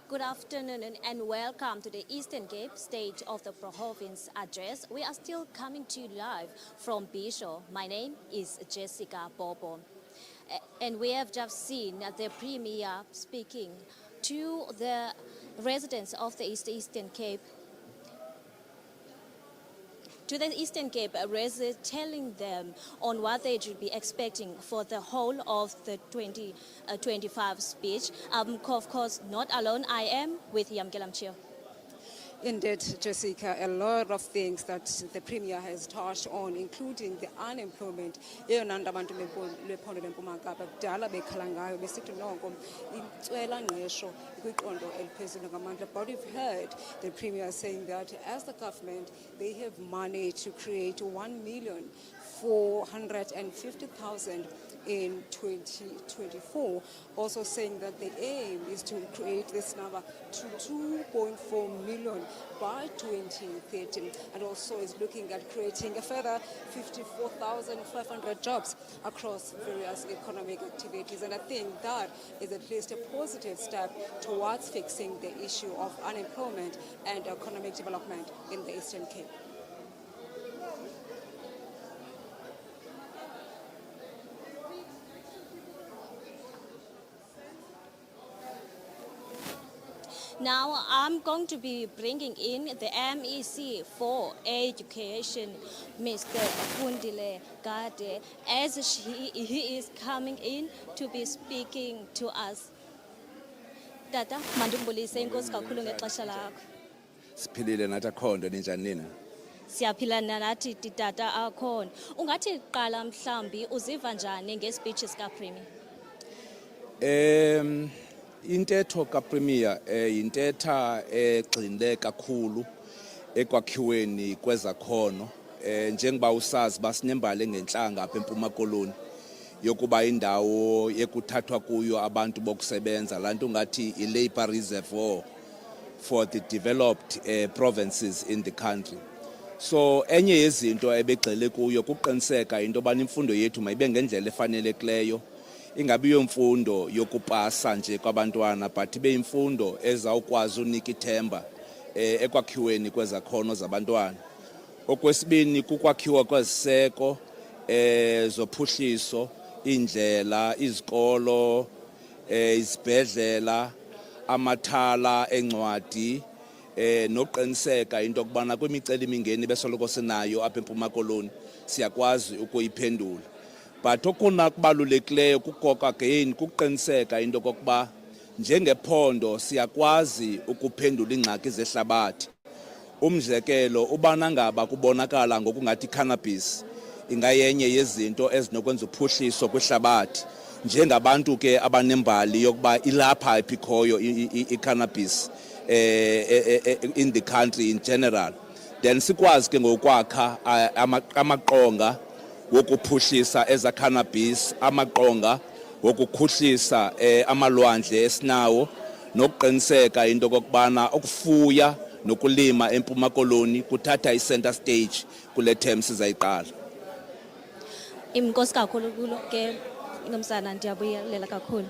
Good afternoon and welcome to the Eastern Cape stage of the Province address. We are still coming to you live from Provincial. My name is Jessica Bobo. And we have just seen the Premier speaking to the residents of the Eastern Cape. To the Eastern Cape residents, telling them on what they should be expecting for the whole of the 2025 speech. Of course, not alone. I am with Yamkela Mchio. Indeed, Jessica, a lot of things that the Premier has touched on, including the unemployment. But we've heard the Premier saying that as the government, they have money to create 1,450,000 in 2024, also saying that the aim is to create this number to 2.4 million by 2030, and also is looking at creating a further 54,500 jobs across various economic activities. And I think that is at least a positive step towards fixing the issue of unemployment and economic development in the Eastern Cape. Now I'm going to be bringing in the MEC for Education, Mr. Fundile Gade, as he is coming in to be speaking to us. Tata, mandumbulise inkosi kakhulu ngexesha lakho. Siphilile nathi akhondo ninjani nina? Siyaphilana nathi tata akhona. Ungathi qala mhlambi uziva njani ngespeech sika Premier? Intetho kaPremier intetha egxile kakhulu ekwakhiweni kwezakhono njengoba usazi basinembali ngenhlanga apha eMpuma Koloni yokuba indawo yekuthathwa kuyo abantu bokusebenza lanto ngathi i-labor reservoir for the developed provinces in the country. So enye yezinto ebegxile kuyo kuqiniseka into yoba imfundo yethu mayibe ngendlela efanelekileyo, ingabi yomfundo yokupasa nje kwabantwana, but ibe imfundo ezawukwazi unika ithemba ekwakhiweni kwezakhono zabantwana. Okwesibini kukwakhiwa kweziseko zophuhliso, indlela, izikolo, izibhedlela, amathala encwadi, noqiniseka into kubana kwimiceli-mingeni besoloko sinayo apha eMpuma Koloni siyakwazi ukuyiphendula. But okuna kubalulekileyo kukoka again kuqiniseka into kokuba njengephondo siyakwazi ukuphendula ingxaki zehlabathi. Umzekelo ubana ngaba kubonakala ngokungathi cannabis ingayenye yezinto ezinokwenza uphuhliso kwihlabathi njengabantu ke abanembali yokuba ilapha ipikhoyo i-cannabis in the country in general, then sikwazi ke ngokwakha amaqonga wokuphuhlisa eza cannabis, amaqonga wokukhuhlisa amalwandle esinawo, nokuqiniseka into kokubana ukufuya nokulima eMpuma Koloni kuthatha i-center stage kule term sizayiqala. Inkosi kakhulu kulo ke nomsana, ndiyabuyelela kakhulu.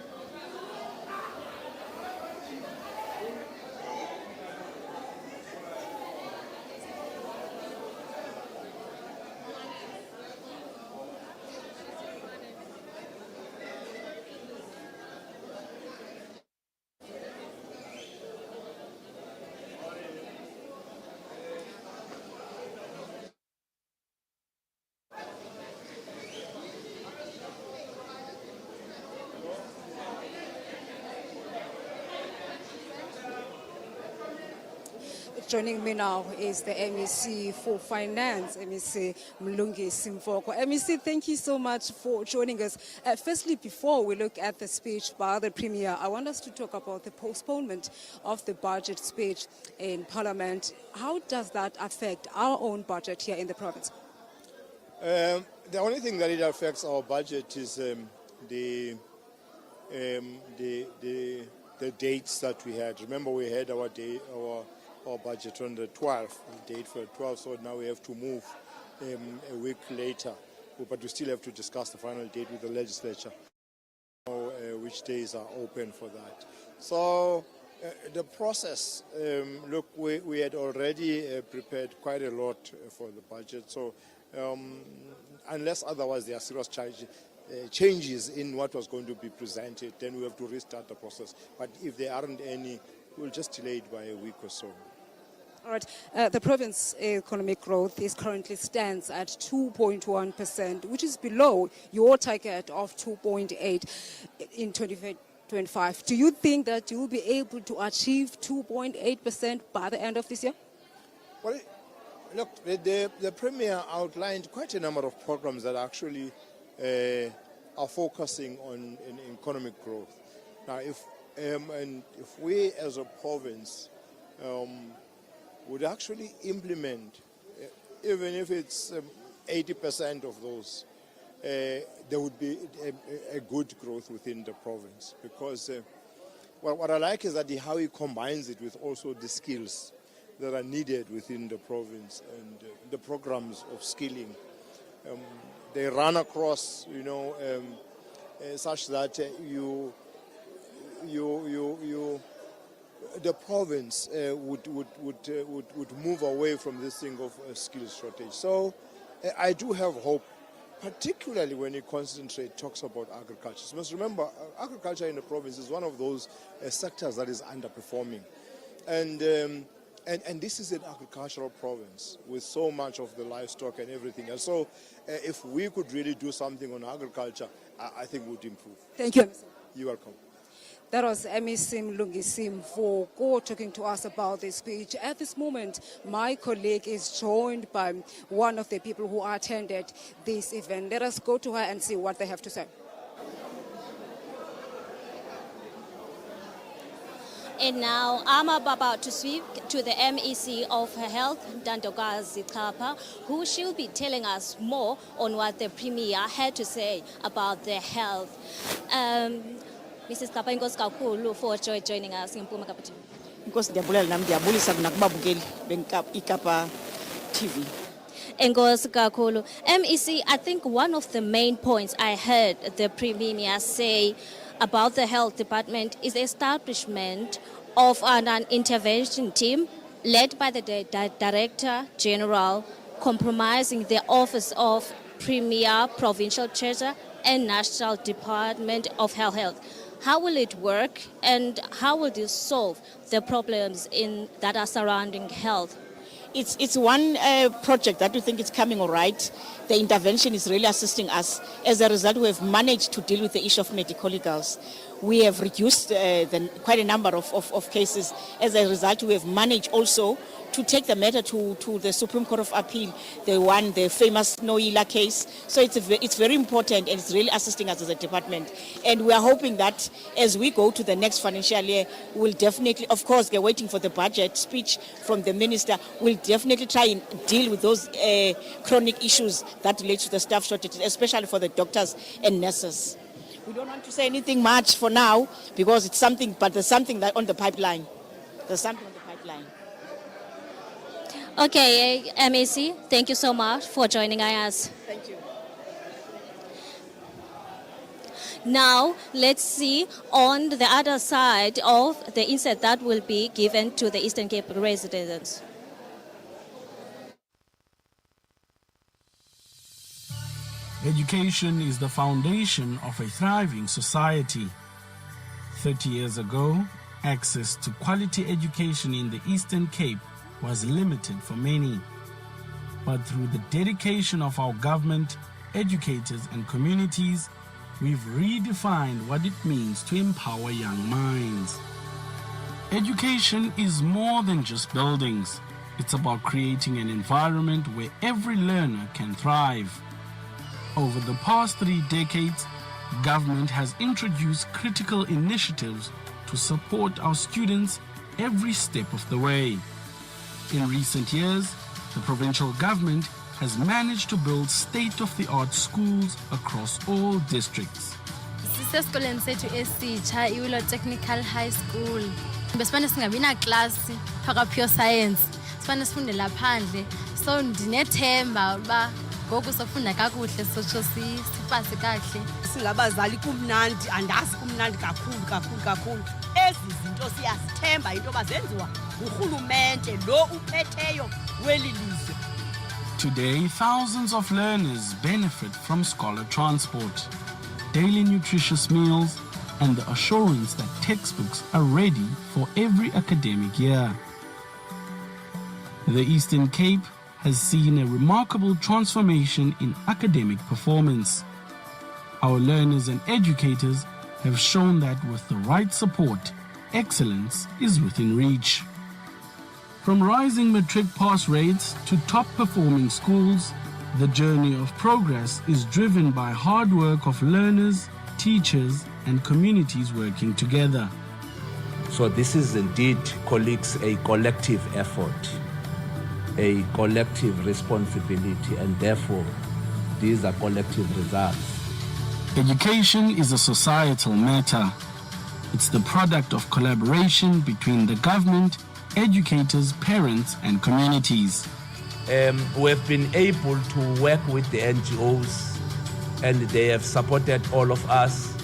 Joining me now is the MEC for Finance, MEC Mhlaba. MEC, thank you so much for joining us. Firstly, before we look at the speech by the Premier, I want us to talk about the postponement of the budget speech in Parliament. How does that affect our own budget here in the province? The only thing that it affects our budget is the dates that we had. Remember, we had our budget on the 12th, the date for the 12th, so now we have to move a week later. But we still have to discuss the final date with the legislature, which days are open for that. So the process, look, we had already prepared quite a lot for the budget, so unless otherwise there are serious changes in what was going to be presented, then we have to restart the process. But if there aren't any, we'll just delay it by a week or so. All right. The province economic growth currently stands at 2.1%, which is below your target of 2.8 in 2025. Do you think that you will be able to achieve 2.8% by the end of this year? Well, look, the Premier outlined quite a number of programs that actually are focusing on economic growth. Now, if we as a province would actually implement, even if it's 80% of those, there would be a good growth within the province. Because what I like is that how he combines it with also the skills that are needed within the province and the programs of skilling. They run across, such that the province would move away from this thing of skills shortage. So I do have hope, particularly when he talks about agriculture. You must remember, agriculture in the province is one of those sectors that is underperforming. And this is an agricultural province with so much of the livestock and everything else. So if we could really do something on agriculture, I think would improve. Thank you. You're welcome. That was MEC Mhlaba talking to us about this speech. At this moment, my colleague is joined by one of the people who attended this event. Let us go to her and see what they have to say. And now I'm about to speak to the MEC of Health, Ntantokazi Xhapha, who she'll be telling us more on what the Premier had to say about the health. Mrs. Xhapha, inkosi kakhulu for joining us in Mpuma Kapa TV. Inkosi ndiyabulela nami ndiyabulisa nakubabukeli beIKapa TV. Inkosi kakhulu. MEC, I think one of the main points I heard the Premier say about the health department is the establishment of an intervention team led by the Director General, comprising the Office of Premier, Provincial Treasurer, and National Department of Health. How will it work, and how will this solve the problems that are surrounding health? It's one project that we think is coming all right. The intervention is really assisting us. As a result, we have managed to deal with the issue of medical legals. We have reduced quite a number of cases. As a result, we have managed also to take the matter to the Supreme Court of Appeal, the famous Noila case. So it's very important, and it's really assisting us as a department. And we are hoping that as we go to the next financial year, we'll definitely, of course, we're waiting for the budget speech from the minister, we'll definitely try and deal with those chronic issues that relate to the staff shortages, especially for the doctors and nurses. We don't want to say anything much for now because it's something, but there's something that on the pipeline. There's something on the pipeline. Okay, MAC, thank you so much for joining us. Thank you. Now, let's see on the other side of the insight that will be given to the Eastern Cape residents. Education is the foundation of a thriving society. 30 years ago, access to quality education in the Eastern Cape was limited for many. But through the dedication of our government, educators and communities, we've redefined what it means to empower young minds. Education is more than just buildings. It's about creating an environment where every learner can thrive. Over the past 3 decades, government has introduced critical initiatives to support our students every step of the way. In recent years, the provincial government has managed to build state-of-the-art schools across all districts. Sisesikoleni sethu esitsha iWillow Technical High School. Besifane singabi na class phaka pure science. Sifane sifunde laphandle. So ndinethemba uba ngoku sofunda kakuhle sotsho sipase kakuhle. Singabazali kumnandi andazi kumnandi kakhulu. Ezi zinto siyazithemba into bazenziwa urhulumente lo uphetheyo weli lizwe. Today, thousands of learners benefit from scholar transport, daily nutritious meals, and the assurance that textbooks are ready for every academic year. The Eastern Cape has seen a remarkable transformation in academic performance. Our learners and educators have shown that with the right support, excellence is within reach. From rising matric pass rates to top-performing schools, the journey of progress is driven by hard work of learners, teachers, and communities working together. So this is indeed, colleagues, a collective effort, a collective responsibility, and therefore these are collective results. Education is a societal matter. It's the product of collaboration between the government, educators, parents, and communities. We have been able to work with the NGOs, and they have supported all of us.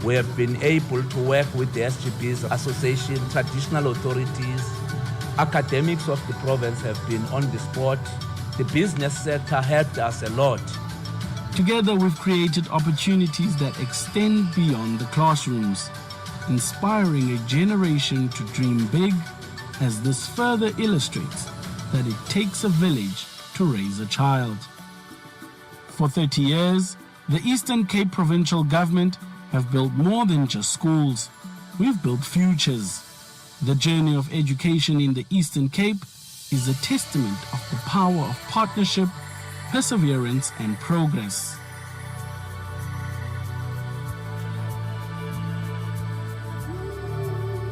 We have been able to work with the SGBs Association, traditional authorities. Academics of the province have been on the spot. The business sector helped us a lot. Together, we've created opportunities that extend beyond the classrooms, inspiring a generation to dream big, as this further illustrates that it takes a village to raise a child. For 30 years, the Eastern Cape Provincial Government have built more than just schools. We've built futures. The journey of education in the Eastern Cape is a testament of the power of partnership, perseverance, and progress.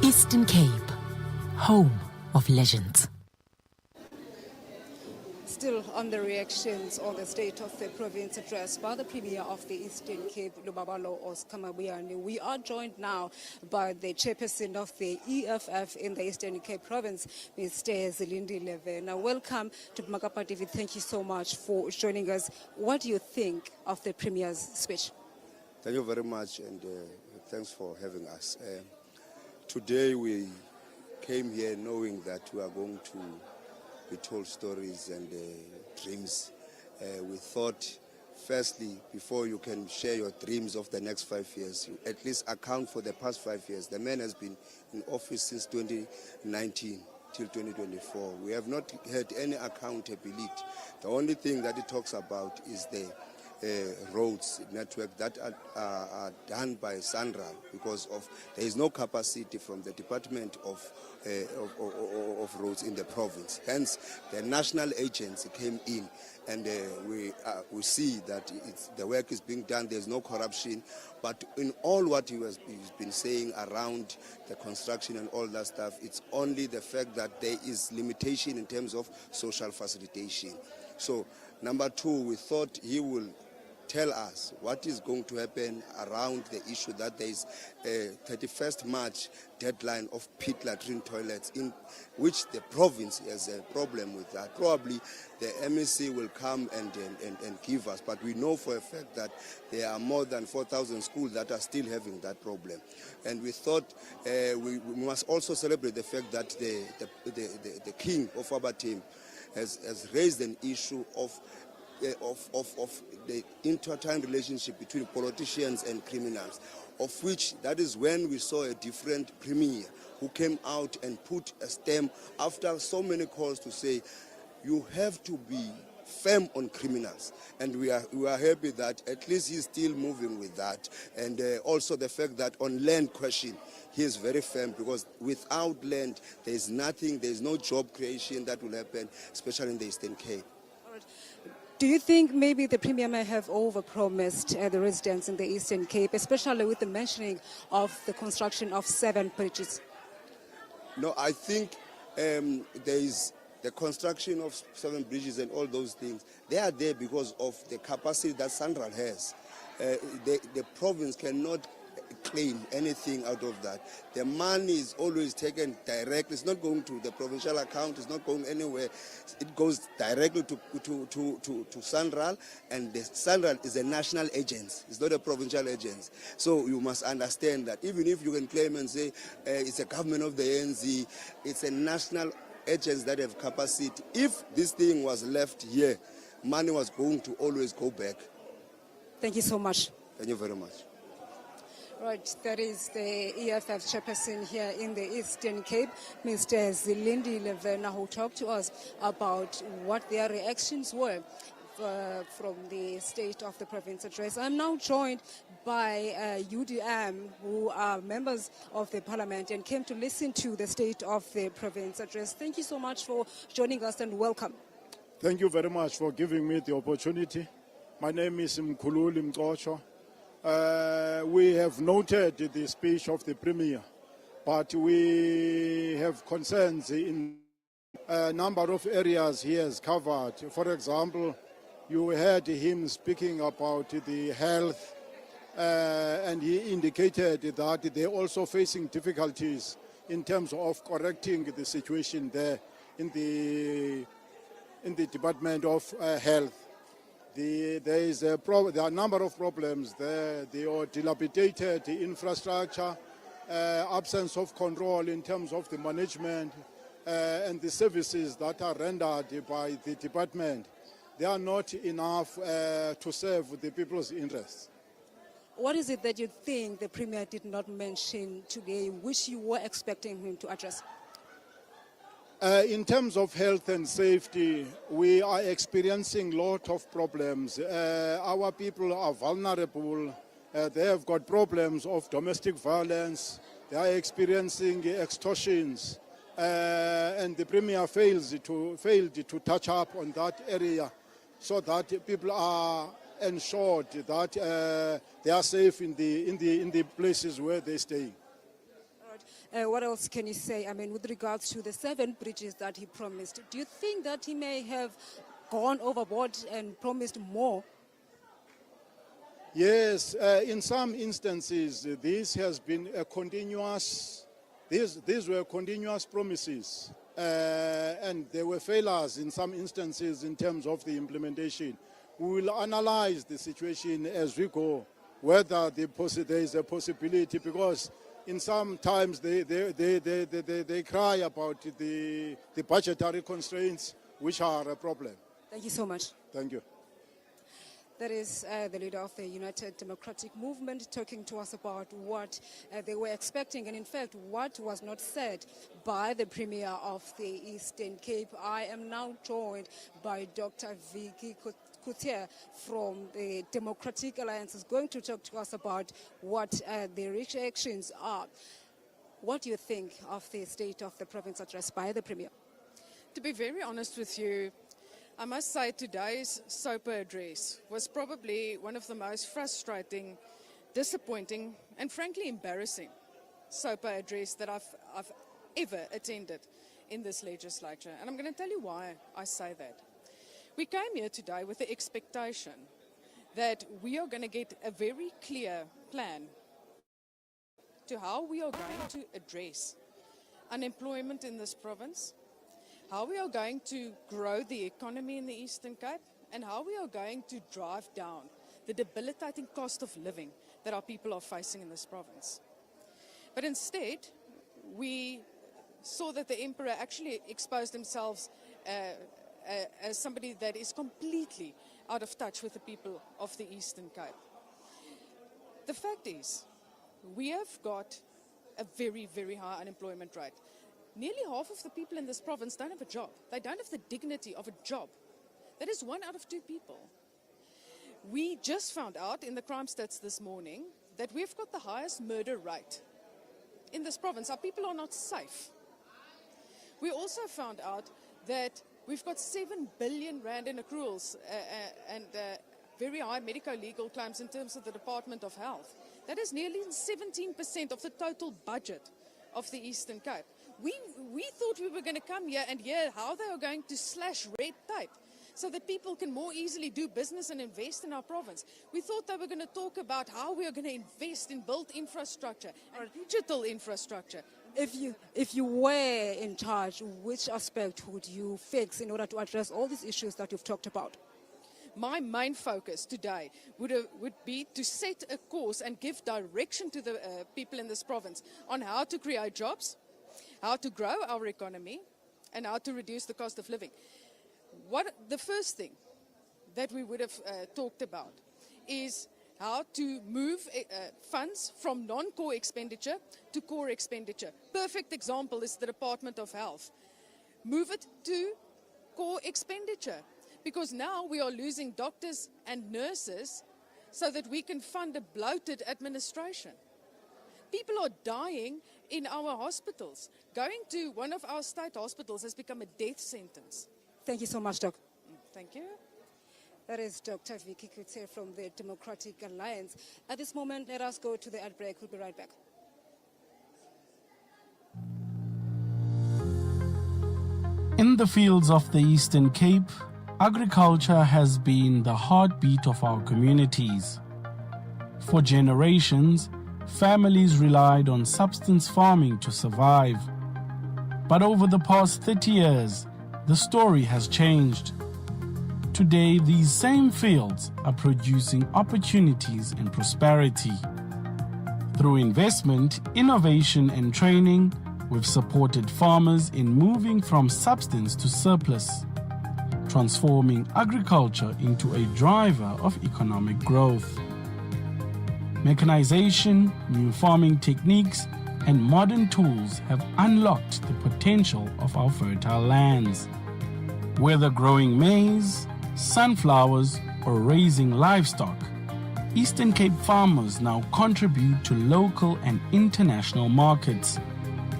Eastern Cape, home of legends. Still on the reactions on the State of the Province address by the Premier of the Eastern Cape, Lubabalo Oscar Mabuyane. We are joined now by the Chairperson of the EFF in the Eastern Cape Province, Mr. Zilindi Leve. Now, welcome to Makapa TV. Thank you so much for joining us. What do you think of the Premier's speech? Thank you very much, and thanks for having us. Today we came here knowing that we are going to be told stories and dreams. We thought firstly, before you can share your dreams of the next 5 years, you at least account for the past 5 years. The man has been in office since 2019 till 2024. We have not had any accountability. The only thing that it talks about is the roads network that are done by Sandral because there is no capacity from the Department of Roads in the province. Hence, the national agency came in, and we see that the work is being done. There's no corruption, but in all what he's been saying around the construction and all that stuff, it's only the fact that there is limitation in terms of social facilitation. So, number two, we thought he will tell us what is going to happen around the issue that there is a 31st March deadline of pit latrine toilets, in which the province has a problem with that. Probably the MEC will come and give us, but we know for a fact that there are more than 4,000 schools that are still having that problem. And we thought we must also celebrate the fact that the king of our team has raised an issue of the intertwined relationship between politicians and criminals, of which that is when we saw a different premier who came out and put a stamp after so many calls to say you have to be firm on criminals, and we are happy that at least he's still moving with that. And also the fact that on land question he is very firm, because without land there is nothing, there is no job creation that will happen, especially in the Eastern Cape. Do you think maybe the Premier may have overpromised the residents in the Eastern Cape, especially with the mentioning of the construction of 7 bridges? No, I think there is the construction of 7 bridges and all those things. They are there because of the capacity that Sandral has. The province cannot claim anything out of that. The money is always taken directly. It's not going to the provincial account. It's not going anywhere. It goes directly to Sandral, and the Sandral is a national agency. It's not a provincial agency. So you must understand that even if you can claim and say it's a government of the ANC, it's a national agency that have capacity. If this thing was left here, money was going to always go back. Thank you so much. Thank you very much. Right, that is the EFF chairperson here in the Eastern Cape, Mr. Zilindi Levena, who talked to us about what their reactions were from the State of the Province address. I'm now joined by UDM, who are members of the Parliament and came to listen to the State of the Province address. Thank you so much for joining us and welcome. Thank you very much for giving me the opportunity. My name is Mkhululi Mqocho. We have noted the speech of the Premier, but we have concerns in a number of areas he has covered. For example, you heard him speaking about the health, and he indicated that they're also facing difficulties in terms of correcting the situation there in the Department of Health. There are a number of problems there. The dilapidated infrastructure, absence of control in terms of the management, and the services that are rendered by the department. They are not enough to serve the people's interests. What is it that you think the Premier did not mention today, which you were expecting him to address? In terms of health and safety, we are experiencing a lot of problems. Our people are vulnerable. They have got problems of domestic violence. They are experiencing extortions. And the Premier failed to touch up on that area so that people are ensured that they are safe in the places where they stay. What else can you say? I mean, with regards to the 7 bridges that he promised, do you think that he may have gone overboard and promised more? Yes, in some instances, this has been a continuous. These were continuous promises, and there were failures in some instances in terms of the implementation. We will analyze the situation as we go, whether there is a possibility, because in some times they cry about the budgetary constraints, which are a problem. Thank you so much. Thank you. That is the leader of the United Democratic Movement talking to us about what they were expecting, and in fact what was not said by the Premier of the Eastern Cape. I am now joined by Dr. Vicky Coutier from the Democratic Alliance, is going to talk to us about what the reactions are. What do you think of the State of the Province address by the Premier? To be very honest with you, I must say today's SOPA address was probably one of the most frustrating, disappointing, and frankly embarrassing SOPA address that I've ever attended in this legislature. And I'm going to tell you why I say that. We came here today with the expectation that we are going to get a very clear plan to how we are going to address unemployment in this province, how we are going to grow the economy in the Eastern Cape, and how we are going to drive down the debilitating cost of living that our people are facing in this province. But instead, we saw that the Emperor actually exposed himself as somebody that is completely out of touch with the people of the Eastern Cape. The fact is, we have got a very, very high unemployment rate. Nearly half of the people in this province don't have a job. They don't have the dignity of a job. That is 1 out of 2 people. We just found out in the crime stats this morning that we've got the highest murder rate in this province. Our people are not safe. We also found out that we've got 7 billion rand in accruals and very high medico-legal claims in terms of the Department of Health. That is nearly 17% of the total budget of the Eastern Cape. We thought we were going to come here and hear how they are going to slash red tape so that people can more easily do business and invest in our province. We thought they were going to talk about how we are going to invest in built infrastructure and digital infrastructure. If you were in charge, which aspect would you fix in order to address all these issues that you've talked about? My main focus today would be to set a course and give direction to the people in this province on how to create jobs, how to grow our economy, and how to reduce the cost of living. The first thing that we would have talked about is how to move funds from non-core expenditure to core expenditure. Perfect example is the Department of Health. Move it to core expenditure, because now we are losing doctors and nurses so that we can fund a bloated administration. People are dying in our hospitals. Going to one of our state hospitals has become a death sentence. Thank you so much, Doc. Thank you. That is Dr. Vicky Coutier from the Democratic Alliance. At this moment, let us go to the ad break. We'll be right back. In the fields of the Eastern Cape, agriculture has been the heartbeat of our communities. For generations, families relied on subsistence farming to survive. But over the past 30 years, the story has changed. Today, these same fields are producing opportunities and prosperity. Through investment, innovation, and training, we've supported farmers in moving from substance to surplus, transforming agriculture into a driver of economic growth. Mechanization, new farming techniques, and modern tools have unlocked the potential of our fertile lands. Whether growing maize, sunflowers, or raising livestock, Eastern Cape farmers now contribute to local and international markets,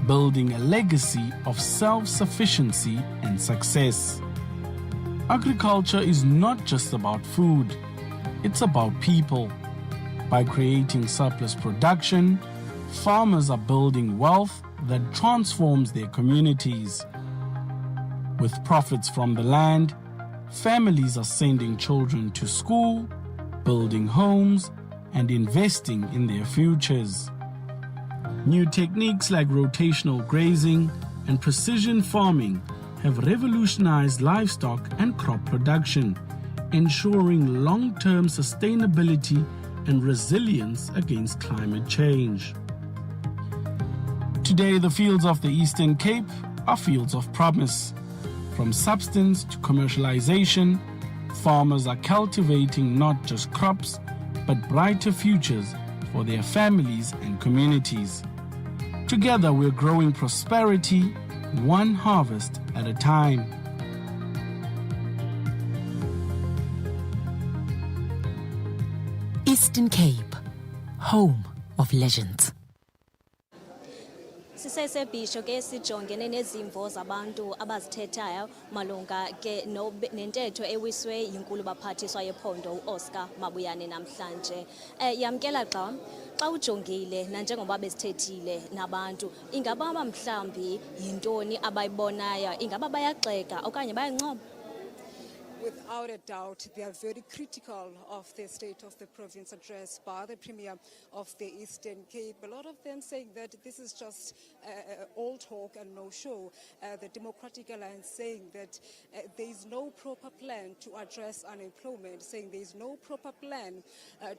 building a legacy of self-sufficiency and success. Agriculture is not just about food, it's about people. By creating surplus production, farmers are building wealth that transforms their communities. With profits from the land, families are sending children to school, building homes, and investing in their futures. New techniques like rotational grazing and precision farming have revolutionized livestock and crop production, ensuring long-term sustainability and resilience against climate change. Today, the fields of the Eastern Cape are fields of promise. From substance to commercialization, farmers are cultivating not just crops, but brighter futures for their families and communities. Together, we're growing prosperity, one harvest at a time. Eastern Cape, home of legends. Sisesebhisho ke sijongene nezimvo zabantu abazithethayo malunga ke nentetho ewiswe yinkulu baphathiswa yephondo uOscar Mabuyane namhlanje. Yamkela xa ujongile nanjengoba bezithethile nabantu, ingaba mhlambi yintoni abayibonayo, ingaba bayagxeka okanye bayancoma? Without a doubt, they are very critical of the State of the Province address by the Premier of the Eastern Cape. A lot of them saying that this is just all talk and no show. The Democratic Alliance saying that there is no proper plan to address unemployment, saying there is no proper plan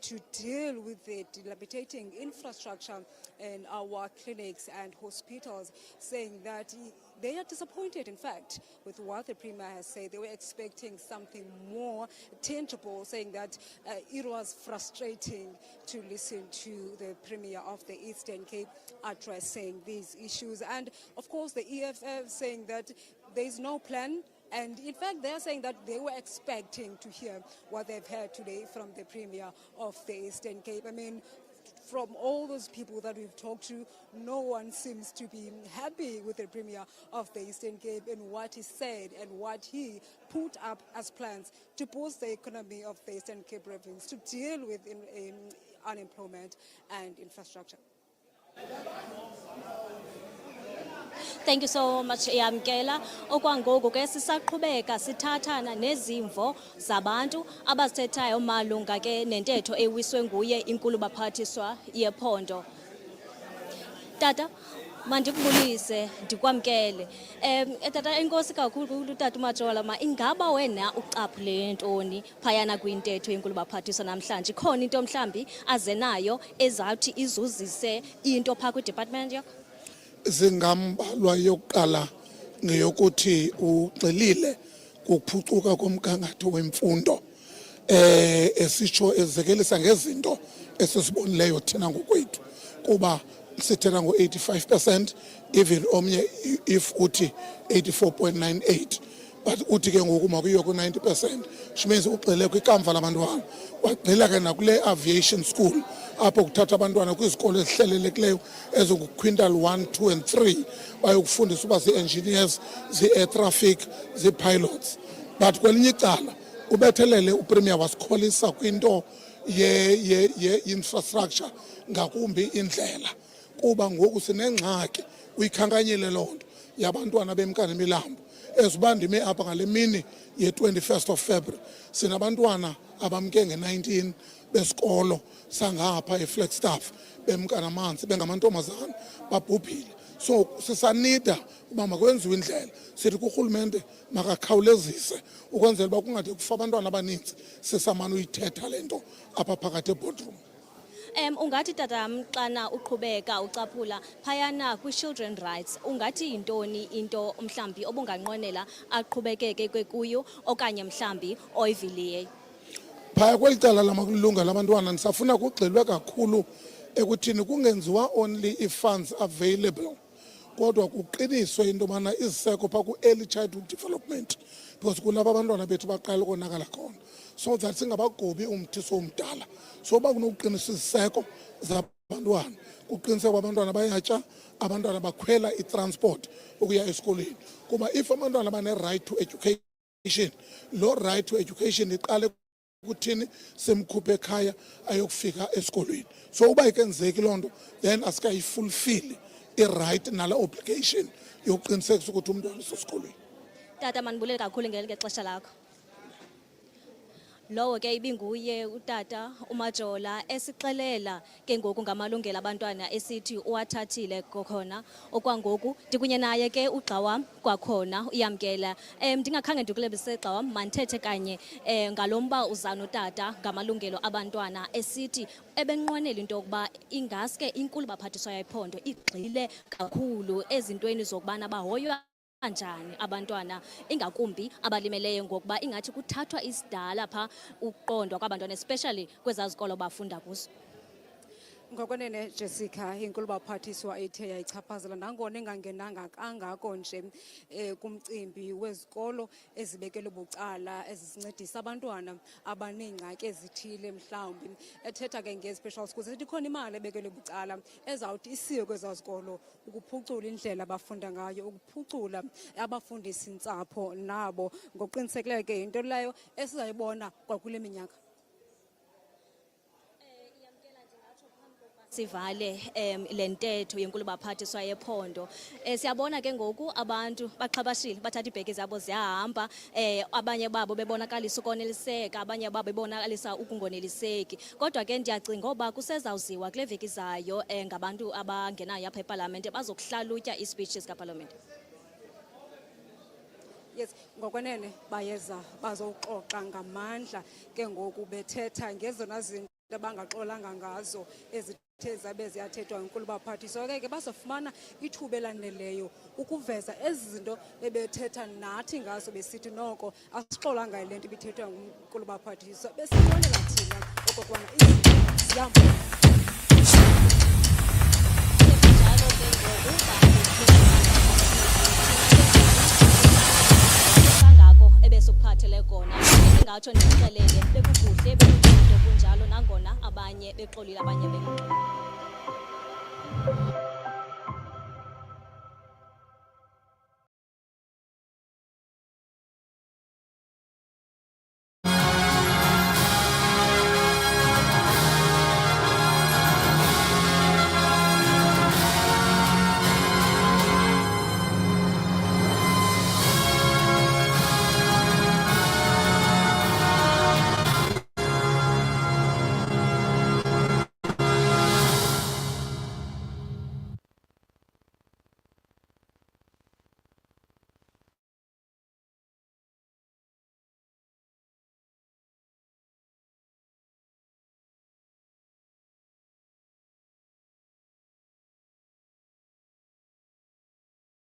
to deal with the dilapidating infrastructure in our clinics and hospitals, saying that they are disappointed, in fact, with what the Premier has said. They were expecting something more tangible, saying that it was frustrating to listen to the Premier of the Eastern Cape addressing these issues. And, of course, the EFF saying that there is no plan. And in fact, they're saying that they were expecting to hear what they've heard today from the Premier of the Eastern Cape. I mean, from all those people that we've talked to, no one seems to be happy with the Premier of the Eastern Cape and what he said and what he put up as plans to boost the economy of the Eastern Cape province, to deal with unemployment and infrastructure. Thank you so much, Yamkela. Okwangoku ke sisaqhubeka sithathana nezimvo zabantu abazithethayo malunga ke nentetho ewiswe nguye inkulu baphathiswa yephondo. Tata, mandikubulise, ndikwamkele. Tata, enkosi kakhulu Tata Majola, ingaba wena ucaphule ntoni phayana kwintetho yenkulu baphathiswa namhlanje? Khona into mhlambi azenayo ezathi izuzise into pha kwi-department yakho? Zingambalwa yokuqala ngeyokuthi ugxilile kuphucuka komgangatho wemfundo esitsho ezekelisa ngezinto esisibonileyo thina ngokwethu kuba sithetha ngo-85%, even omnye if uthi 84.98, but uthi ke ngoku makuyiwe ku-90%, which means ugxile kwikamva labantwana. Wagxila ke nakule aviation school apho kuthatha abantwana kwizikolo ezihlelelekileyo ezingu-quintile 1, 2 and 3 bayokufundisa uba zii-engineers, zii-air traffic, zii-pilots. But kwelinye icala ubethelele uPremier wasikholisa kwinto ye-infrastructure, ngakumbi indlela, kuba ngoku sinengxaki uyikhankanyile loo nto yabantwana bemkani Milambo. Eziba ndime apha ngale mini ye-21st of February sinabantwana abamke nge-19 besikolo sangapha eFlagstaff bemkana amanzi bengamantombazana babhubhile. So sisanida uba makwenziwe indlela, sithi kurhulumente makakhawulezise ukwenzela uba kungade kufa abantwana abaninzi sisamane uyithetha le nto apha phakathi eboardroom. Ungathi tata xana uqhubeka ucaphula phayana kwi-children rights, ungathi yintoni into mhlambi obunganqwenela aqhubekeke kuyo okanye mhlambi oyivilileyo? Phaya kweli cala lamalunga labantwana nisafuna kugxilwe kakhulu ekuthini kungenziwa only i-funds available, kodwa kuqiniswe into yobana iziseko phaa ku-early childhood development, because kulapho abantwana bethu baqala ukonakala khona, so that singabagobi umthiso omdala. So uba kunokuqinisa iziseko zabantwana, kuqiniseka abantwana bayatya, abantwana bakhwela i-transport ukuya esikolweni, kuba if abantwana bane-right to education, loo right to education iqale kuthini semkhuphe ekhaya ayokufika esikolweni. So uba ikenzeki loo nto, then asikayifulfill i-right nala obligation yokuqinisekisa ukuthi umntwana usesikolweni. Tata, mandibulele kakhulu ngexesha lakho. Lowo ke ibinguye utata uMajola esixelela ke ngoku ngamalungelo abantwana esithi uwathathile kokhona okwangoku. Ndikunye naye ke ugxa wam kwakhona uyamkela. Ndingakhange ndikulebise gxa wam, mandithethe kanye ngalomba uzana utata ngamalungelo abantwana esithi ebenqwenela into yokuba ingaske inkulu baphathiswa yephondo igxile kakhulu ezintweni zokubana bahoywa kanjani abantwana ingakumbi abalimeleyo ngokuba ingathi kuthathwa isidala pha uqondwa kwabantwana especially kwezazikolo bafunda kuzo. Ngokwenene Jessica, inkulu baphathiswa ethe yayichaphazela nangona engangenanga kangako nje kumcimbi wezikolo ezibekele bucala ezisincedisa abantwana abaneengxaki ezithile mhlawumbi. Ethetha ke nge-special schools ethi khona imali ebekele bucala ezawuthi isiwe kwezazikolo ukuphucula indlela abafunda ngayo, ukuphucula abafundisi ntsapho nabo ngokuqinisekileyo ke into leyo esizayibona kwakule minyaka. Sivale lentetho yenkulu baphathiswa yephondo siyabona ke ngoku abantu baxhabashile bathatha ibheki zabo ziyahamba abanye babo bebonakalisa ukoneliseka abanye babo bebonakalisa ukungoneliseki kodwa ke ndiyacinga ngoba kusezawuziwa kule veki zayo ngabantu abangenayo apha eParliament bazokuhlalutya i-speeches kaParliament. Yes, ngokwenene bayeza bazoxoxa ngamandla ke ngoku bethetha ngezona zinto abangaxolanga ngazo ezithe zabe ziyathethwa inkulu baphathiswa ke bazofumana ithuba elaneleyo ukuveza ezi zinto ebethetha nathi ngazo besithi noko asixolanga le nto ibithethwa inkulu baphathiswa besibonela thina okokwana izinto zihamba. Ebesukuphathele kona ingatsho ndixelele bekukuhle bekukuhle kunjalo nangona abanye bexolile abanye bekuxolile.